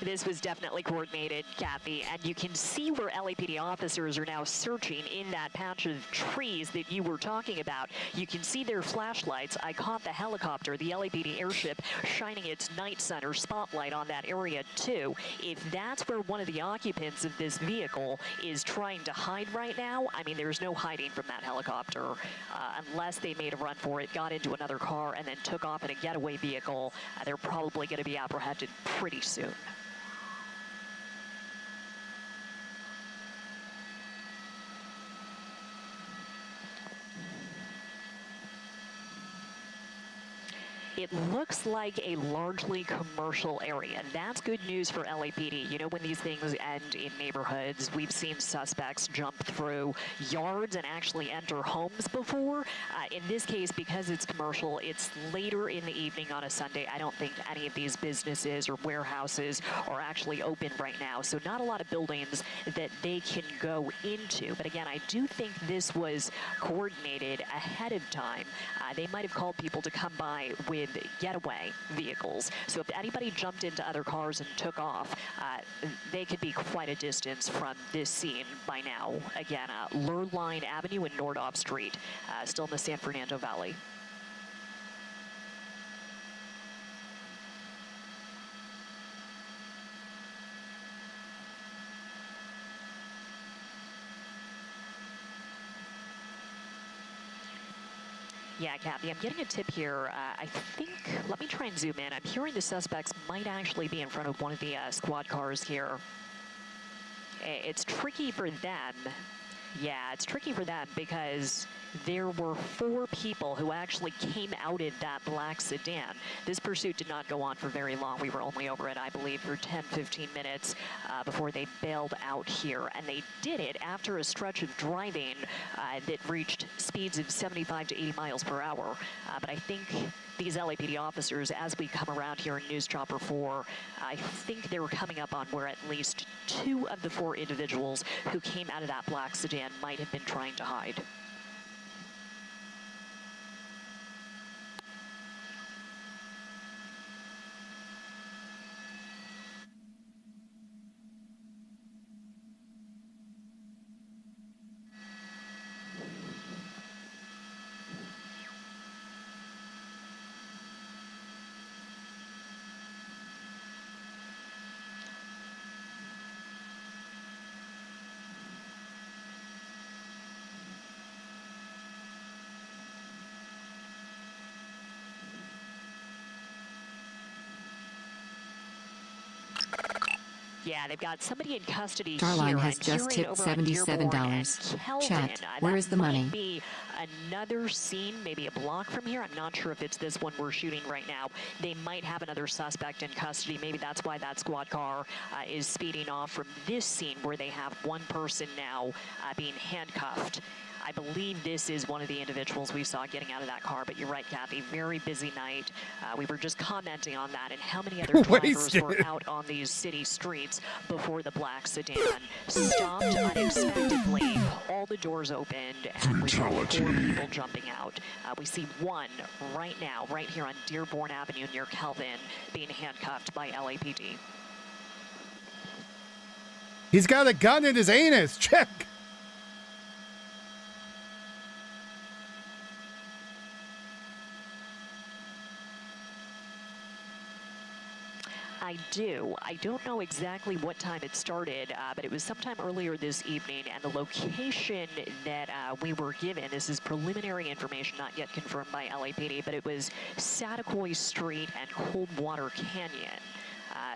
This was definitely coordinated, Kathy, and you can see where LAPD officers are now searching in that patch of trees that you were talking about. You can see their flashlights. I caught the helicopter, the LAPD airship, shining its night center spotlight on that area too. If that's where one of the occupants of this vehicle is trying to hide right now, I mean, there's no hiding from that helicopter unless they made a run for it, got into another car, and then took off in a getaway vehicle. They're probably going to be apprehended pretty soon. It looks like a largely commercial area. That's good news for LAPD. You know, when these things end in neighborhoods, we've seen suspects jump through yards and actually enter homes before. In this case, because it's commercial, it's later in the evening on a Sunday. I don't think any of these businesses or warehouses are actually open right now. So not a lot of buildings that they can go into. But again, I do think this was coordinated ahead of time. They might have called people to come by with getaway vehicles. So if anybody jumped into other cars and took off, they could be quite a distance from this scene by now. Again, Lurline Avenue and Nordhoff Street, still in the San Fernando Valley. Yeah, Kathy, I'm getting a tip here. I think, let me try and zoom in. I'm hearing the suspects might actually be in front of one of the squad cars here. It's tricky for them. Yeah, it's tricky for them because there were 4 people who actually came out of that black sedan. This pursuit did not go on for very long. We were only over it, I believe, for 10, 15 minutes before they bailed out here. And they did it after a stretch of driving that reached speeds of 75 to 80 miles per hour. But I think these LAPD officers, as we come around here in News Chopper 4, I think they were coming up on where at least 2 of the 4 individuals who came out of that black sedan might have been trying to hide. Yeah, they've got somebody in custody Starline here. has I'm just hearing tipped over on Dearborn $77. and Kelvin. Chat, where That is the might money? Be another scene, maybe a block from here. I'm not sure if it's this one we're shooting right now. They might have another suspect in custody. Maybe that's why that squad car is speeding off from this scene where they have one person now being handcuffed. I believe this is one of the individuals we saw getting out of that car, but you're right, Kathy, very busy night. We were just commenting on that and how many other drivers were out on these city streets before the black sedan stopped unexpectedly. All the doors opened, and we saw 4 people jumping out. We see one right now, right here on Dearborn Avenue near Kelvin, being handcuffed by LAPD. He's got a gun in his anus. Check. I do. I don't know exactly what time it started, but it was sometime earlier this evening, and the location that we were given, this is preliminary information, not yet confirmed by LAPD, but it was Satakoy Street and Coldwater Canyon.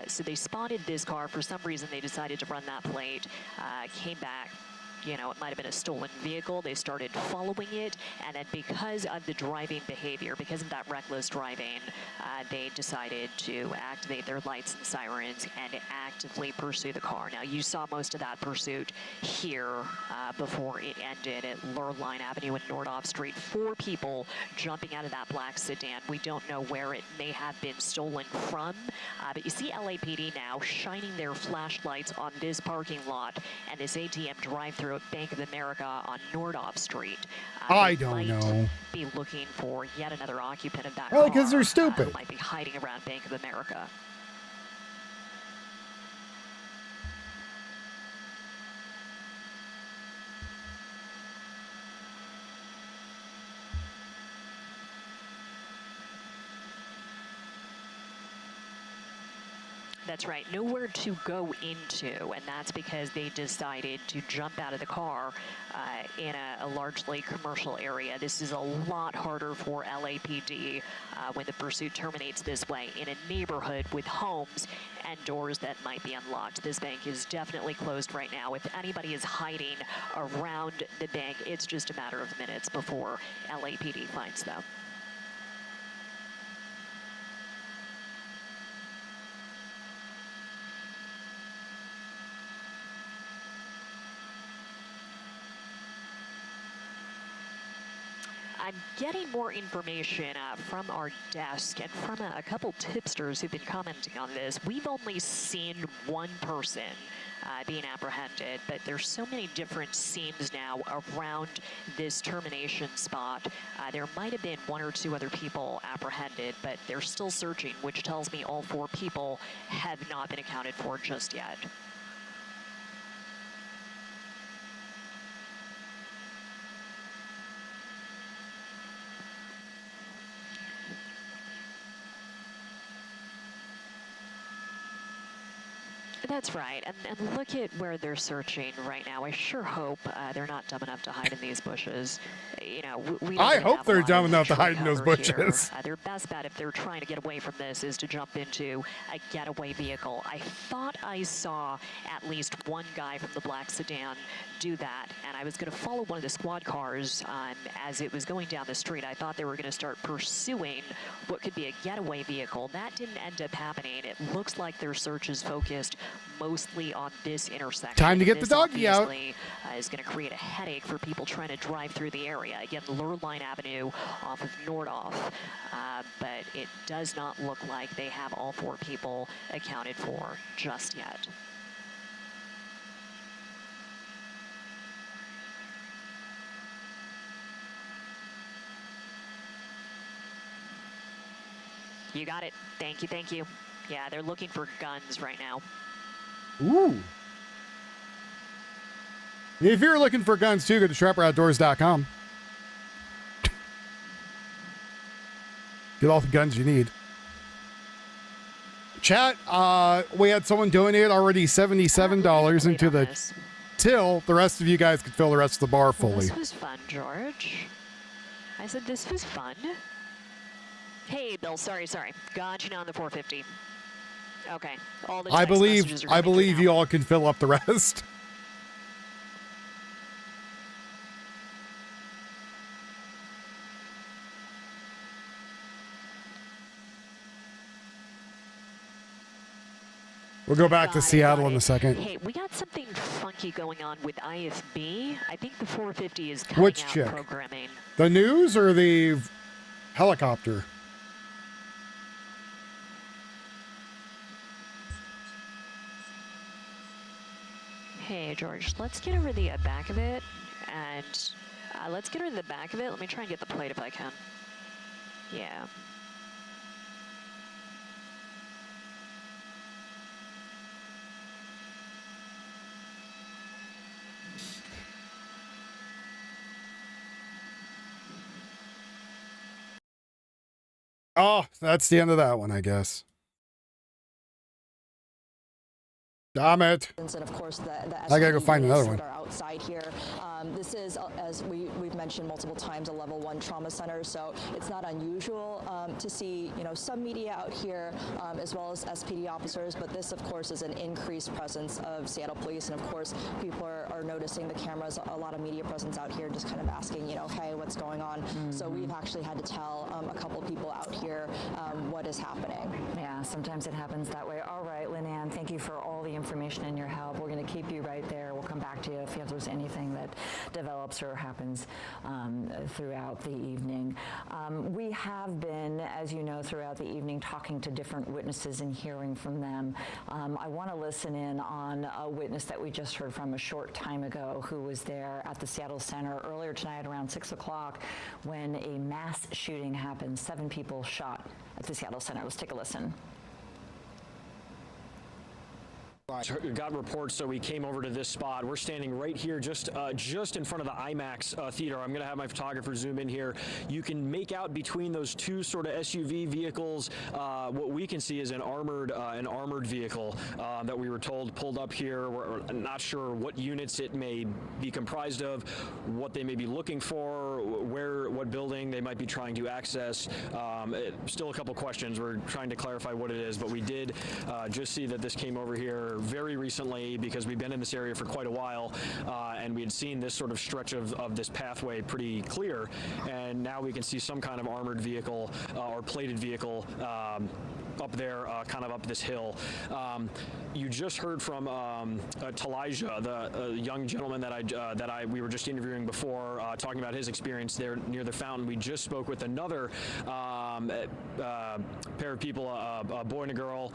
So they spotted this car. For some reason, they decided to run that plate, came back. You know, it might have been a stolen vehicle. They started following it, and then because of the driving behavior, because of that reckless driving, they decided to activate their lights and sirens and actively pursue the car. Now, you saw most of that pursuit here before it ended at Lurline Avenue and Nordhoff Street. 4 people jumping out of that black sedan. We don't know where it may have been stolen from, but you see LAPD now shining their flashlights on this parking lot and this ATM drive-through at Bank of America on Nordhoff Street. I don't know. Be looking for yet another occupant of that Well, car. because they're stupid. Who might be hiding around Bank of America. That's right, nowhere to go into, and that's because they decided to jump out of the car in a largely commercial area. This is a lot harder for LAPD when the pursuit terminates this way in a neighborhood with homes and doors that might be unlocked. This bank is definitely closed right now. If anybody is hiding around the bank, it's just a matter of minutes before LAPD finds them. I'm getting more information from our desk and from a couple tipsters who've been commenting on this. We've only seen one person being apprehended, but there's so many different scenes now around this termination spot. There might have been 1 or 2 other people apprehended, but they're still searching, which tells me all 4 people have not been accounted for just yet. That's right, and look at where they're searching right now. I sure hope they're not dumb enough to hide in these bushes. You know, we I hope they're dumb enough to hide in those bushes. Their best bet, if they're trying to get away from this, is to jump into a getaway vehicle. I thought I saw at least one guy from the black sedan do that, and I was going to follow one of the squad cars as it was going down the street. I thought they were going to start pursuing what could be a getaway vehicle. That didn't end up happening. It looks like their search is focused mostly on this intersection. Time to get the doggy out. Is going to create a headache for people trying to drive through the area. Again, Lurline Avenue off of Nordhoff, but it does not look like they have all 4 people accounted for just yet. You got it. Thank you, thank you. Yeah, they're looking for guns right now. Ooh. If you're looking for guns too, go to trapperoutdoors.com. Get all the guns you need. Chat, we had someone donate already $77 into the till. The rest of you guys could fill the rest of the bar fully. Well, this was fun, George. I said this was fun. Hey, Bill, sorry. Got you now on the 450. Okay. All the I text messages believe are coming through now. you all can fill up the rest. We'll go back to Seattle in a second. Hey, we got something funky going on with IFB. I think the 450 is coming Which out chick? programming. The news or the helicopter? Hey, George, let's get over the back of it, and let's get over the back of it. Let me try and get the plate if I can. Yeah. Oh, that's the end of that one, I guess. Damn it. And of course, I gotta go find another one. That are outside here. This is, as we've mentioned multiple times, a level 1 trauma center, so it's not unusual to see some media out here as well as SPD officers, but this of course is an increased presence of Seattle police, and of course people are noticing the cameras, a lot of media presence out here, just kind of asking, hey, what's going on? So we've actually had to tell a couple people out here what is happening. Yeah, sometimes it happens that way. All right, Lynn-Ann, thank you for all the information and your help. We're going to keep you right there. We'll come back to you if there's anything that develops or happens throughout the evening. We have been, as you know, throughout the evening talking to different witnesses and hearing from them. I want to listen in on a witness that we just heard from a short time ago who was there at the Seattle Center earlier tonight around 6 o'clock when a mass shooting happened. 7 people shot at the Seattle Center. Let's take a listen. Got reports, so we came over to this spot. We're standing right here, just in front of the IMAX theater. I'm going to have my photographer zoom in here. You can make out between those two sort of SUV vehicles. What we can see is an armored vehicle that we were told pulled up here. We're not sure what units it may be comprised of, what they may be looking for, what building they might be trying to access. Still a couple questions. We're trying to clarify what it is, but we did just see that this came over here very recently because we've been in this area for quite a while, and we had seen this sort of stretch of this pathway pretty clear, and now we can see some kind of armored vehicle or plated vehicle up there, kind of up this hill. You just heard from Talijah, the young gentleman that we were just interviewing before, talking about his experience there near the fountain. We just spoke with another pair of people, a boy and a girl,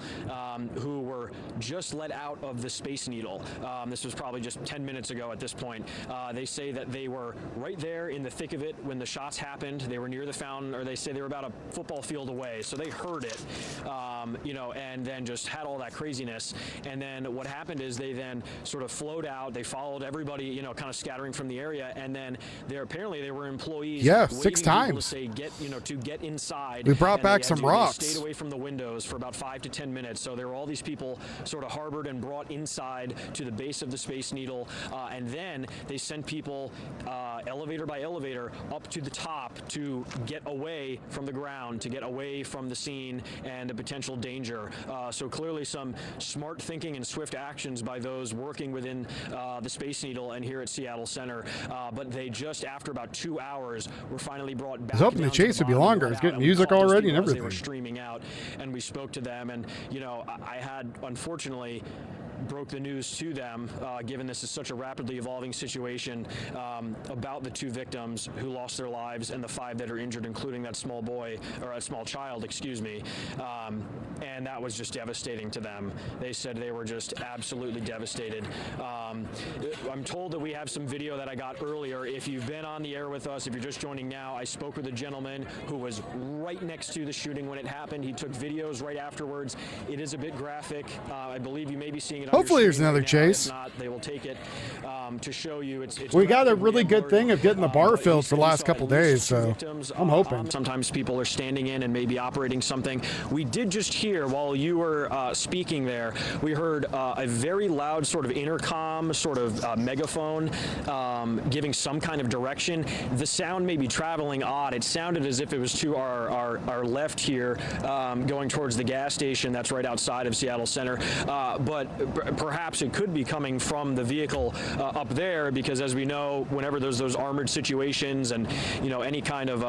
who were just let out of the Space Needle. This was probably just 10 minutes ago at this point. They say that they were right there in the thick of it when the shots happened. They were near the fountain, or they say they were about a football field away, so they heard it, and then just had all that craziness. And then what happened is they then sort of flowed out. They followed everybody, kind of scattering from the area, and then apparently there were employees. Yeah, 6 times. To say to get inside. We brought back some rocks. They stayed away from the windows for about 5 to 10 minutes. So there were all these people sort of harbored and brought inside to the base of the Space Needle, and then they sent people elevator by elevator up to the top to get away from the ground, to get away from the scene and a potential danger. So clearly some smart thinking and swift actions by those working within the Space Needle and here at Seattle Center. But they just, after about 2 hours, were finally brought back. I was hoping the chase would be longer. It's getting music already and everything. They were streaming out, and we spoke to them, and I had, unfortunately, broke the news to them, given this is such a rapidly evolving situation, about the 2 victims who lost their lives and the 5 that are injured, including that small boy, or a small child, excuse me. And that was just devastating to them. They said they were just absolutely devastated. I'm told that we have some video that I got earlier. If you've been on the air with us, if you're just joining now, I spoke with a gentleman who was right next to the shooting when it happened. He took videos right afterwards. It is a bit graphic. I believe you may be seeing it Hopefully there's another chase. If not, they will take it to show you. We got a really good thing of getting the bar filled for the last couple days, so I'm hoping. Sometimes people are standing in and maybe operating something. We did just hear, while you were speaking there, we heard a very loud sort of intercom, sort of megaphone, giving some kind of direction. The sound may be traveling odd. It sounded as if it was to our left here, going towards the gas station that's right outside of Seattle Center. But perhaps it could be coming from the vehicle up there, because as we know, whenever there's those armored situations and any kind of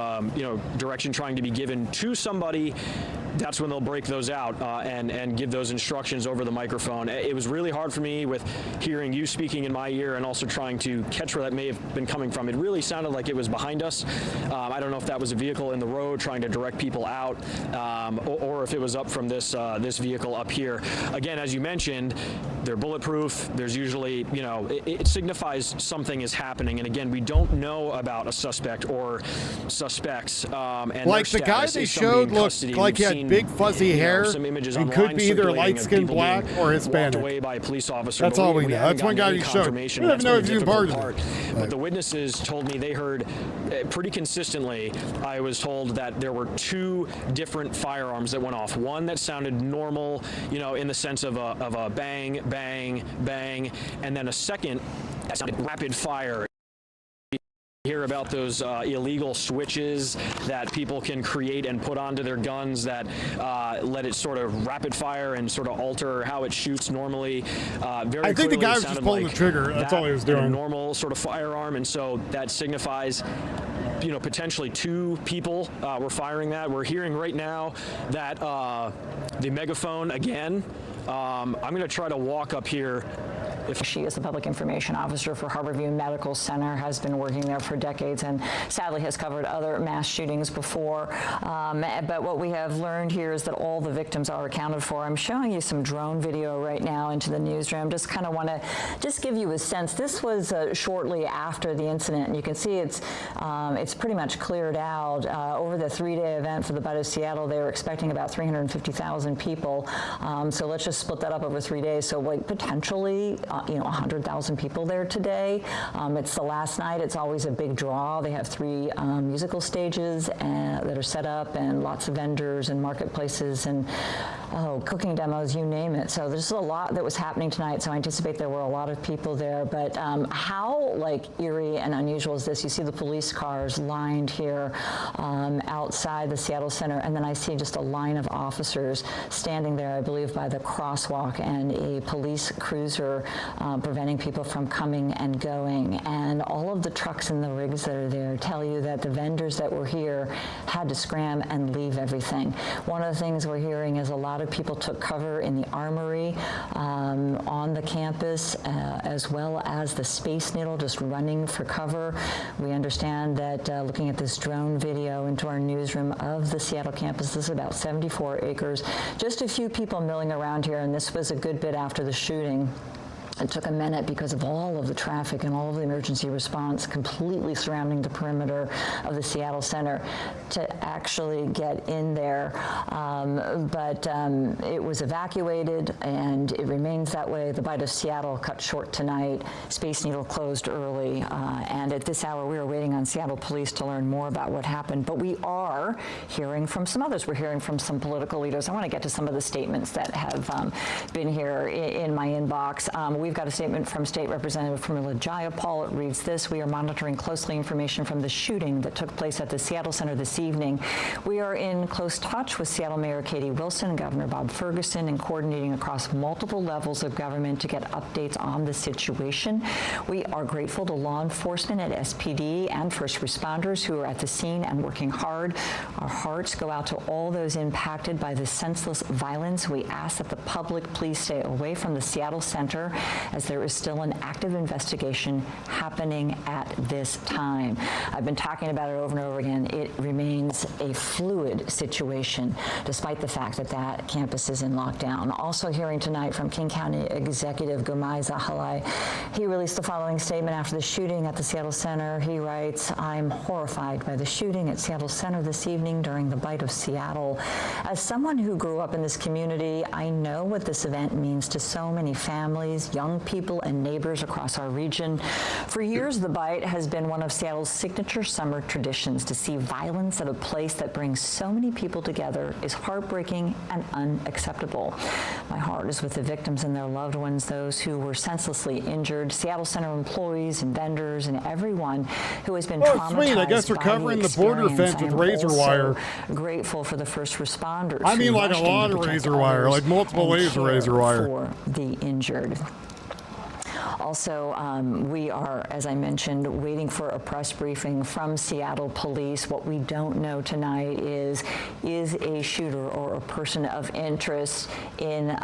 direction trying to be given to somebody, that's when they'll break those out and give those instructions over the microphone. It was really hard for me with hearing you speaking in my ear and also trying to catch where that may have been coming from. It really sounded like it was behind us. I don't know if that was a vehicle in the road trying to direct people out, or if it was up from this vehicle up here. Again, as you mentioned, they're bulletproof. There's usually, it signifies something is happening. And again, we don't know about a suspect or suspects. And like the guy they showed looked like he had big fuzzy hair and could be either light-skinned black or Hispanic. Away by a police officer. That's all we know. That's one guy he showed. We don't even know if he's part of it. But the witnesses told me they heard pretty consistently. I was told that there were 2 different firearms that went off. One that sounded normal, in the sense of a bang, bang, bang, and then a second that sounded rapid fire. Hear about those illegal switches that people can create and put onto their guns that let it sort of rapid fire and sort of alter how it shoots normally. I think the guy was just pulling the trigger. That's all he was doing. A normal sort of firearm, and so that signifies, potentially 2 people were firing that. We're hearing right now that the megaphone again. I'm going to try to walk up here. She is the public information officer for Harborview Medical Center, has been working there for decades and sadly has covered other mass shootings before. But what we have learned here is that all the victims are accounted for. I'm showing you some drone video right now into the newsroom. Just kind of want to just give you a sense. This was shortly after the incident. You can see it's pretty much cleared out. Over the 3-day event for the Bite of Seattle, they were expecting about 350,000 people. So let's just split that up over 3 days. So like potentially 100,000 people there today. It's the last night. It's always a big draw. They have 3 musical stages that are set up, and lots of vendors and marketplaces and cooking demos, you name it. So there's a lot that was happening tonight. So I anticipate there were a lot of people there. But how eerie and unusual is this? You see the police cars lined here outside the Seattle Center, and then I see just a line of officers standing there, I believe, by the crosswalk, and a police cruiser preventing people from coming and going. And all of the trucks and the rigs that are there tell you that the vendors that were here had to scram and leave everything. One of the things we're hearing is a lot of people took cover in the armory on the campus, as well as the Space Needle, just running for cover. We understand that looking at this drone video into our newsroom of the Seattle campus, this is about 74 acres. Just a few people milling around here, and this was a good bit after the shooting. It took a minute because of all of the traffic and all of the emergency response completely surrounding the perimeter of the Seattle Center to actually get in there. But it was evacuated, and it remains that way. The Bite of Seattle cut short tonight. Space Needle closed early. And at this hour, we are waiting on Seattle police to learn more about what happened. But we are hearing from some others. We're hearing from some political leaders. I want to get to some of the statements that have been here in my inbox. We've got a statement from State Representative Pramila Jayapal. It reads this: we are monitoring closely information from the shooting that took place at the Seattle Center this evening. We are in close touch with Seattle Mayor Katie Wilson, Governor Bob Ferguson, and coordinating across multiple levels of government to get updates on the situation. We are grateful to law enforcement at SPD and first responders who are at the scene and working hard. Our hearts go out to all those impacted by this senseless violence. We ask that the public please stay away from the Seattle Center as there is still an active investigation happening at this time. I've been talking about it over and over again. It remains a fluid situation, despite the fact that that campus is in lockdown. Also hearing tonight from King County Executive Gumai Zahalai. He released the following statement after the shooting at the Seattle Center. He writes, "I'm horrified by the shooting at Seattle Center this evening during the Bite of Seattle. As someone who grew up in this community, I know what this event means to so many families, young people, and neighbors across our region. For years, the Bite has been one of Seattle's signature summer traditions. To see violence at a place that brings so many people together is heartbreaking and unacceptable. My heart is with the victims and their loved ones, those who were senselessly injured, Seattle Center employees and vendors, and everyone who has been traumatized. Sweet. I guess they're covering the border fence with razor wire. Grateful for the first responders. I mean, like a lot of razor wire, like multiple razor wire. For the injured. Also, we are, as I mentioned, waiting for a press briefing from Seattle Police. What we don't know tonight is a shooter or a person of interest in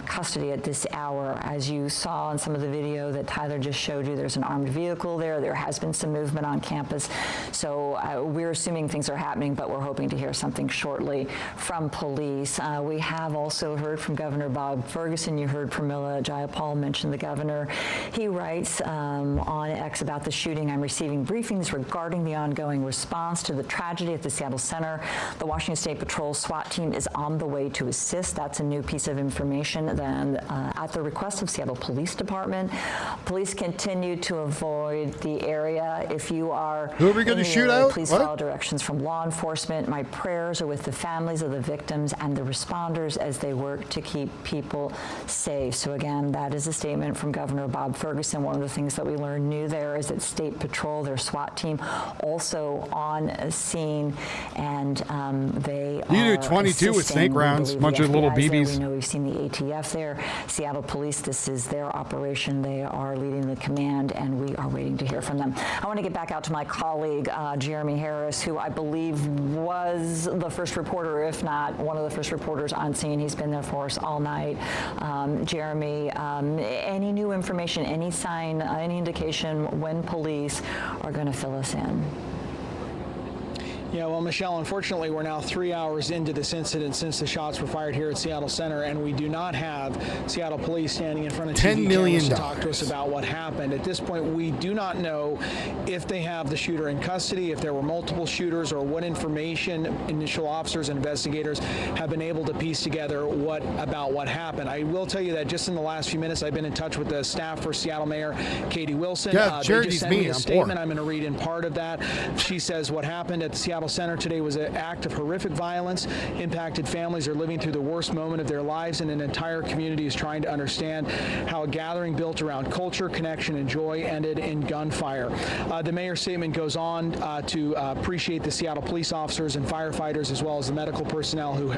custody at this hour. As you saw in some of the video that Tyler just showed you, there's an armed vehicle there. There has been some movement on campus. So we're assuming things are happening, but we're hoping to hear something shortly from police. We have also heard from Governor Bob Ferguson. You heard Pramila Jayapal mention the governor. He writes on X about the shooting, "I'm receiving briefings regarding the ongoing response to the tragedy at the Seattle Center. The Washington State Patrol SWAT team is on the way to assist." That's a new piece of information. Then at the request of Seattle Police Department, police continue to avoid the area. If you are who are we going to shoot out? Please follow directions from law enforcement. My prayers are with the families of the victims and the responders as they work to keep people safe. So again, that is a statement from Governor Bob Ferguson. One of the things that we learned new there is that State Patrol, their SWAT team, also on scene, and they you are do 22 with snake rounds, bunch of little BBs. We know we've seen the ATF there. Seattle Police, this is their operation. They are leading the command, and we are waiting to hear from them. I want to get back out to my colleague, Jeremy Harris, who I believe was the first reporter, if not one of the first reporters on scene. He's been there for us all night. Jeremy, any new information, any sign, any indication when police are going to fill us in? Yeah, well, Michelle, unfortunately, we're now 3 hours into this incident since the shots were fired here at Seattle Center, and we do not have Seattle Police standing in front of TV cameras to talk to us about what happened. At this point, we do not know if they have the shooter in custody, if there were multiple shooters, or what information initial officers and investigators have been able to piece together about what happened. I will tell you that just in the last few minutes, I've been in touch with the staff for Seattle Mayor Katie Wilson. Yeah, they just sent me a statement. Poor. I'm going to read in part of that. She says what happened at the Seattle Center today was an act of horrific violence. Impacted families are living through the worst moment of their lives, and an entire community is trying to understand how a gathering built around culture, connection, and joy ended in gunfire. The mayor's statement goes on to appreciate the Seattle police officers and firefighters, as well as the medical personnel who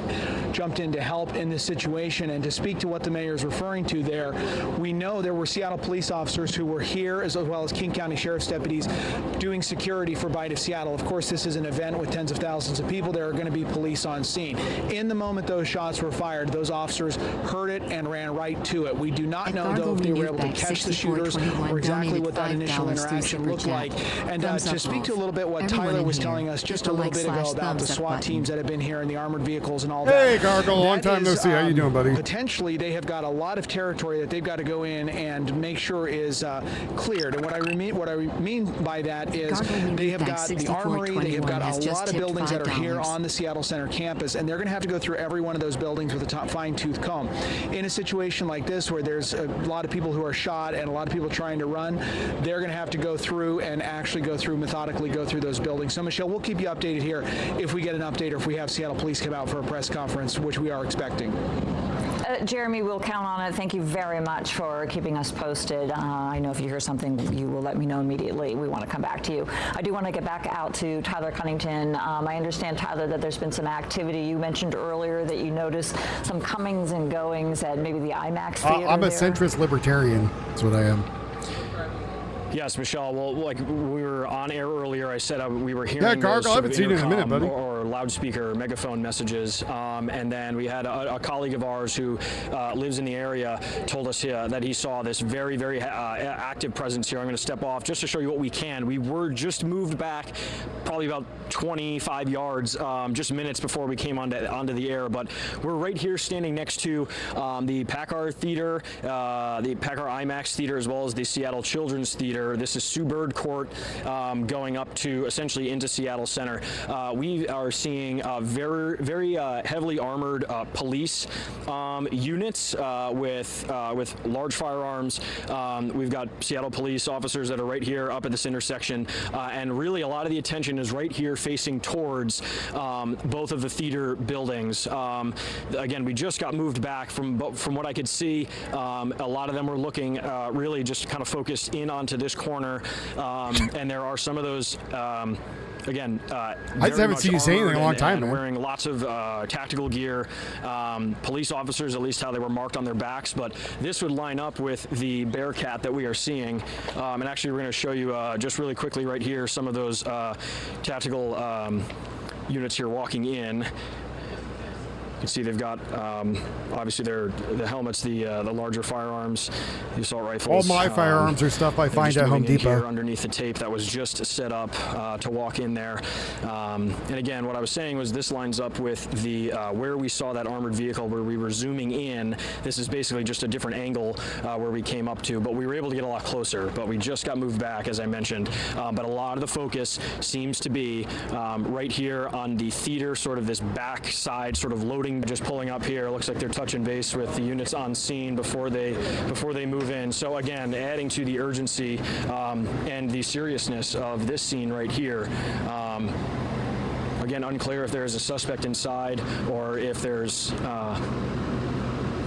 jumped in to help in this situation. And to speak to what the mayor is referring to there, we know there were Seattle police officers who were here, as well as King County Sheriff's deputies, doing security for Bite of Seattle. Of course, this is an event with tens of thousands of people. There are going to be police on scene. In the moment those shots were fired, those officers heard it and ran right to it. We do not know, though, if they were able to catch the shooters or exactly what that initial interaction looked like. And to speak to a little bit what Tyler was telling us just a little bit ago about the SWAT teams that have been here and the armored vehicles and all that. Hey, Gargle, long time no see. How you doing, buddy? Potentially, they have got a lot of territory that they've got to go in and make sure is cleared. And what I mean by that is they have got the armory, they have got a lot of buildings that are here on the Seattle Center campus, and they're going to have to go through every one of those buildings with a fine-tooth comb. In a situation like this where there's a lot of people who are shot and a lot of people trying to run, they're going to have to go through and actually methodically go through those buildings. So, Michelle, we'll keep you updated here if we get an update or if we have Seattle Police come out for a press conference, which we are expecting. Jeremy, we'll count on it. Thank you very much for keeping us posted. I know if you hear something, you will let me know immediately. We want to come back to you. I do want to get back out to Tyler Cunnington. I understand, Tyler, that there's been some activity. You mentioned earlier that you noticed some comings and goings at maybe the IMAX theater. I'm a centrist libertarian. That's what I am. Yes, Michelle. Well, like we were on air earlier, I said we were hearing. Yeah, Gargle, I haven't seen you in a minute, buddy. Or loudspeaker, megaphone messages, and then we had a colleague of ours who lives in the area told us that he saw this very, very active presence here. I'm going to step off just to show you what we can. We were just moved back, probably about 25 yards, just minutes before we came onto the air. But we're right here, standing next to the Packard Theater, the Packard IMAX Theater, as well as the Seattle Children's Theater. This is Sue Bird Court, going up to essentially into Seattle Center. We are seeing very, very heavily armored police units with large firearms. We've got Seattle police officers that are right here up at this intersection, and really a lot of the attention is right here facing towards both of the theater buildings. Again, we just got moved back from what I could see. A lot of them were looking really just kind of focused in onto this corner, and there are some of those again, I just haven't seen you say anything in a long time, man. Wearing lots of tactical gear, police officers, at least how they were marked on their backs. But this would line up with the Bearcat that we are seeing. And actually, we're going to show you just really quickly right here some of those tactical units here walking in. You can see they've got, obviously, the helmets, the larger firearms, the assault rifles. All my firearms are stuff I find at Home Depot. Underneath the tape that was just set up to walk in there. And again, what I was saying was this lines up with the where we saw that armored vehicle, where we were zooming in. This is basically just a different angle where we came up to, but we were able to get a lot closer. But we just got moved back, as I mentioned. But a lot of the focus seems to be right here on the theater, sort of this back side, sort of loading. Just pulling up here, looks like they're touching base with the units on scene before they move in. So again, adding to the urgency and the seriousness of this scene right here. Again, unclear if there is a suspect inside or if there's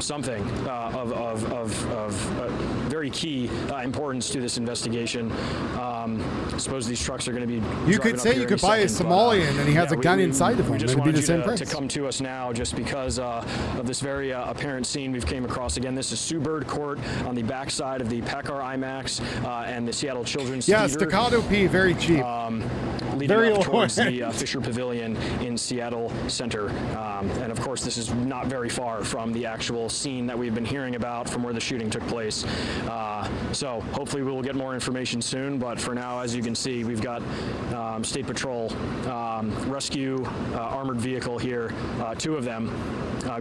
something of very key importance to this investigation. I suppose these trucks are going to be. You could say you could buy a Somalian and he has a gun inside of him. It'd be the same price. To come to us now, just because of this very apparent scene we've came across. Again, this is Sue Bird Court on the backside of the Packard IMAX and the Seattle Children's Theater. Yeah, Staccato P, very cheap. Leading up towards the Fisher Pavilion in Seattle Center. And of course, this is not very far from the actual scene that we've been hearing about from where the shooting took place. So hopefully we will get more information soon, but for now, as you can see, we've got State Patrol rescue armored vehicle here, two of them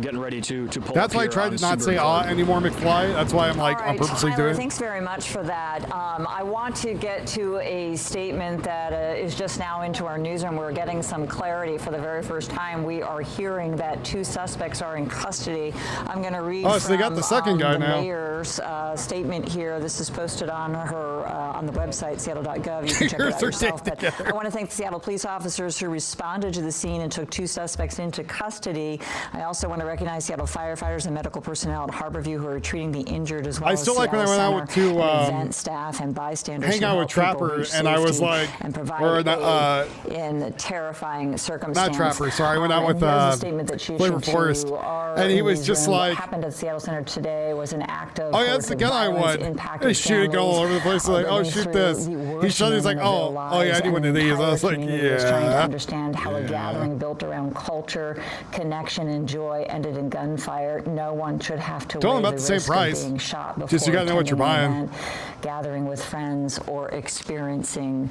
getting ready to pull That's up why I tried to not say anymore, McFly. That's why I'm like, All right, I'm purposely Tyler, doing it. Thanks very much for that. I want to get to a statement that is just now into our newsroom. We're getting some clarity for the very first time. We are hearing that 2 suspects are in custody. I'm going to read so they got the second guy now. Mayor's statement here. This is posted on her on the website, seattle.gov. You can check it out yourself. But I want to thank the Seattle police officers who responded to the scene and took 2 suspects into custody. I also want to recognize Seattle firefighters and medical personnel at Harborview who are treating the injured, as well I still as like when I went out with 2 event staff and bystanders. Hang out with Trapper, and I was like, in terrifying circumstances. Not Trapper, sorry. I went out with Flavor Forest, and he was just like, what happened at Seattle Center today was an act of that's the gun I won. He's shooting all over the place. Like, oh, shoot this. He shot. He's like, oh yeah, I need one of these. I was like, yeah. Trying to understand how a gathering built around culture, connection, and joy ended in gunfire. No one should have to Tell weigh them about the same risk of price. being shot before Just you gotta know what you're attending an buying. event, gathering with friends, or experiencing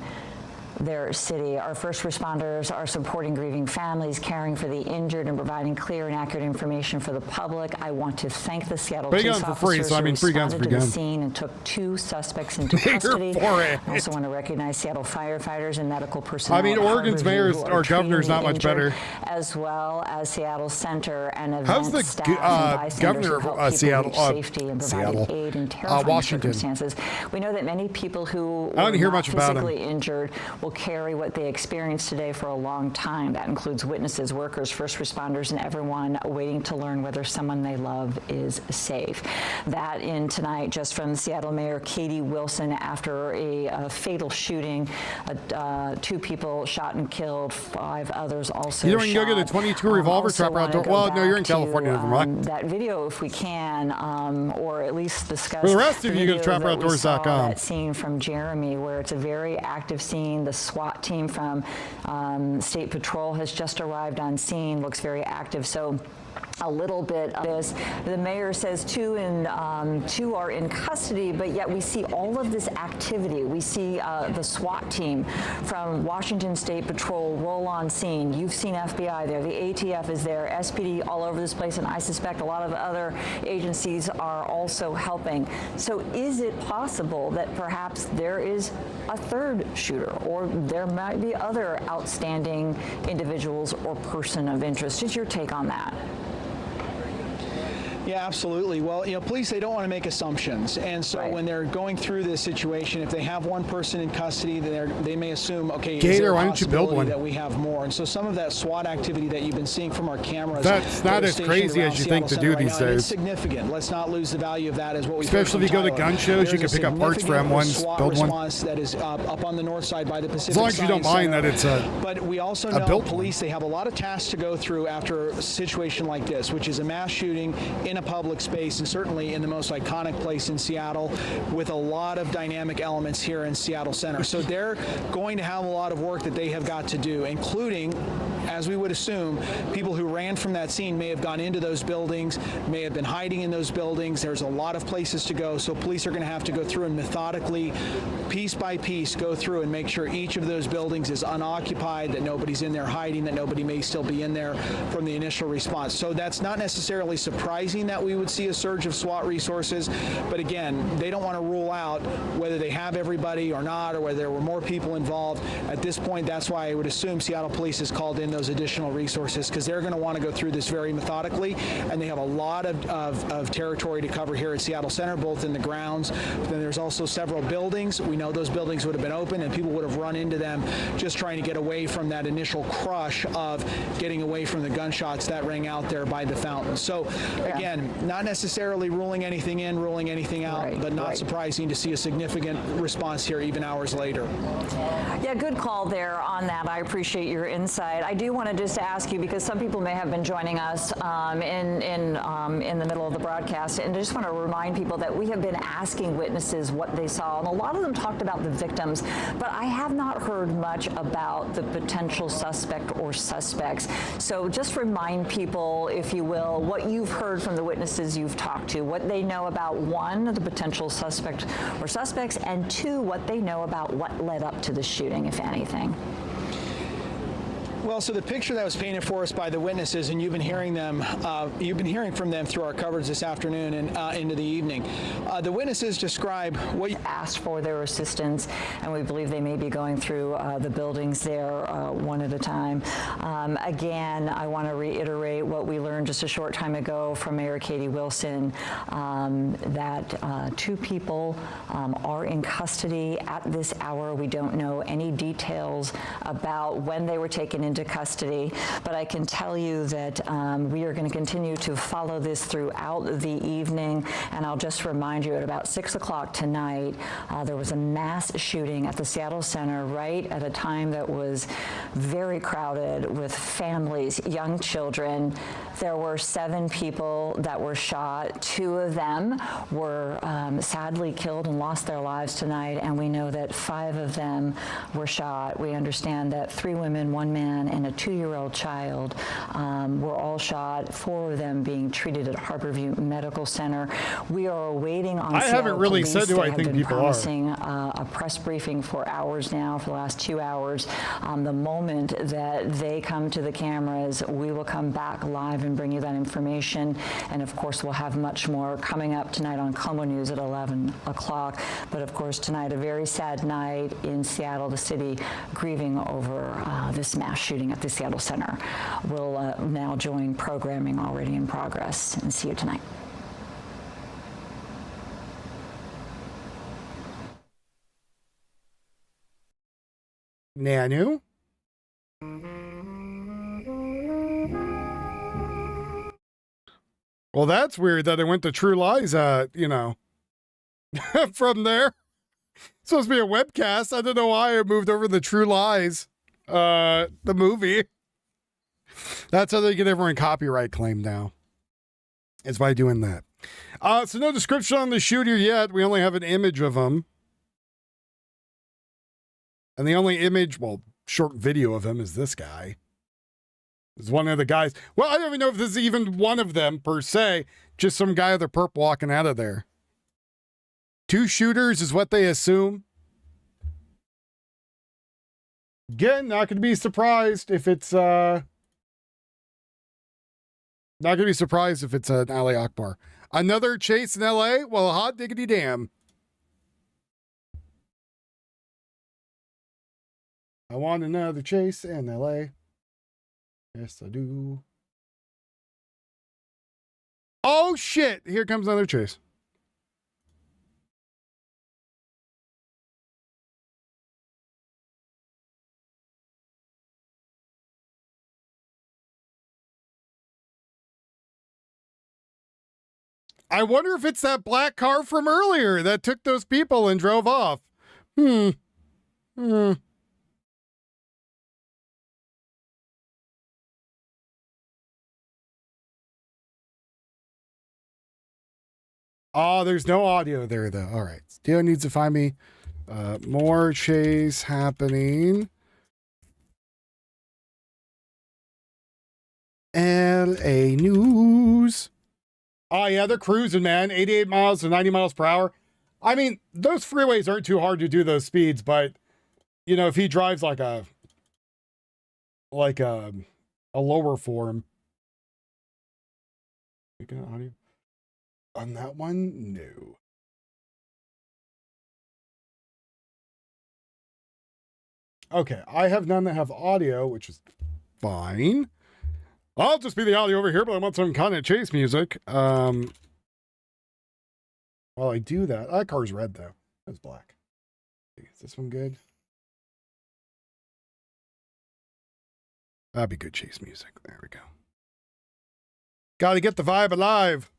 their city. Our first responders are supporting grieving families, caring for the injured, and providing clear and accurate information for the public. I want to thank the Seattle police officers free, so I mean, who free guns, responded free to the guns. scene and took 2 suspects into custody. I also want to recognize Seattle firefighters and medical personnel. I mean, Oregon's mayor or governor's not much better. As well as Seattle Center and event How's the staff governor of Seattle? Safety and providing aid in terrifying Washington. circumstances. We know that many people who I don't were hear not much about him. physically injured will will carry what they experienced today for a long time. That includes witnesses, workers, first responders, and everyone waiting to learn whether someone they love is safe. That in tonight, just from Seattle Mayor Katie Wilson, after a fatal shooting, 2 people shot and killed, 5 others also You shot. don't go get a 22 revolver, trap around door. Well, no, you're in California, never mind. That video, if we can, or at least discuss. For the rest of you, go to trapoutdoors.com. That scene from Jeremy, where it's a very active scene. The SWAT team from State Patrol has just arrived on scene, looks very active. So a little bit of this. The mayor says 2 are in custody, but yet we see all of this activity. We see the SWAT team from Washington State Patrol roll on scene. You've seen FBI there. The ATF is there. SPD all over this place, and I suspect a lot of other agencies are also helping. So is it possible that perhaps there is a third shooter, or there might be other outstanding individuals or person of interest? What's your take on that? Yeah, absolutely. Well, police, they don't want to make assumptions. And so when they're going through this situation, if they have one person in custody, then they may assume, okay, is there a possibility that we have more? And so some of that SWAT activity that you've been seeing from our cameras, that's not as crazy as you think to do these days. It's significant. Let's not lose the value of that as what we especially if you go to gun shows, you can pick up parts for M1s, build one. That is up on the north side by the Pacific. As long as you don't mind that it's a But we also know police, they have a lot of tasks to go through after a situation like this, which is a mass shooting in a public space, and certainly in the most iconic place in Seattle, with a lot of dynamic elements here in Seattle Center. So they're going to have a lot of work that they have got to do, including, as we would assume, people who ran from that scene may have gone into those buildings, may have been hiding in those buildings. There's a lot of places to go, so police are going to have to go through and methodically, piece by piece, go through and make sure each of those buildings is unoccupied, that nobody's in there hiding, that nobody may still be in there from the initial response. So that's not necessarily surprising that we would see a surge of SWAT resources, but again, they don't want to rule out whether they have everybody or not, or whether there were more people involved. At this point, that's why I would assume Seattle Police has called in those additional resources, because they're going to want to go through this very methodically, and they have a lot of territory to cover here at Seattle Center, both in the grounds. But then there's also several buildings. We know those buildings would have been open, and people would have run into them just trying to get away from that initial crush of getting away from the gunshots that rang out there by the fountain. So again, not necessarily ruling anything in, ruling anything out, but not surprising to see a significant response here even hours later. Yeah, good call there on that. I appreciate your insight. I do want to just ask you, because some people may have been joining us in the middle of the broadcast, and I just want to remind people that we have been asking witnesses what they saw, and a lot of them talked about the victims, but I have not heard much about the potential suspect or suspects. So just remind people, if you will, what you've heard from the witnesses you've talked to, what they know about, 1, the potential suspect or suspects, and 2, what they know about what led up to the shooting, if anything. Well, so the picture that was painted for us by the witnesses, and you've been hearing from them through our coverage this afternoon and into the evening. The witnesses describe what you asked for their assistance, and we believe they may be going through the buildings there one at a time. Again, I want to reiterate what we learned just a short time ago from Mayor Katie Wilson, that 2 people are in custody at this hour. We don't know any details about when they were taken into custody, but I can tell you that we are going to continue to follow this throughout the evening. And I'll just remind you, at about 6 o'clock tonight, there was a mass shooting at the Seattle Center right at a time that was very crowded with families, young children. There were 7 people that were shot. 2 of them were sadly killed and lost their lives tonight, and we know that 5 of them were shot. We understand that 3 women, 1 man, and a 2-year-old child were all shot, 4 of them being treated at Harborview Medical Center. We are awaiting on I Seattle haven't really Police. said who I think people are. A press briefing for hours now, for the last 2 hours. The moment that they come to the cameras, we will come back live and bring you that information. And of course, we'll have much more coming up tonight on Como News at 11 o'clock. But of course, tonight, a very sad night in Seattle, the city grieving over this mass shooting at the Seattle Center. We'll now join programming already in progress, and see you tonight. Nanu? Well, that's weird that it went to True Lies, you know, from there. It's supposed to be a webcast. I don't know why it moved over the True Lies, the movie. That's how they get everyone copyright claim now. It's by doing that. So no description on the shooter yet. We only have an image of him. And the only image, well, short video of him is this guy. It's one of the guys. Well, I don't even know if this is even one of them per se. Just some guy with a perp walking out of there. 2 shooters is what they assume. Again, not going to be surprised if it's not going to be surprised if it's an Ali Akbar. Another chase in LA? Well, hot diggity damn. I want another chase in LA. Yes, I do. Oh, shit. Here comes another chase. I wonder if it's that black car from earlier that took those people and drove off. Oh, there's no audio there, though. All right. Theo needs to find me more chase happening. LA News. Oh, yeah, they're cruising, man. 88 miles to 90 miles per hour. I mean, those freeways aren't too hard to do those speeds, but, you know, if he drives like a lower form. You got audio? On that one? No. Okay, I have none that have audio, which is fine. I'll just be the audio over here, but I want some kind of chase music. While I do that, that car's red though. That's black. Is this one good? That'd be good chase music. There we go. Got to get the vibe alive.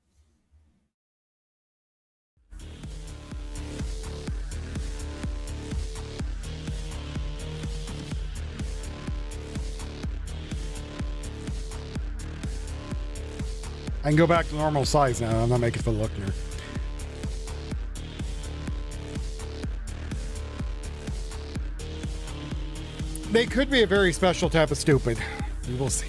I can go back to normal size now. I'm not making for the look here. They could be a very special type of stupid. We will see.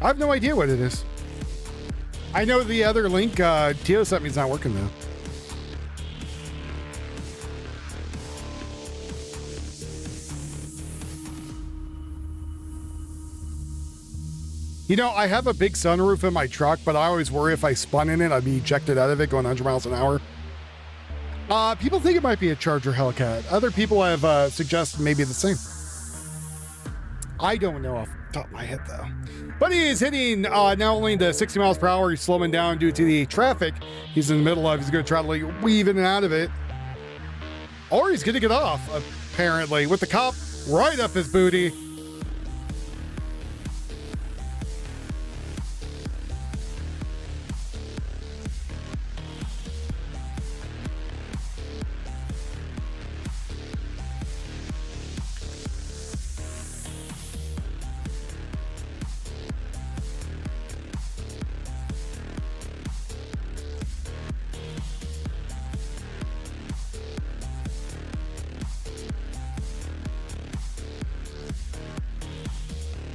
I have no idea what it is. I know the other link Tio sent me is not working though. You know, I have a big sunroof in my truck, but I always worry if I spun in it, I'd be ejected out of it going 100 miles an hour. People think it might be a Charger Hellcat. Other people have suggested maybe the same. I don't know off the top of my head though. But he is hitting not only the 60 miles per hour, he's slowing down due to the traffic he's in the middle of. He's going to try to like weave in and out of it. Or he's going to get off, apparently, with the cop right up his booty.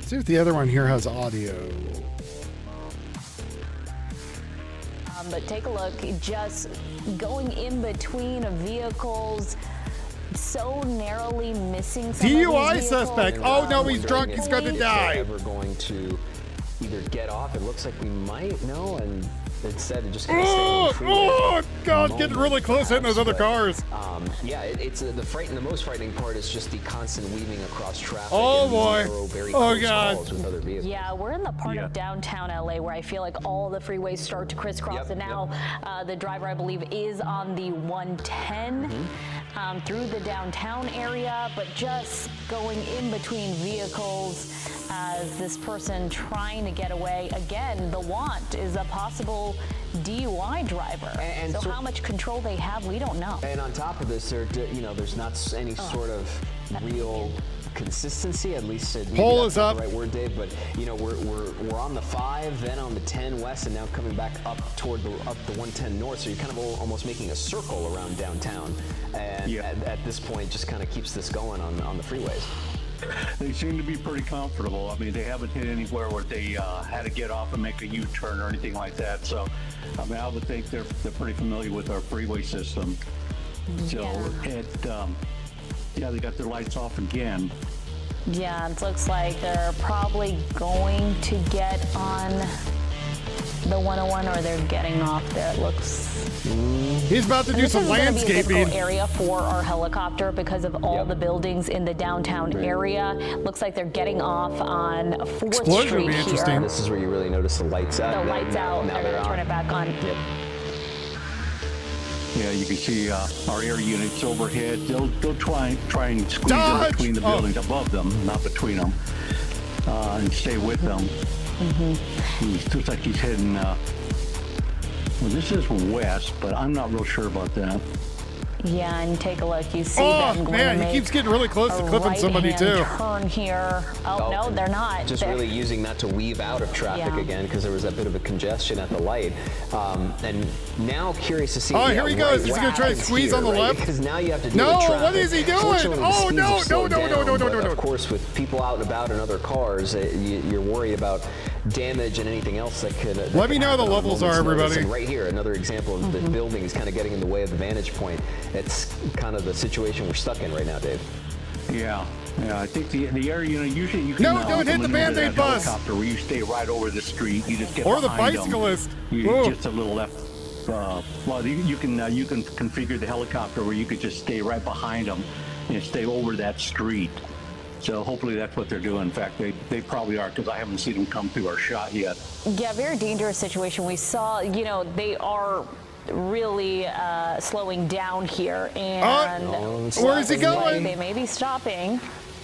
See if the other one here has audio. But take a look, just going in between of vehicles, so narrowly missing some DUI suspect. Oh no, he's drunk. He's going to die. We're going to either get off. It looks like we might know, and Instead of just kind of staying on the freeway. Oh, God, getting really close hitting those other cars. Yeah, it's the most frightening part is just the constant weaving across traffic. Oh, boy. Oh, God. Yeah, we're in the part of downtown LA where I feel like all the freeways start to crisscross. And now the driver, I believe, is on the 110 through the downtown area, but just going in between vehicles as this person trying to get away. Again, the want is a possible DUI driver. And so how much control they have, we don't know. And on top of this, there's not any sort of real consistency, at least Pole is up. The right word, Dave, but we're on the 5, then on the 10 west, and now coming back up toward the 110 north. So you're kind of almost making a circle around downtown, and at this point, just kind of keeps this going on the freeways. They seem to be pretty comfortable. I mean, they haven't hit anywhere where they had to get off and make a U-turn or anything like that. So, I mean, I would think they're pretty familiar with our freeway system. So, they got their lights off again. Yeah, it looks like they're probably going to get on the 101, or they're getting off there. It looks. He's about to do some landscaping. This is going to be a difficult area for our helicopter because of all the buildings in the downtown area. Looks like they're getting off on 4th Street here. This is where you really notice the lights out. The lights out. They're going to turn it back on. Yep. Yeah, you can see our air units overhead. They'll try and squeeze in between the buildings above them, not between them, and stay with them. It looks like he's heading, well, this is west, but I'm not real sure about that. Yeah, and take a look. You see them going to make he keeps getting really close to clipping somebody too. Turn here. Oh, no, they're not. Just really using that to weave out of traffic again, because there was that bit of a congestion at the light. And now curious to see. Oh, here he goes. He's going to try to squeeze on the left. Because now you have to deal with traffic. What is he doing? Oh, no. Of course, with people out and about in other cars, you're worried about damage and anything else that could. Let me know how the levels are, everybody. And right here, another example of the building is kind of getting in the way of the vantage point. It's kind of the situation we're stuck in right now, Dave. Yeah, I think the area usually you can. No, don't hit the Band-Aid bus. Helicopter where you stay right over the street. You just get or the behind bicyclist. Just a little left. Well, you can configure the helicopter where you could just stay right behind them and stay over that street. So hopefully that's what they're doing. In fact, they probably are, because I haven't seen them come through our shot yet. Yeah, very dangerous situation. We saw, they are really slowing down here, and where is he going? They may be stopping.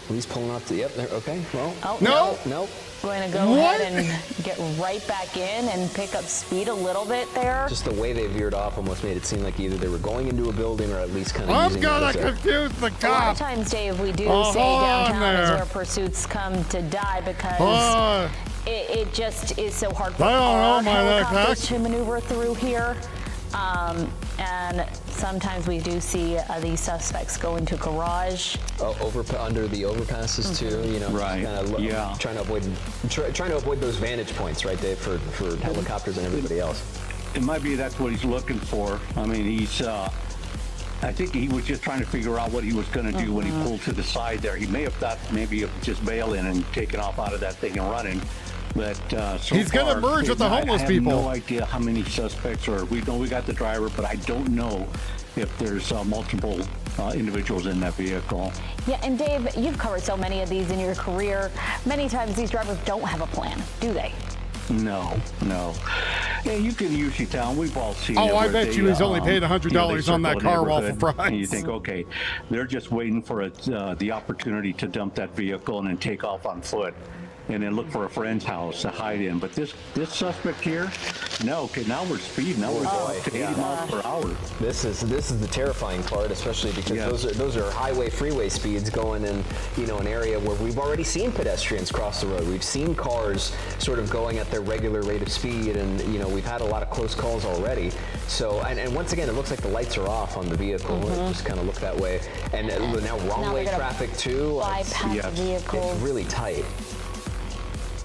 He's pulling up to, okay, well. No. Going to go ahead and get right back in and pick up speed a little bit there. Just the way they veered off almost made it seem like either they were going into a building or at least kind of using it as confused the cop. A lot of times, Dave, we do say downtown is where pursuits come to die, because it just is so hard for our helicopters to maneuver through here. And sometimes we do see these suspects go into garage. Under the overpasses too, right? Trying to avoid those vantage points, right, Dave, for helicopters and everybody else. It might be that's what he's looking for. I mean, I think he was just trying to figure out what he was going to do when he pulled to the side there. He may have thought maybe just bailing and taking off out of that thing and running. But so he's going to merge with the homeless people. I have no idea how many suspects are. We know we got the driver, but I don't know if there's multiple individuals in that vehicle. Yeah, and Dave, you've covered so many of these in your career. Many times these drivers don't have a plan, do they? No. Yeah, you can usually tell. We've all seen it. I bet you he's only paid $100 on that car waffle fries. And you think, okay, they're just waiting for the opportunity to dump that vehicle and then take off on foot, and then look for a friend's house to hide in. But this suspect here, no. Okay, now we're speeding. Now we're going to 80 miles per hour. This is the terrifying part, especially because those are freeway speeds going in an area where we've already seen pedestrians cross the road. We've seen cars sort of going at their regular rate of speed, and we've had a lot of close calls already. So and once again, it looks like the lights are off on the vehicle. It just kind of look that way. And now wrong way traffic too. Bypass vehicles. It's really tight.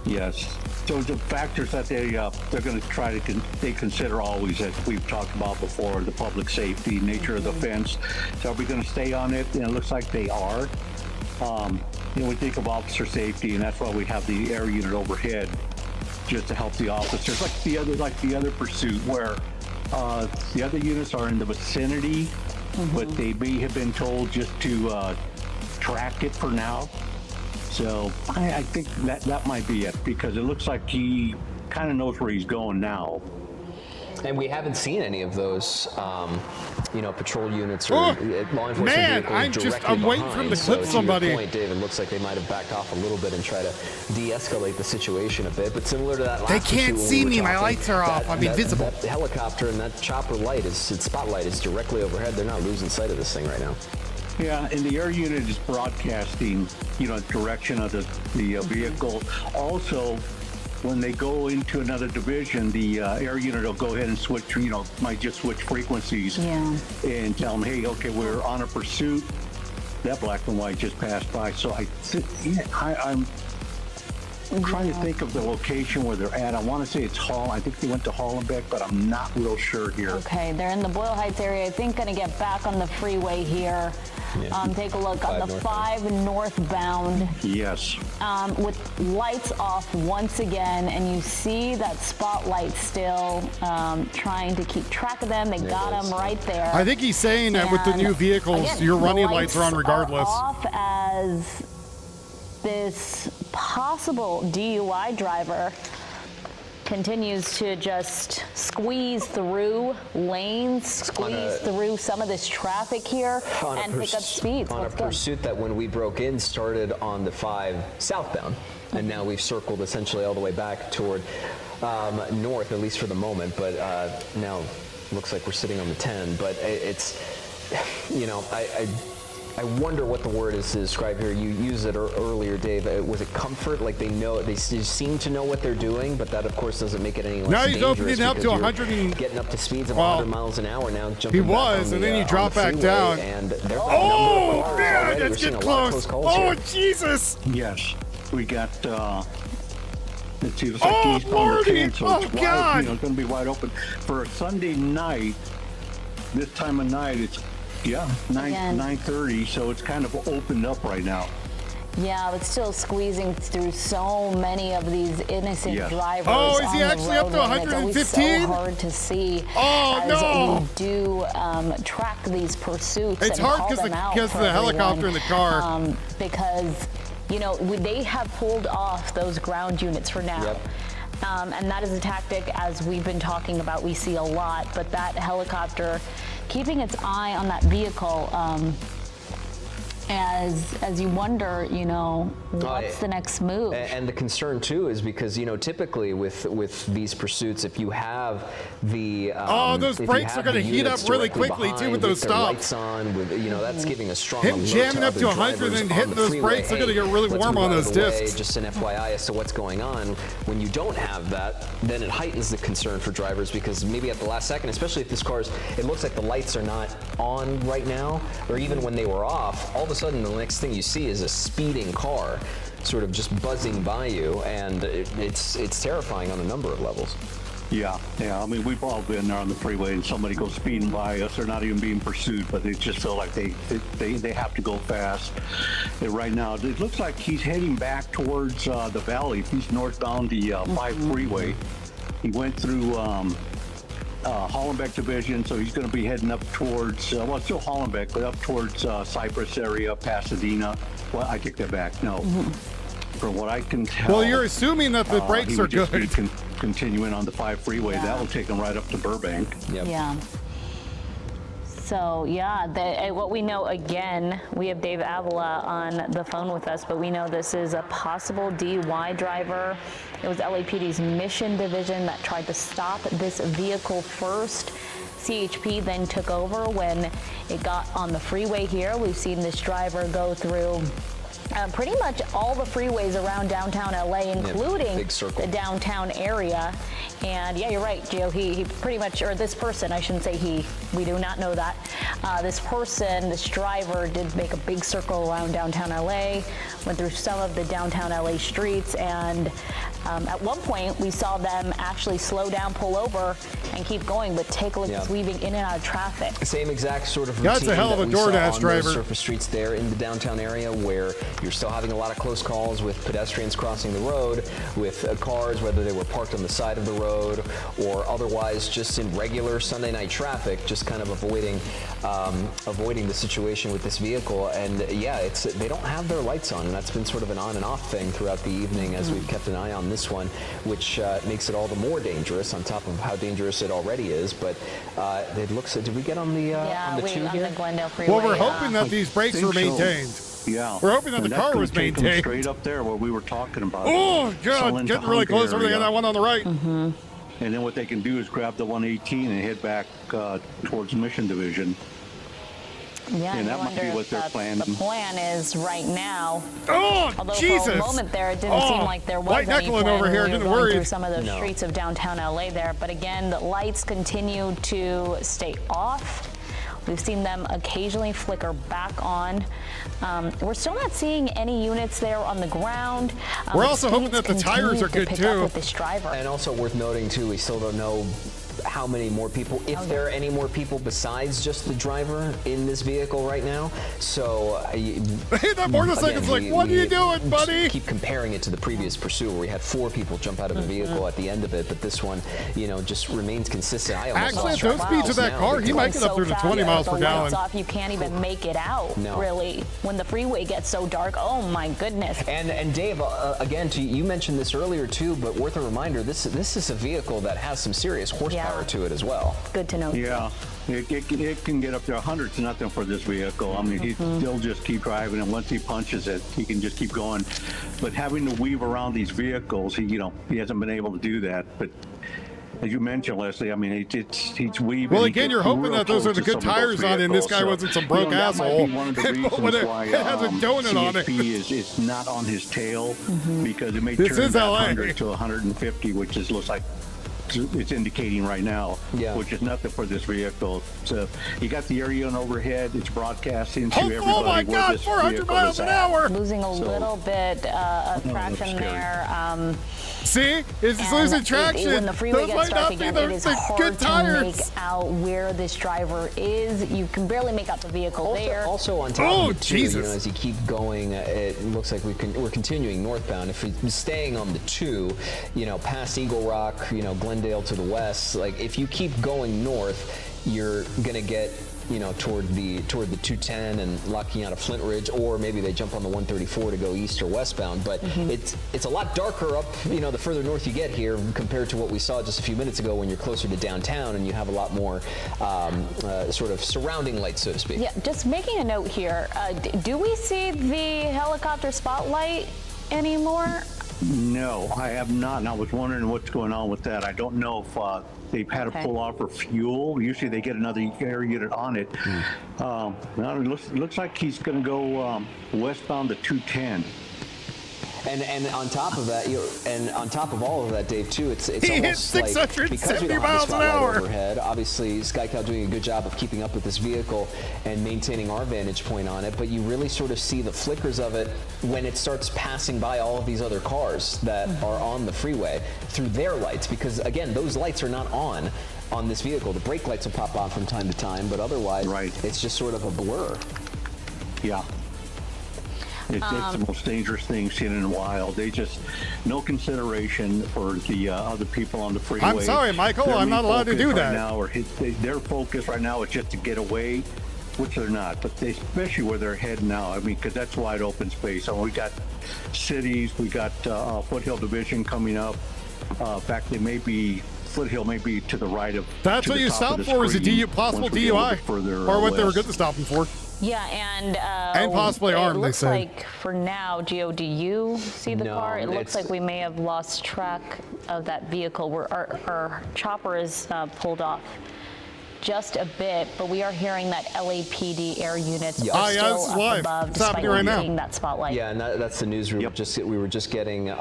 Yes. So the factors that they're going to try to they consider always, as we've talked about before, the public safety, nature of the fence. So are we going to stay on it? And it looks like they are. We think of officer safety, and that's why we have the air unit overhead. just to help the officers, like the other pursuit where the other units are in the vicinity, but they may have been told just to track it for now. So I think that might be it, because it looks like he kind of knows where he's going now. And we haven't seen any of those, patrol units or law enforcement vehicles I'm waiting for him to clip somebody. To your point, David, looks like they might have backed off a little bit and try to de-escalate the situation a bit. But similar to that last they can't see me. My lights are off. I'm invisible. That helicopter and that chopper light, its spotlight is directly overhead. They're not losing sight of this thing right now. Yeah, and the air unit is broadcasting, direction of the vehicle. Also, when they go into another division, the air unit will go ahead and switch, might just switch frequencies and tell them, hey, okay, we're on a pursuit. That black and white just passed by. So I'm trying to think of the location where they're at. I want to say it's Hall. I think they went to Hollenbeck, but I'm not real sure here. Okay, they're in the Boyle Heights area. I think going to get back on the freeway here. Take a look on the 5 northbound. Yes. With lights off once again, and you see that spotlight still trying to keep track of them. They got them right there. I think he's saying that with the new vehicles, again, your running lights are on regardless. Are off as this possible DUI driver continues to just squeeze through lanes, squeeze through some of this traffic here, and pick up speeds. On a pursuit that when we broke in started on the 5 southbound, and now we've circled essentially all the way back toward north, at least for the moment, but now looks like we're sitting on the 10. But it's, I wonder what the word is to describe here. You used it earlier, Dave. Was it comfort? Like they seem to know what they're doing, but that of course doesn't make it any less dangerous. Now he's opening up to 100 and getting up to speeds of 100 miles an hour now. He was, and then you drop back down. And man, that's getting close. Oh, Jesus! Yes, we got. Let's see, it's like eastbound to 10, so it's wide, it's going to be wide open for a Sunday night. This time of night, it's 9:30, so it's kind of opened up right now. Yeah, but still squeezing through so many of these innocent drivers. Oh, is he actually up to 115? It's always so hard to see as we do track these pursuits. It's hard because of the helicopter in the car. Because, they have pulled off those ground units for now. Yep. And that is a tactic, as we've been talking about, we see a lot. But that helicopter keeping its eye on that vehicle as you wonder, what's the next move? And the concern too is because typically with these pursuits, if you have the those brakes are going to heat up really quickly too with those stops. Lights on, with that's giving a strong him jamming up to 100 and hitting those brakes are going to get really warm on those discs. Just an FYI as to what's going on. When you don't have that, then it heightens the concern for drivers, because maybe at the last second, especially if this car's, it looks like the lights are not on right now, or even when they were off, all of a sudden the next thing you see is a speeding car sort of just buzzing by you, and it's terrifying on a number of levels. Yeah. I mean, we've all been there on the freeway and somebody goes speeding by us. They're not even being pursued, but they just feel like they have to go fast. And right now, it looks like he's heading back towards the valley. He's northbound the 5 freeway. He went through Hollenbeck Division, so he's going to be heading up towards, still Hollenbeck, but up towards Cypress area, Pasadena. Well, I take that back. No. From what I can tell. Well, you're assuming that the brakes are good. Continuing on the 5 freeway, that will take him right up to Burbank. Yep. Yeah. So, what we know, again, we have Dave Avila on the phone with us, but we know this is a possible DUI driver. It was LAPD's Mission Division that tried to stop this vehicle first. CHP then took over when it got on the freeway here. We've seen this driver go through pretty much all the freeways around downtown LA, including the downtown area. And yeah, you're right, Gio. He pretty much, or this person, I shouldn't say he, we do not know that. This driver did make a big circle around downtown LA, went through some of the downtown LA streets, and at one point we saw them actually slow down, pull over, and keep going, but take a look, he's weaving in and out of traffic. Same exact sort of routine. That's a hell of a DoorDash driver. Surface streets there in the downtown area where You're still having a lot of close calls with pedestrians crossing the road, with cars, whether they were parked on the side of the road or otherwise just in regular Sunday night traffic, just kind of avoiding the situation with this vehicle. And yeah, they don't have their lights on, and that's been sort of an on and off thing throughout the evening as we've kept an eye on this one, which makes it all the more dangerous on top of how dangerous it already is. But it looks, did we get on the two here? The Glendale Freeway. Well, we're hoping that these brakes are maintained. Yeah. We're hoping that the car was maintained. Straight up there where we were talking about. Oh, God, getting really close over there. That one on the right. And then what they can do is grab the 118 and head back towards Mission Division. Yeah, and that might be what they're planning. The plan is right now. Oh, although Jesus! For a moment there, it didn't seem like there was any plan over here. when we were Didn't going worry. through some of those streets of downtown LA there. But again, the lights continue to stay off. We've seen them occasionally flicker back on. We're still not seeing any units there on the ground. We're also hoping that the tires are good too. With this driver. And also worth noting too, we still don't know how many more people, if there are any more people besides just the driver in this vehicle right now. So that motorcycle's like, what are you doing, buddy? Keep comparing it to the previous pursuit where we had 4 people jump out of the vehicle at the end of it, but this one, just remains consistent. Actually, at those speeds of that car, he might get up there to 20 miles per gallon. Off, you can't even make it out, really, when the freeway gets so dark. Oh my goodness. And Dave, again, you mentioned this earlier too, but worth a reminder, this is a vehicle that has some serious horsepower to it as well. Good to know. Yeah, it can get up there 100 to nothing for this vehicle. I mean, he'll just keep driving, and once he punches it, he can just keep going. But having to weave around these vehicles, he hasn't been able to do that. But as you mentioned, Leslie, I mean, he's weaving. Well, again, you're hoping that those are the good tires on it, and this guy wasn't some broke asshole. One of the reasons why it has a donut on it. is not on his tail, because it may turn that 100 to 150, which looks like it's indicating right now, which is nothing for this vehicle. So you got the area on overhead. It's broadcasting to everybody. Oh my God, 400 miles an hour! Losing a little bit of traction there. See, it's losing traction. When the freeway gets dark again, it is hard to make tires. out where this driver is. You can barely make out the vehicle there. Also on top of it too, as you keep going, it looks like we're continuing northbound. If we're staying on the 2, past Eagle Rock, Glendale to the west, like if you keep going north, you're gonna get toward the 210 and locking out of Flint Ridge, or maybe they jump on the 134 to go east or westbound. But it's a lot darker up, the further north you get here compared to what we saw just a few minutes ago when you're closer to downtown and you have a lot more sort of surrounding lights, so to speak. Yeah, just making a note here. Do we see the helicopter spotlight anymore? No, I have not. And I was wondering what's going on with that. I don't know if they've had to pull off for fuel. Usually they get another air unit on it. Now it looks like he's going to go westbound to 210. And on top of that, and on top of all of that, Dave, too, it's he almost hit 670 miles an hour. Overhead. Obviously, SkyCal doing a good job of keeping up with this vehicle and maintaining our vantage point on it. But you really sort of see the flickers of it when it starts passing by all of these other cars that are on the freeway through their lights, because again, those lights are not on this vehicle. The brake lights will pop on from time to time, but otherwise, it's just sort of a blur. Yeah. It's the most dangerous thing seen in a while. They just, no consideration for the other people on the freeway. I'm sorry, Michael, I'm not allowed to do that. Their focus right now is just to get away, which they're not, but especially where they're heading now. I mean, because that's wide open space. We got cities, we got Foothill Division coming up. In fact, Foothill may be to the right of. That's what you stop for, is a possible DUI, or what they were good to stop him for. Yeah, and possibly armed, they say. It looks like for now, Gio, do you see the car? It looks like we may have lost track of that vehicle. Where our chopper is pulled off just a bit, but we are hearing that LAPD air units are still up above, despite not getting that spotlight. Yeah, and that's the news we were just getting in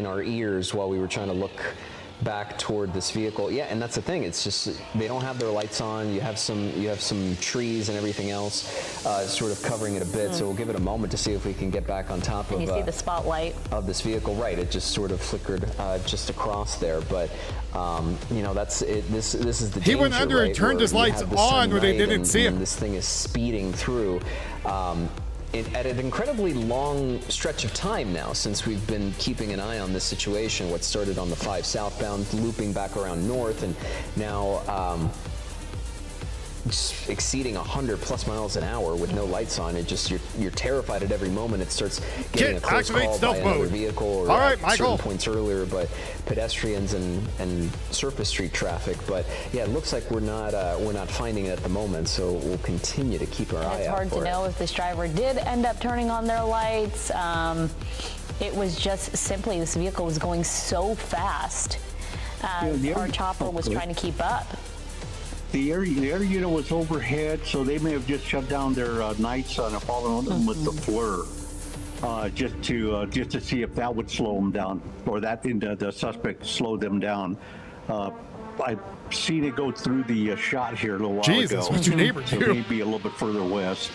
our ears while we were trying to look back toward this vehicle. Yeah, and that's the thing. It's just they don't have their lights on. You have some trees and everything else sort of covering it a bit. So we'll give it a moment to see if we can get back on top of. You see the spotlight of this vehicle, right? It just sort of flickered just across there, but that's it. This is the. He went under and turned his lights on when they didn't see him. This thing is speeding through. at an incredibly long stretch of time now since we've been keeping an eye on this situation. What started on the 5 southbound, looping back around north, and now just exceeding 100+ miles an hour with no lights on. It just you're terrified at every moment. It starts getting a close call by another vehicle, or all right, at certain points earlier, but pedestrians and surface street traffic. But yeah, it looks like we're not finding it at the moment. So we'll continue to keep our eye out for it. It's hard to know if this driver did end up turning on their lights. It was just simply this vehicle was going so fast. Our chopper was trying to keep up. The air unit was overhead, so they may have just shut down their night sun and fallen on them with the flare, just to see if that would slow them down, or that the suspect slowed them down. I've seen it go through the shot here a little while ago. Jesus, what's your neighbor do? So maybe a little bit further west.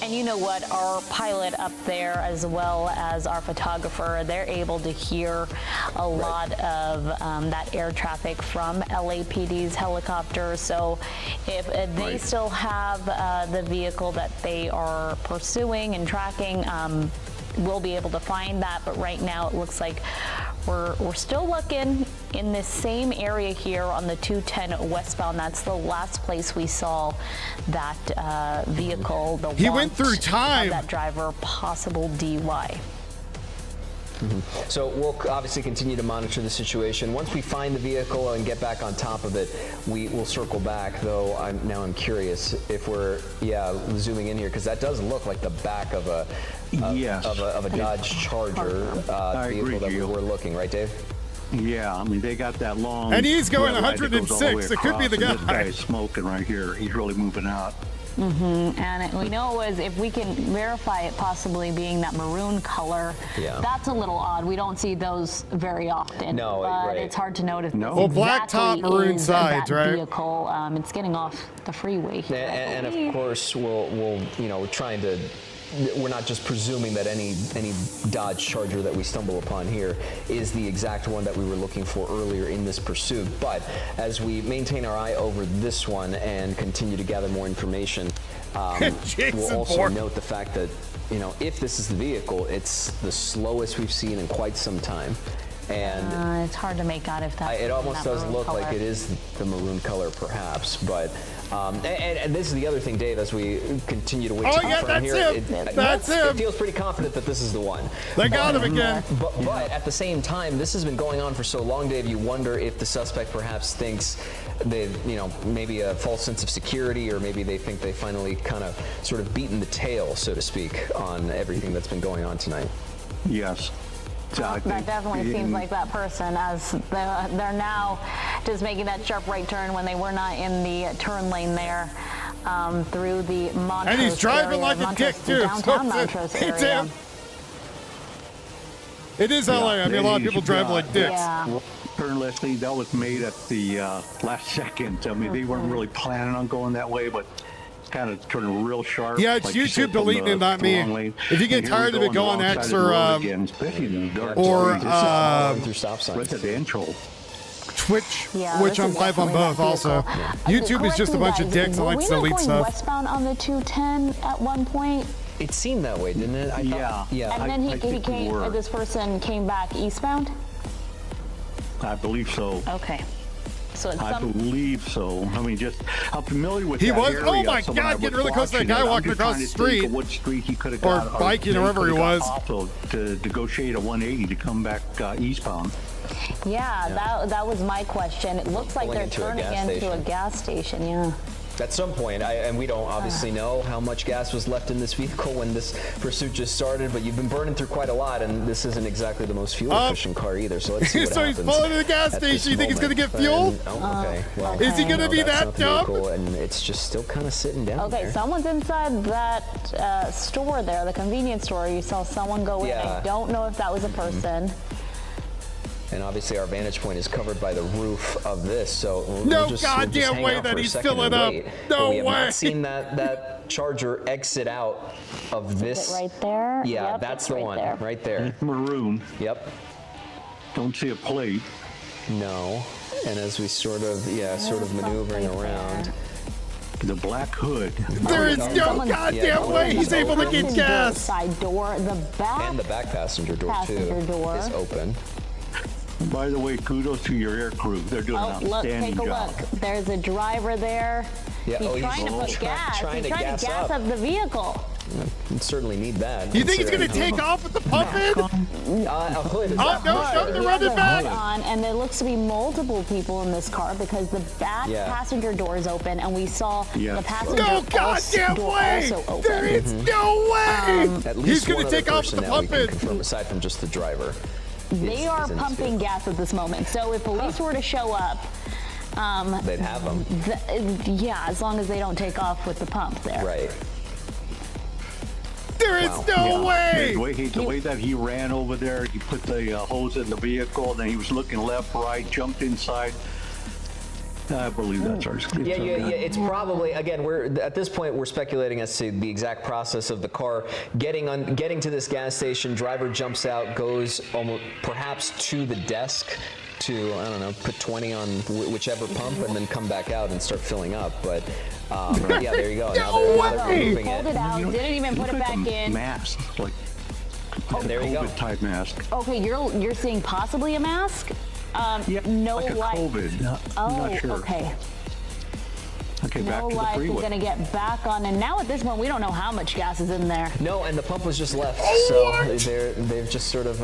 And you know what, our pilot up there, as well as our photographer, they're able to hear a lot of that air traffic from LAPD's helicopters. So if they still have the vehicle that they are pursuing and tracking, we'll be able to find that. But right now it looks like we're still looking in this same area here on the 210 westbound. That's the last place we saw that vehicle. He went through time. That driver, possible DUI. So we'll obviously continue to monitor the situation. Once we find the vehicle and get back on top of it, will circle back. Though I'm curious if we're zooming in here, because that does look like the back of a Dodge Charger vehicle that we were looking, right, Dave? Yeah, I mean, they got that long. And he's going 106. It could be the guy. This guy is smoking right here. He's really moving out. And we know it was, if we can verify it possibly being that maroon color, that's a little odd. We don't see those very often. No, but it's hard to notice. No. Well, black top, maroon sides, right? Vehicle, it's getting off the freeway here. And of course, we'll trying to. We're not just presuming that any Dodge Charger that we stumble upon here is the exact one that we were looking for earlier in this pursuit. But as we maintain our eye over this one and continue to gather more information, we'll also note the fact that, if this is the vehicle, it's the slowest we've seen in quite some time. And it's hard to make out if that's it almost does look color. like it is the maroon color, perhaps, but and this is the other thing, Dave, as we continue to wait that's here, him. That's him. It feels pretty confident that this is the one. They got him again. But at the same time, this has been going on for so long, Dave, you wonder if the suspect perhaps thinks they've, maybe a false sense of security, or maybe they think they finally kind of sort of beaten the tail, so to speak, on everything that's been going on tonight. Yes. That definitely seems like that person, as they're now just making that sharp right turn when they were not in the turn lane there through the Montrose And he's driving area, like a dick, too. Downtown Montrose area. It is LA. I mean, a lot of people drive like dicks. Yeah. Turn, Leslie, that was made at the last second. I mean, they weren't really planning on going that way, but kind of turning real sharp. Yeah, it's YouTube deleting it, not me. If you get tired of it, go on X or residential. Twitch, which I'm live on both also. YouTube is just a bunch of dicks that likes to delete stuff. Westbound on the 210 at one point. It seemed that way, didn't it? Yeah. And then he came. This person came back eastbound. I believe so. Okay. So it's I believe so. I mean, I'm familiar with he that was. area, Oh my so God! Getting really close to that guy walking across the street, what street he could have or got, biking, or wherever he was, to negotiate a 180 to come back eastbound. Yeah, that was my question. It looks like they're turning into a gas station. Yeah. At some point, and we don't obviously know how much gas was left in this vehicle when this pursuit just started, but you've been burning through quite a lot, and this isn't exactly the most fuel-efficient car either, so let's see what happens. So he's pulling to the gas station. You think he's going to get fuel? Okay. Well, is he going to be that dumb? And it's just still kind of sitting down there. Someone's inside that store there, the convenience store. You saw someone go in. I don't know if that was a person. And obviously our vantage point is covered by the roof of this, so no goddamn way that he's filling up. No way. We have not seen that Charger exit out of this. Right there. Yeah, that's the one right there. It's maroon. Yep. Don't see a plate. No. And as we sort of maneuvering around. the black hood. There is no goddamn way he's able to get gas. Side door, the back. And the back passenger door is open. By the way, kudos to your air crew. They're doing an outstanding job. Look, take a look. There's a driver there. Yeah, he's trying to put gas. He's trying to gas up the vehicle. You certainly need that. Do you think he's going to take off with the pump in? No, they're running back. And there looks to be multiple people in this car because the back passenger door is open, and we saw the passenger door also open. There is no way. At least he's going to take off with the pump in. Confirm, aside from just the driver. They are pumping gas at this moment. So if police were to show up, they'd have them. Yeah, as long as they don't take off with the pump there. Right. There is no way. The way that he ran over there, he put the hose in the vehicle, then he was looking left, right, jumped inside. I believe that's ours. Yeah. It's probably, again, we're at this point we're speculating as to the exact process of the car getting to this gas station. Driver jumps out, goes almost perhaps to the desk to, I don't know, put 20 on whichever pump, and then come back out and start filling up. But yeah, there you go. Now they're moving Pulled it out, didn't even put it back in. Mask, like there you go. type mask. Okay, you're seeing possibly a mask. No like a light. COVID. I'm not sure. Okay. Okay, back no to the light. freeway. He's going to get back on, and now at this point, we don't know how much gas is in there. No, and the pump was just left, so they've just sort of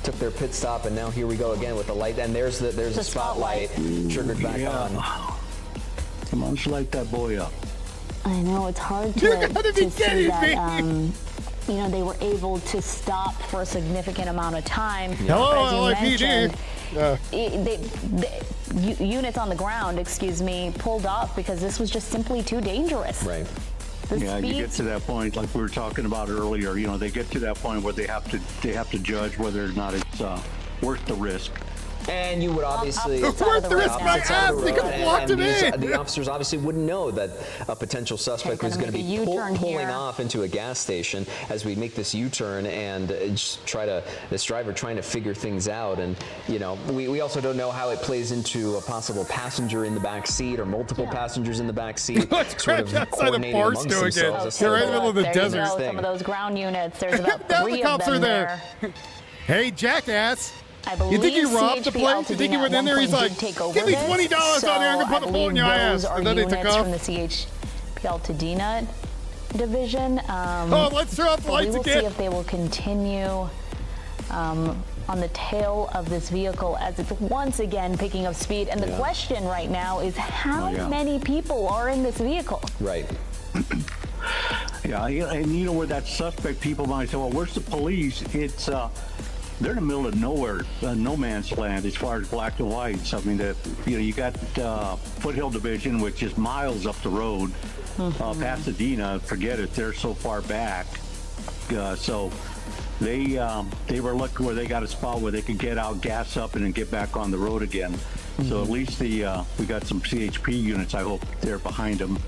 took their pit stop, and now here we go again with the light, and there's the spotlight triggered back on. Come on, let's light that boy up. I know it's hard to see that. They were able to stop for a significant amount of time. Hello, LAPD. Units on the ground, pulled off because this was just simply too dangerous. Right. You get to that point, like we were talking about earlier. They get to that point where they have to judge whether or not it's worth the risk. And you would obviously the officers obviously wouldn't know that a potential suspect was going to be pulling off into a gas station as we make this U-turn and just this driver trying to figure things out. And we also don't know how it plays into a possible passenger in the back seat or multiple passengers in the back seat. Sort of coordinating amongst themselves. You're right in the middle of the desert. Some of those ground units. There's about 3 the of cops them are there. Hey, jackass. You think he robbed the place? You think he went in there? He's like, give me $20 out there. I'm going to put a bullet in your ass. And then they took off. From the CHP Altadena division. Let's turn off the lights again. We will see if they will continue on the tail of this vehicle as it's once again picking up speed. And the question right now is how many people are in this vehicle? Right. Yeah, and where that suspect, people might say, well, where's the police? It's they're in the middle of nowhere, no man's land as far as black and whites. I mean, you got Foothill Division, which is miles up the road. Pasadena, forget it, they're so far back. So they were lucky where they got a spot where they could get out, gas up, and then get back on the road again. So at least we got some CHP units, I hope, they're behind them.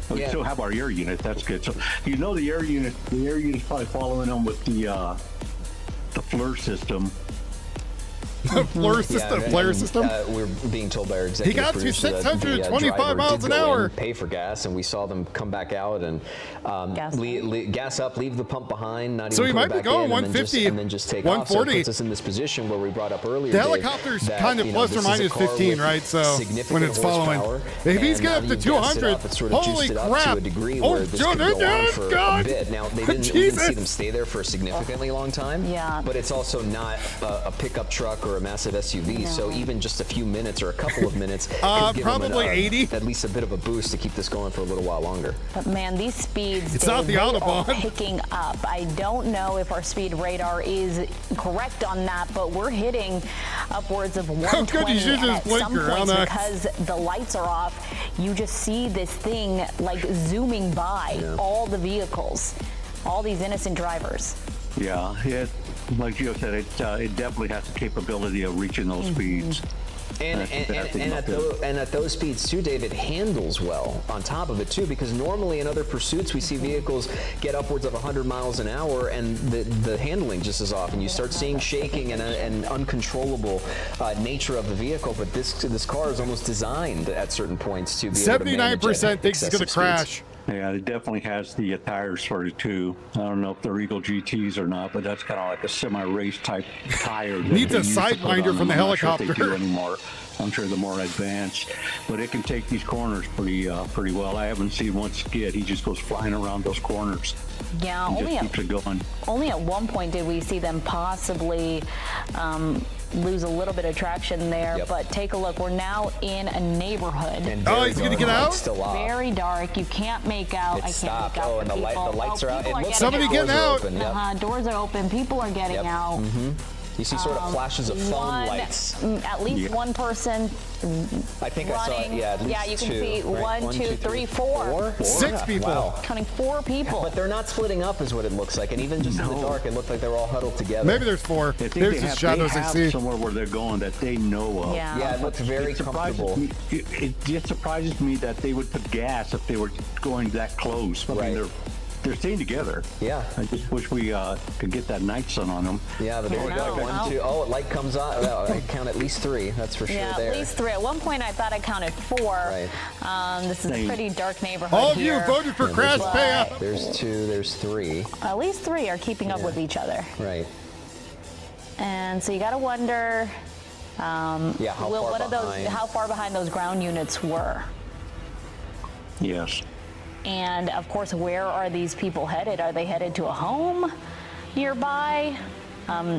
We still have our air unit. That's good. So the air unit's probably following them with the FLIR system. The FLIR system, flare system. We're being told by our executive he got to 625 miles an hour. Pay for gas, and we saw them come back out and gas up, leave the pump behind. Not so even he might be going 150, and then just take 140. off. So it puts us in this position where we brought up earlier. The helicopter's kind of plus or minus 15, right? So when it's following, if he's getting up to 200, holy crap! Oh, God! Now they didn't see them stay there for a significantly long time. Yeah. But it's also not a pickup truck or a massive SUV, so even just a few minutes or a couple of minutes could give probably them 80. At least a bit of a boost to keep this going for a little while longer. But man, these speeds, it's not the Autobahn. Are picking up. I don't know if our speed radar is correct on that, but we're hitting upwards of 120. And at some points, because the lights are off, you just see this thing like zooming by all the vehicles, all these innocent drivers. Yeah, like Gio said, it definitely has the capability of reaching those speeds. And at those speeds too, Dave, it handles well on top of it too, because normally in other pursuits we see vehicles get upwards of 100 miles an hour and the handling just is off, and you start seeing shaking and uncontrollable nature of the vehicle. But this car is almost designed at certain points to be 79% thinks it's going to crash. Yeah, it definitely has the tires for it too. I don't know if they're Eagle GTs or not, but that's kind of like a semi-race type tire. Needs a sidewinder from the helicopter. I'm not sure if they do anymore. I'm sure they're more advanced, but it can take these corners pretty well. I haven't seen one skid. He just goes flying around those corners. Yeah, keeps it going. Only at one point did we see them possibly lose a little bit of traction there, but take a look. We're now in a neighborhood. Oh, he's going to get out? Very dark. You can't make out. I can't make out. Oh, and the lights are out. It looks somebody getting out. Doors are open. People are getting out. You see sort of flashes of phone lights. At least one person. I think running. I saw it. Yeah, at least you can two, see right? 1, 2, 3, 4. 6 people. Wow. Counting 4 people. But they're not splitting up, is what it looks like. And even just in the dark, it looked like they were all huddled together. Maybe there's 4. I think There's the shadows I see. somewhere where they're going that they know of. Yeah, it looks very comfortable. It just surprises me that they would put gas if they were going that close. I mean, they're staying together. Yeah. I just wish we could get that night sun on them. Yeah, but there we go. 1, 2. Oh, light comes on. Well, I count at least 3. That's for sure. Yeah, there. at least 3. At one point, I thought I counted 4. Right. This is a pretty dark neighborhood. All of here. you voted for crash payout. There's 2. There's 3. At least 3 are keeping up with each other. Right. And so you got to wonder. How far behind those ground units were. Yes. And of course, where are these people headed? Are they headed to a home nearby?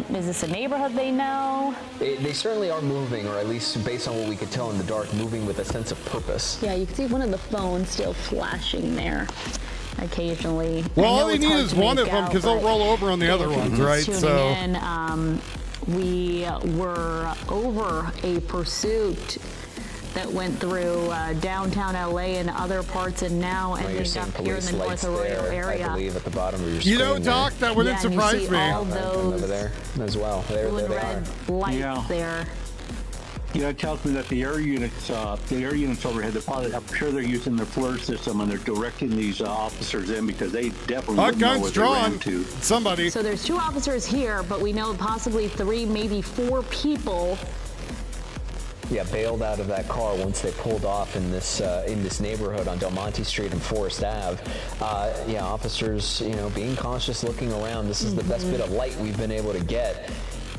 Is this a neighborhood they know? They certainly are moving, or at least based on what we could tell in the dark, moving with a sense of purpose. Yeah, you can see one of the phones still flashing there occasionally. Well, all they need is one of them because they'll roll over on the other ones, right? So we were over a pursuit that went through downtown LA and other parts, and now ending up here in the North Arroyo area. I believe at the bottom of your screen. You know, Doc, that wouldn't surprise me. All those over there as well. blue and red lights there. Yeah, it tells me that the air units overhead, I'm sure they're using their FLIR system and they're directing these officers in because they definitely know guns what drawn. they're into. Somebody. So there's 2 officers here, but we know possibly 3, maybe 4 people. Yeah, bailed out of that car once they pulled off in this neighborhood on Del Monte Street and Forest Ave. Officers, being cautious, looking around. This is the best bit of light we've been able to get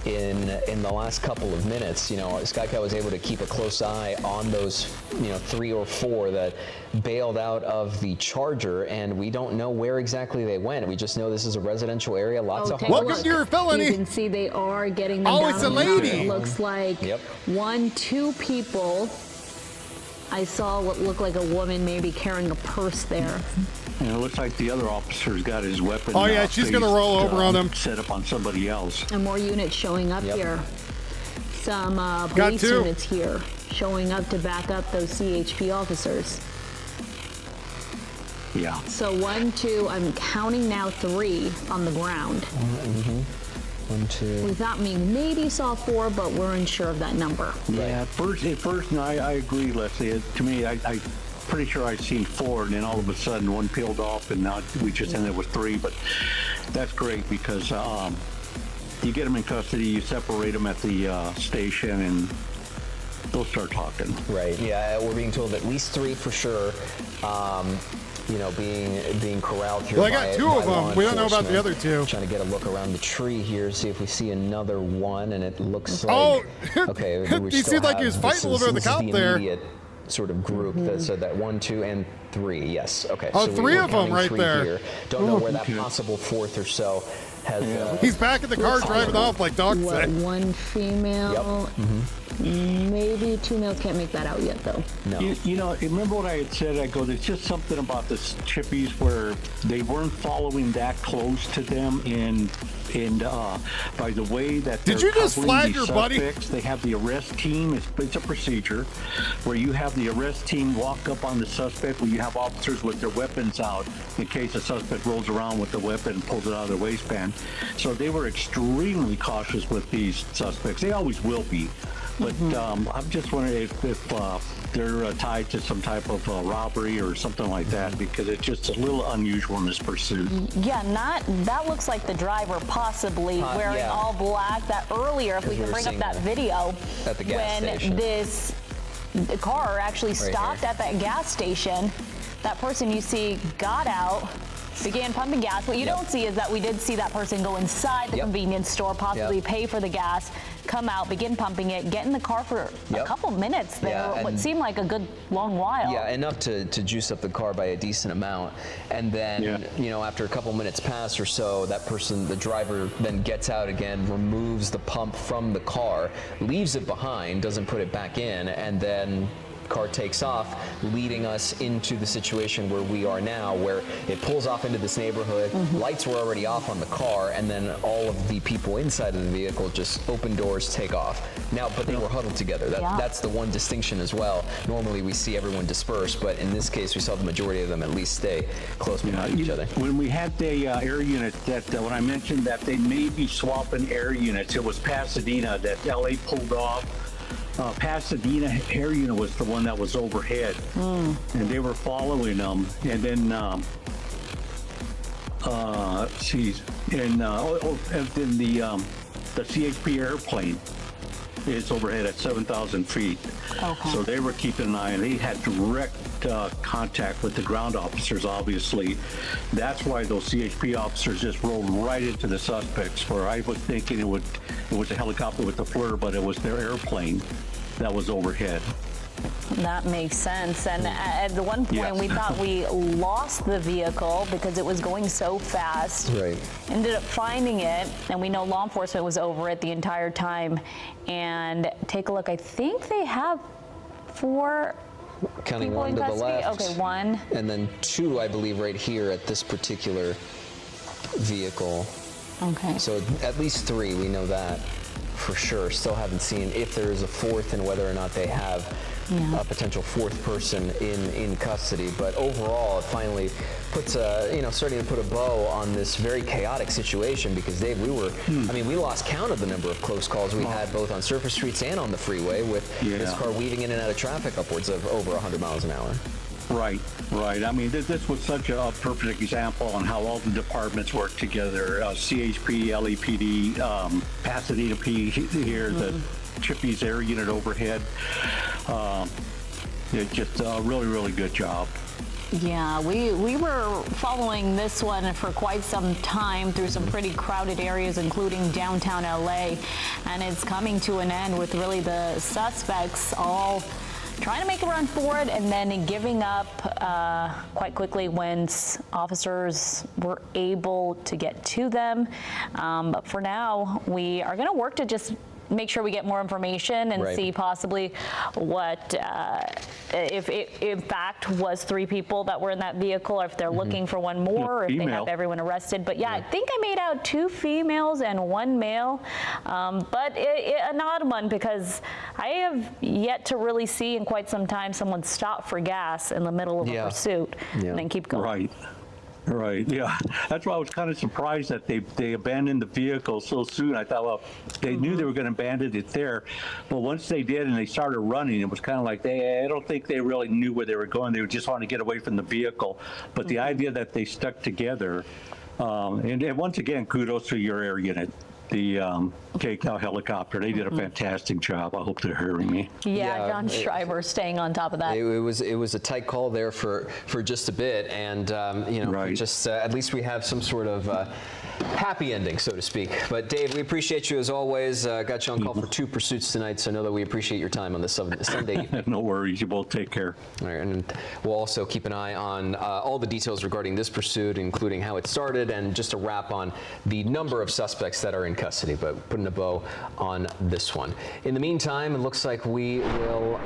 in the last couple of minutes. Skycat was able to keep a close eye on those 3 or 4 that bailed out of the Charger, and we don't know where exactly they went. We just know this is a residential area, lots of homes. Welcome to your felony. You can see they are getting them down. It's a lady. It looks like 1, 2 people. I saw what looked like a woman maybe carrying a purse there. And it looks like the other officer's got his weapon. Oh, yeah, she's going to roll over on him. Set up on somebody else. And more units showing up here. Some police units here showing up to back up those CHP officers. Yeah. So 1, 2, I'm counting now 3 on the ground. 1, 2. We thought we maybe saw 4, but we're unsure of that number. Yeah, at first, no, I agree, Leslie. To me, I pretty sure I'd seen 4, and then all of a sudden 1 peeled off, and now we just ended with 3. But that's great because you get them in custody, you separate them at the station, and they'll start talking. Right. Yeah, we're being told at least 3 for sure. Being corralled here. Well, I got 2 of them. We don't know about the other 2. Trying to get a look around the tree here, see if we see another one, and it looks like okay. He seemed like he was fighting a little bit with the cop there. Immediate sort of group that said that 1, 2, and 3. Yes. Okay. Oh, so 3 of them right there. Here. Don't know where that possible 4th or so has. He's back in the car driving off like Doc said. 1 female. Maybe 2 males. Can't make that out yet, though. No. Remember what I had said? I go, there's just something about the chippies where they weren't following that close to them, and by the way that did you just flag your buddy? They have the arrest team. It's a procedure where you have the arrest team walk up on the suspect when you have officers with their weapons out in case a suspect rolls around with the weapon and pulls it out of their waistband. So they were extremely cautious with these suspects. They always will be. But I'm just wondering if they're tied to some type of robbery or something like that, because it's just a little unusual in this pursuit. Yeah, that looks like the driver possibly wearing all black. That earlier, if we can bring up that video, at the gas station. The car actually stopped at that gas station. That person you see got out, began pumping gas. What you don't see is that we did see that person go inside the convenience store, possibly pay for the gas, come out, begin pumping it, get in the car for a couple minutes there, what seemed like a good long while. Yeah, enough to juice up the car by a decent amount. And then, you know, after a couple minutes pass or so, that person, the driver, then gets out again, removes the pump from the car, leaves it behind, doesn't put it back in, and then car takes off, leading us into the situation where we are now, where it pulls off into this neighborhood. Lights were already off on the car, and then all of the people inside of the vehicle just open doors, take off. Now, but they were huddled together. That's the one distinction as well. Normally we see everyone disperse, but in this case we saw the majority of them at least stay close behind each other. When we had the air unit, that when I mentioned that they may be swapping air units, it was Pasadena that LA pulled off. Pasadena air unit was the one that was overhead, and they were following them. And then, then the CHP airplane is overhead at 7,000 feet. So they were keeping an eye, and they had direct contact with the ground officers, obviously. That's why those CHP officers just rolled right into the suspects, where I was thinking it was a helicopter with the FLIR, but it was their airplane that was overhead. That makes sense. And at the one point, we thought we lost the vehicle because it was going so fast. Right. Ended up finding it, and we know law enforcement was over it the entire time. And take a look. I think they have 4 Counting people one in to the custody. left. Okay, 1. And then 2, I believe, right here at this particular vehicle. Okay. So at least 3, we know that for sure. Still haven't seen if there is a 4th and whether or not they have a potential 4th person in custody. But overall, it finally puts starting to put a bow on this very chaotic situation, because Dave, we were, I mean, we lost count of the number of close calls we had both on surface streets and on the freeway, with this car weaving in and out of traffic upwards of over 100 miles an hour. Right. I mean, this was such a perfect example on how all the departments work together. CHP, LAPD, Pasadena P here, the Chippy's air unit overhead. It's just a really, really good job. Yeah, we were following this one for quite some time through some pretty crowded areas, including downtown LA, and it's coming to an end with really the suspects all trying to make a run for it and then giving up quite quickly once officers were able to get to them. But for now, we are going to work to just make sure we get more information and see possibly what if it in fact was 3 people that were in that vehicle, or if they're looking for one more, or if they have everyone arrested. But I think I made out 2 females and 1 male, but an odd one, because I have yet to really see in quite some time someone stop for gas in the middle of a pursuit and then keep going. Right. Yeah. That's why I was kind of surprised that they abandoned the vehicle so soon. I thought, well, they knew they were going to abandon it there, but once they did and they started running, it was kind of like I don't think they really knew where they were going. They were just wanting to get away from the vehicle. But the idea that they stuck together, and once again, kudos to your air unit. The takeout helicopter, they did a fantastic job. I hope they're hearing me. Yeah, John Schreiber staying on top of that. It was a tight call there for just a bit, and just at least we have some sort of happy ending, so to speak. But Dave, we appreciate you as always. Got you on call for 2 pursuits tonight, so know that we appreciate your time on this Sunday. No worries. You both take care. All right, and we'll also keep an eye on all the details regarding this pursuit, including how it started, and just a wrap on the number of suspects that are in custody, but putting a bow on this one. In the meantime, it looks like we will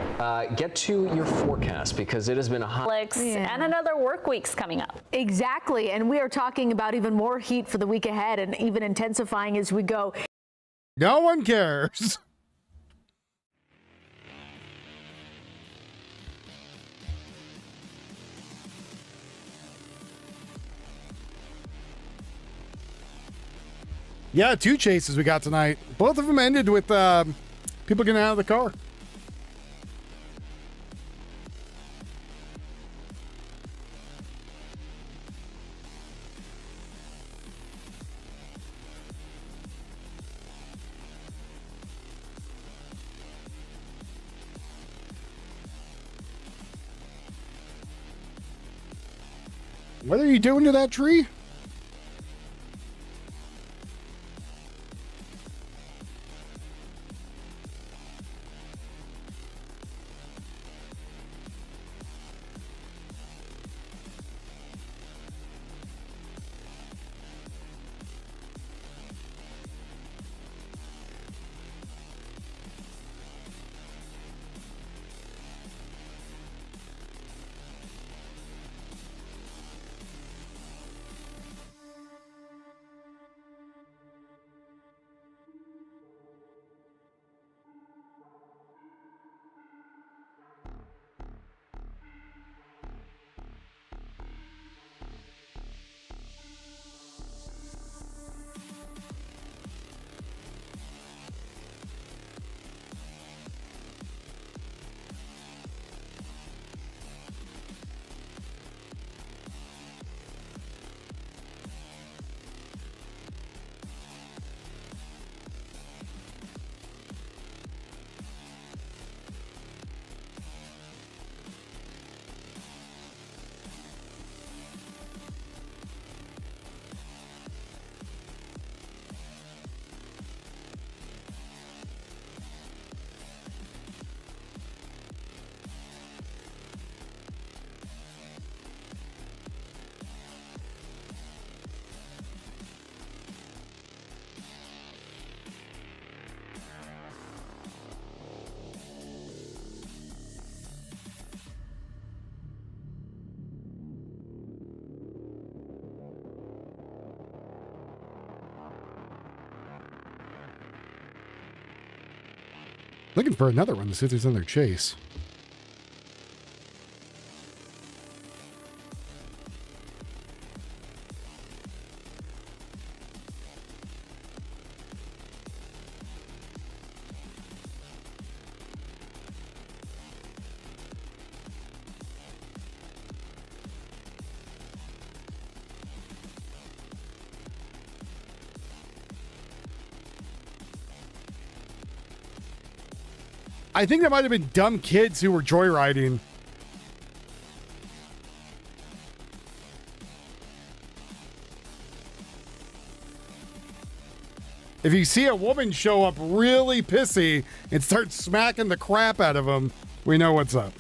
get to your forecast, because it has been a hot... And another work week's coming up. Exactly, and we are talking about even more heat for the week ahead, and even intensifying as we go. No one cares. Yeah, 2 chases we got tonight. Both of them ended with People getting out of the car. What are you doing to that tree? Looking for another one to see if there's another chase. I think that might have been dumb kids who were joyriding. If you see a woman show up really pissy and start smacking the crap out of them, we know what's up.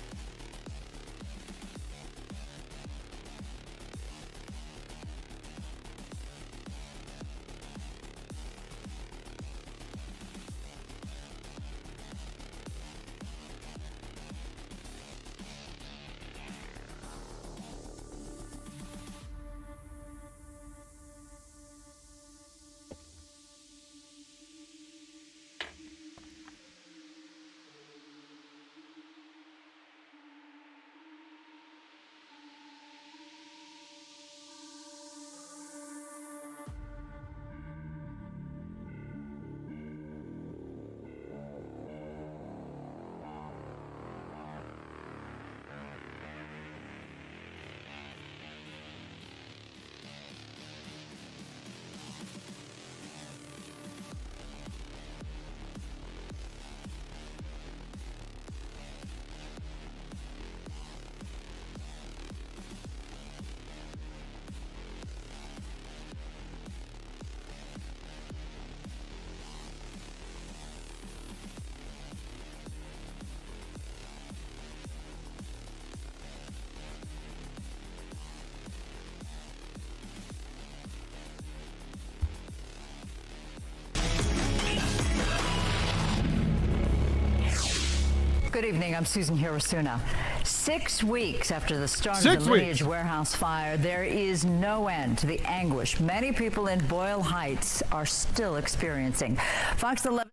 Good evening. I'm Susan Hirosuna. 6 weeks after the start of the Lineage warehouse fire, there is no end to the anguish many people in Boyle Heights are still experiencing. Fox 11.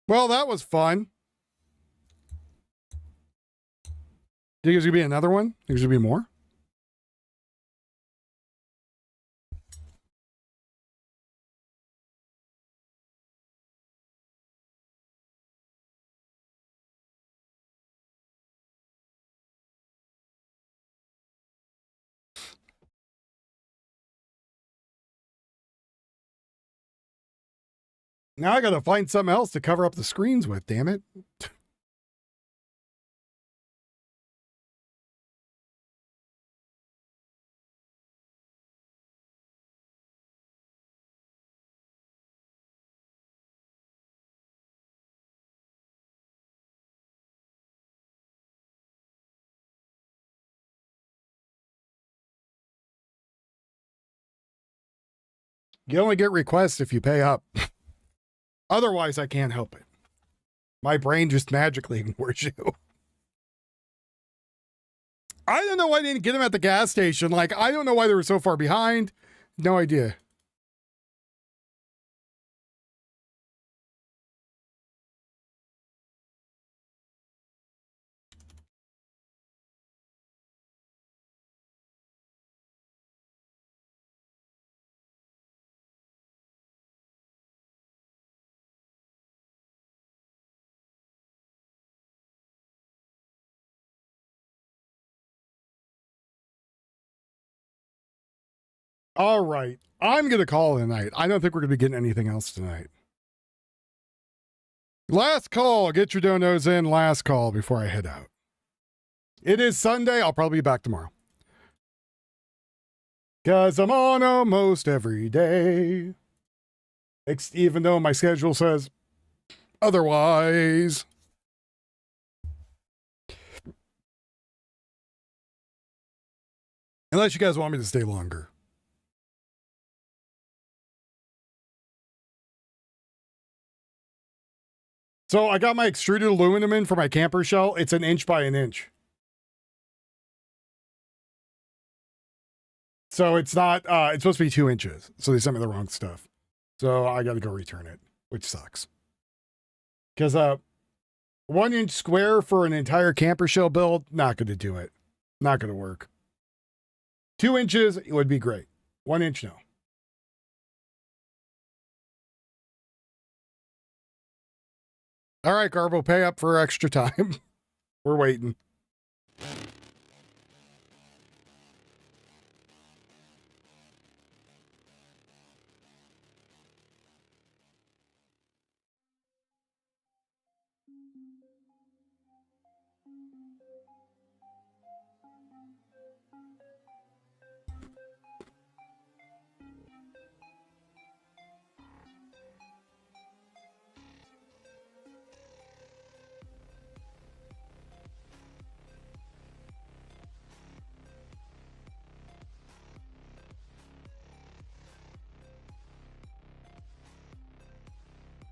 Well, that was fun. Think there's gonna be another one? Think there's gonna be more? Now I gotta find something else to cover up the screens with, damn it. You only get requests if you pay up. Otherwise, I can't help it. My brain just magically ignores you. I don't know why I didn't get them at the gas station. Like, I don't know why they were so far behind. No idea. All right. I'm going to call it a night. I don't think we're going to be getting anything else tonight. Last call. Get your donos in. Last call before I head out. It is Sunday. I'll probably be back tomorrow. Because I'm on almost every day. Even though my schedule says otherwise. Unless you guys want me to stay longer. So I got my extruded aluminum in for my camper shell. It's 1 inch by 1 inch. So it's not, it's supposed to be 2 inches. So they sent me the wrong stuff. So I got to go return it, which sucks. Because 1 inch square for an entire camper shell build, not going to do it. Not going to work. 2 inches, it would be great. 1 inch, no. All right, Garbo, pay up for extra time. We're waiting.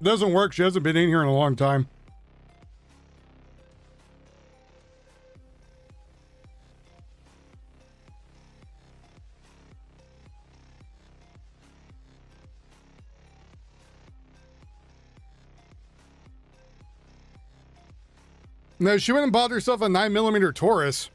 Doesn't work. She hasn't been in here in a long time. No, she went and bought herself a 9mm Taurus.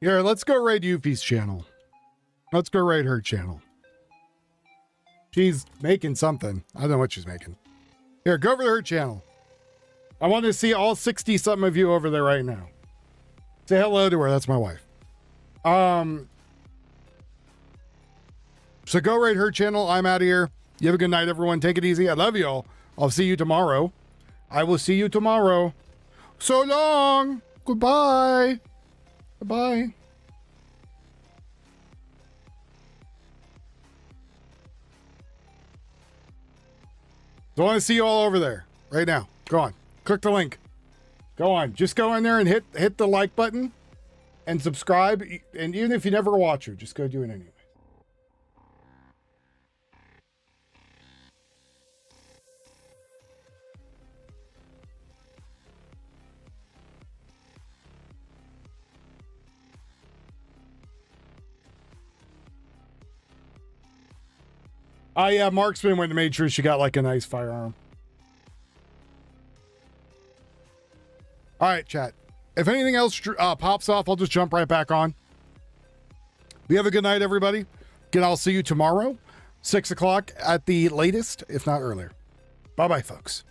Here, let's go raid Yuffie's channel. Let's go raid her channel. She's making something. I don't know what she's making. Here, go over to her channel. I want to see all 60-something of you over there right now. Say hello to her. That's my wife. So go raid her channel. I'm out of here. You have a good night, everyone. Take it easy. I love you all. I'll see you tomorrow. I will see you tomorrow. So long. Goodbye. Bye. So I want to see you all over there right now. Go on. Click the link. Go on. Just go in there and hit the like button. and subscribe. And even if you never watch her, just go do it anyway. Yeah, Marksman went and made sure she got like a nice firearm. All right, chat. If anything else pops off, I'll just jump right back on. You have a good night, everybody. Again, I'll see you tomorrow, 6 o'clock at the latest, if not earlier. Bye-bye, folks.